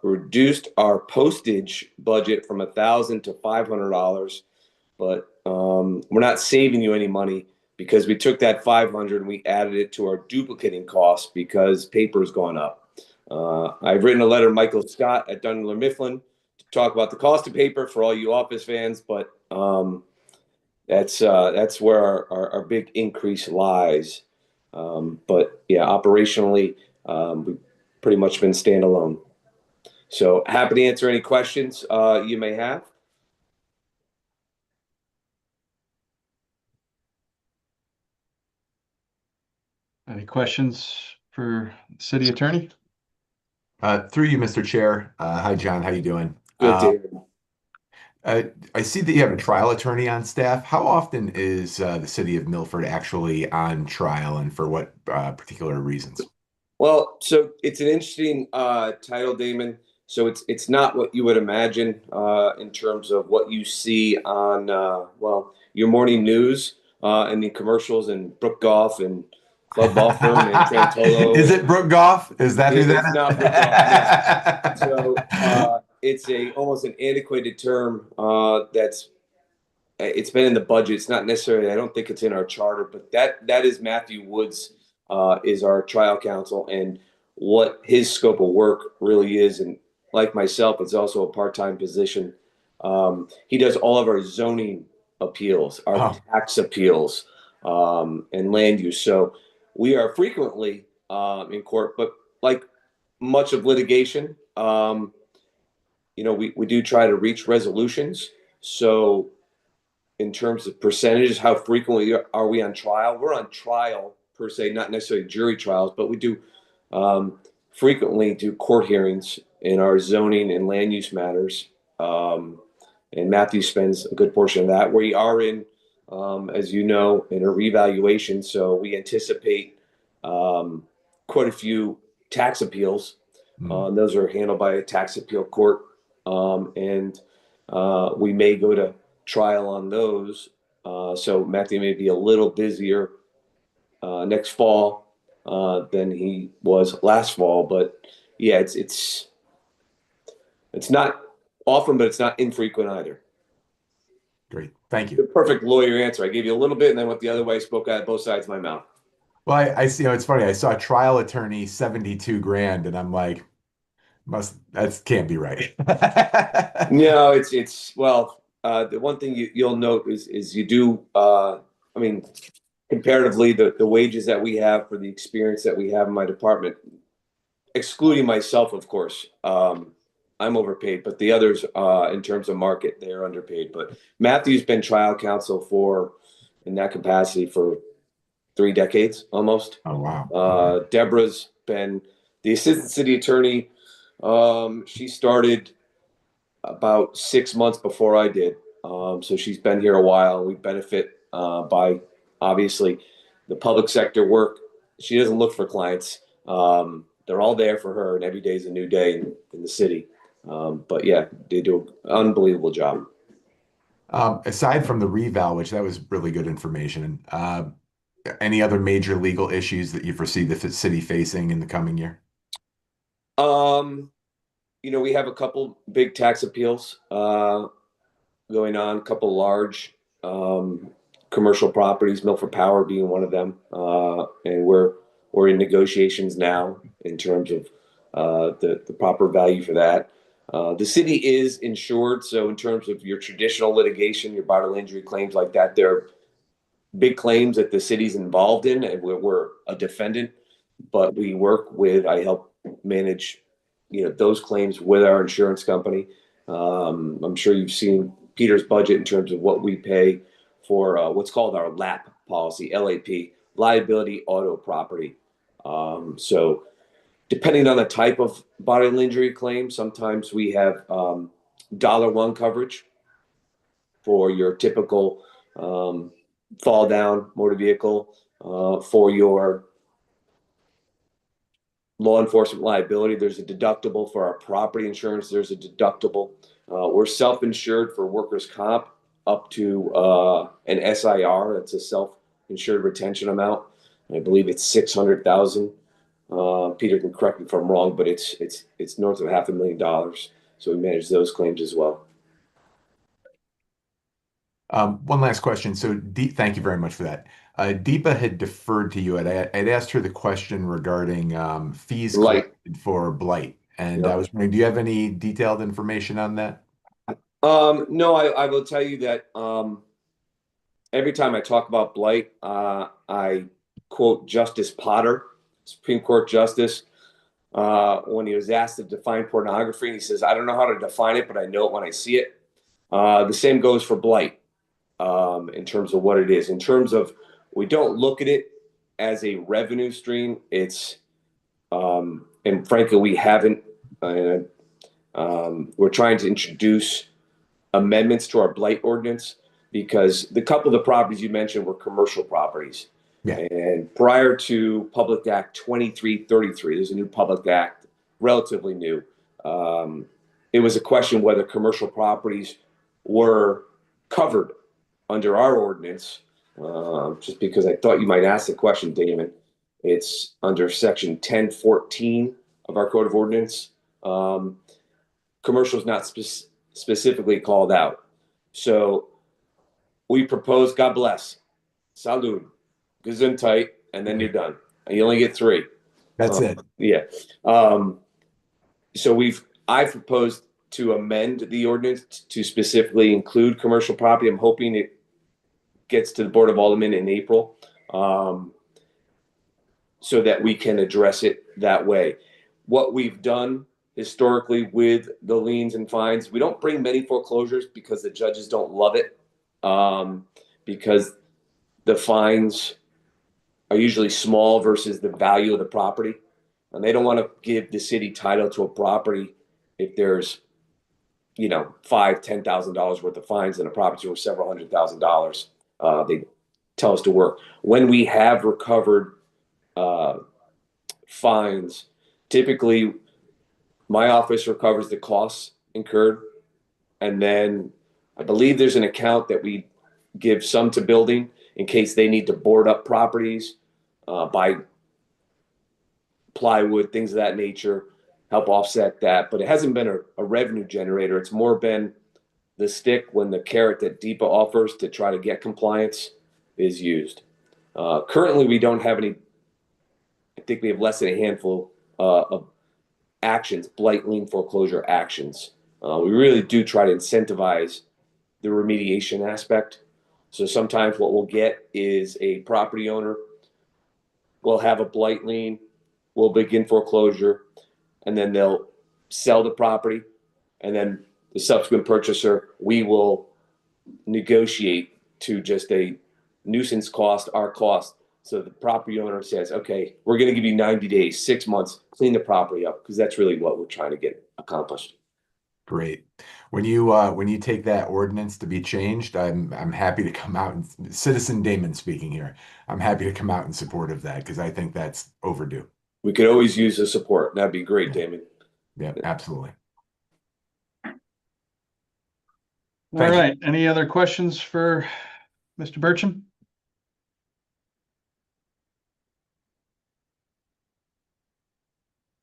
reduced our postage budget from $1,000 to $500, but we're not saving you any money because we took that $500 and we added it to our duplicating costs because paper's gone up. I've written a letter to Michael Scott at Dunn Mifflin to talk about the cost of paper for all you office fans, but that's where our big increase lies. But yeah, operationally, we've pretty much been standalone. So happy to answer any questions you may have. Any questions for the city attorney? Through you, Mr. Chair. Hi, John. How you doing? Good, David. I see that you have a trial attorney on staff. How often is the city of Milford actually on trial, and for what particular reasons? Well, so it's an interesting title, Damon. So it's not what you would imagine in terms of what you see on your morning news and the commercials and Brook Golf and Club Golf Firm and Trentolo. Is it Brook Golf? Is that who that is? It's not Brook Golf. No. So it's almost an antiquated term it's been in the budget. It's not necessarily, I don't think it's in our charter, but that is Matthew Woods is our trial counsel, and what his scope of work really is. And like myself, it's also a part-time position. He does all of our zoning appeals, our tax appeals, and land use. So we are frequently in court, but like much of litigation, we do try to reach resolutions. So in terms of percentages, how frequently are we on trial? We're on trial per se, not necessarily jury trials, but we do frequently do court hearings in our zoning and land use matters. And Matthew spends a good portion of that. We are in, as you know, in a revaluation. So we anticipate quite a few tax appeals. Those are handled by a tax appeal court. And we may go to trial on those. So Matthew may be a little busier next fall than he was last fall. But yeah, it's not often, but it's not infrequent either. Great. Thank you. The perfect lawyer answer. I gave you a little bit and then went the other way, spoke out of both sides of my mouth. Well, I see. It's funny. I saw a trial attorney, 72 grand, and I'm like, that can't be right. No, the one thing you'll note is you do, comparatively, the wages that we have for the experience that we have in my department, excluding myself, of course, I'm overpaid, but the others, in terms of market, they're underpaid. But Matthew's been trial counsel in that capacity for 3 decades almost. Oh, wow. Deborah's been the assistant city attorney. She started about 6 months before I did. So she's been here a while. We benefit by obviously the public sector work. She doesn't look for clients. They're all there for her, and every day is a new day in the city. But yeah, they do an unbelievable job. Aside from the reval, which that was really good information, any other major legal issues that you foresee the city facing in the coming year? We have a couple big tax appeals going on, a couple large commercial properties, Milford Power being one of them. And we're We're in negotiations now in terms of the proper value for that. The city is insured, so in terms of your traditional litigation, your bodily injury claims like that, they're big claims that the city's involved in, and we're a defendant, but I help manage, those claims with our insurance company. I'm sure you've seen Peter's budget in terms of what we pay for what's called our LAP policy, LAP, liability auto property. So depending on the type of bodily injury claim, sometimes we have $1 coverage for your typical fall down motor vehicle. For your law enforcement liability, there's a deductible. For our property insurance, there's a deductible. We're self-insured for workers' comp up to an SIR. That's a self-insured retention amount. I believe it's $600,000. Peter can correct me if I'm wrong, but it's north of $500,000. So we manage those claims as well. One last question. So thank you very much for that. Deepa had deferred to you. I'd asked her the question regarding fees collected for blight. And I was wondering, do you have any detailed information on that? No, I will tell you that every time I talk about blight, I quote Justice Potter, Supreme Court Justice, when he was asked to define pornography. And he says, I don't know how to define it, but I know it when I see it. The same goes for blight in terms of what it is. In terms of, we don't look at it as a revenue stream. It's, and frankly, we haven't. We're trying to introduce amendments to our blight ordinance because the couple of the properties you mentioned were commercial properties. Yeah. And prior to Public Act 2333, there's a new Public Act, relatively new. It was a question whether commercial properties were covered under our ordinance, just because I thought you might ask the question, Damon. It's under section 1014 of our Code of Ordinance. Commercial is not specifically called out. So we propose, God bless, salud, gesundheit, and then you're done. And you only get 3. That's it. Yeah. So I've proposed to amend the ordinance to specifically include commercial property. I'm hoping it gets to the Board of Aldermen in April, so that we can address it that way. What we've done historically with the liens and fines, we don't bring many foreclosures because the judges don't love it, because the fines are usually small versus the value of the property. And they don't want to give the city title to a property if there's, $5,000-$10,000 worth of fines and a property worth several $100,000. They tell us to work. When we have recovered fines, typically my office recovers the costs incurred. And then I believe there's an account that we give some to building in case they need to board up properties, buy plywood, things of that nature, help offset that. But it hasn't been a revenue generator. It's more been the stick when the carrot that Deepa offers to try to get compliance is used. Currently, we don't have any. I think we have less than a handful of actions, blight, lien, foreclosure actions. We really do try to incentivize the remediation aspect. So sometimes what we'll get is a property owner will have a blight lien, will begin foreclosure, and then they'll sell the property, and then the subsequent purchaser, we will negotiate to just a nuisance cost, our cost. So the property owner says, okay, we're going to give you 90 days, 6 months, clean the property up, because that's really what we're trying to get accomplished. Great. When you take that ordinance to be changed, I'm happy to come out, and Citizen Damon speaking here. I'm happy to come out in support of that because I think that's overdue. We could always use the support. That'd be great, Damon. Yeah, absolutely. All right. Any other questions for Mr. Burcham?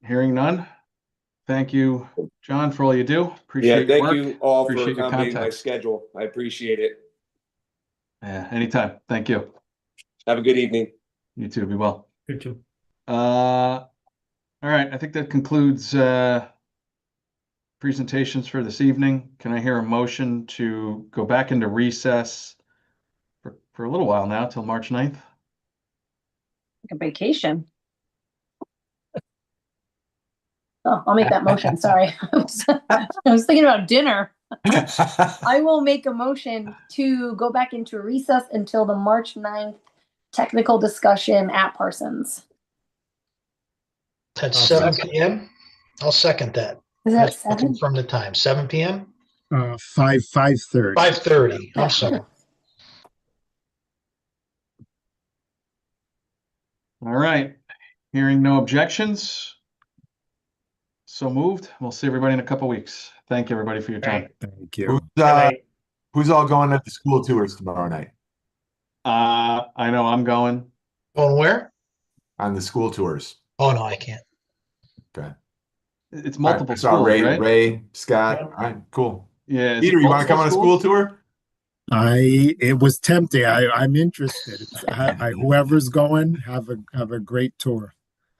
Hearing none. Thank you, John, for all you do. Appreciate your work. Thank you all for Appreciate your accommodating my context. schedule. I appreciate it. Yeah, anytime. Thank you. Have a good evening. You too. Be well. You too. All right, I think that concludes presentations for this evening. Can I hear a motion to go back into recess for a little while now, till March 9th? Like a vacation. Oh, I'll make that motion. Sorry. I was thinking about dinner. I will make a motion to go back into recess until the March 9th technical discussion at Parsons. At 7 p.m. I'll second that. Is that Just looking 7? from the time, 7 p.m. 5:30. 5:30. I'm sorry. All right, hearing no objections. So moved. We'll see everybody in a couple weeks. Thank you, everybody, for your time. Thank you. Who's all going at the school tours tomorrow night? I know I'm going. Going where? On the school tours. Oh, no, I can't. Okay. It's multiple I saw schools, Ray, right? Ray, Scott. All right, cool. Yeah. is it Peter, you want to come on a multiple school schools? tour? It was tempting. I'm interested. Whoever's going, have a great tour.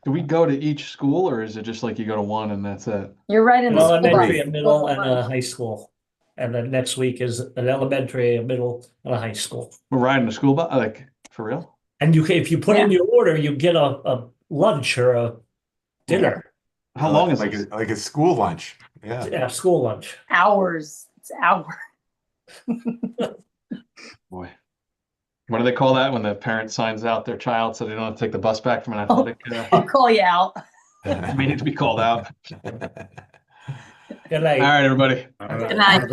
Do we go to each school, or is it just like you go to one and that's it? You're right in An the school elementary, a bus. middle, and a high school. And then next week is an elementary, a middle, and a high school. We're riding the school bus, like for real? And you can, if you put in your order, you get a lunch or a dinner. How long is like it? like a school lunch? Yeah. Yeah, school lunch. Hours. It's hours. Boy. What do they call that when the parent signs out their child so they don't have to take the bus back from an athletic? I'll call you out. May need to be called out. Good night. All right, everybody. Good night.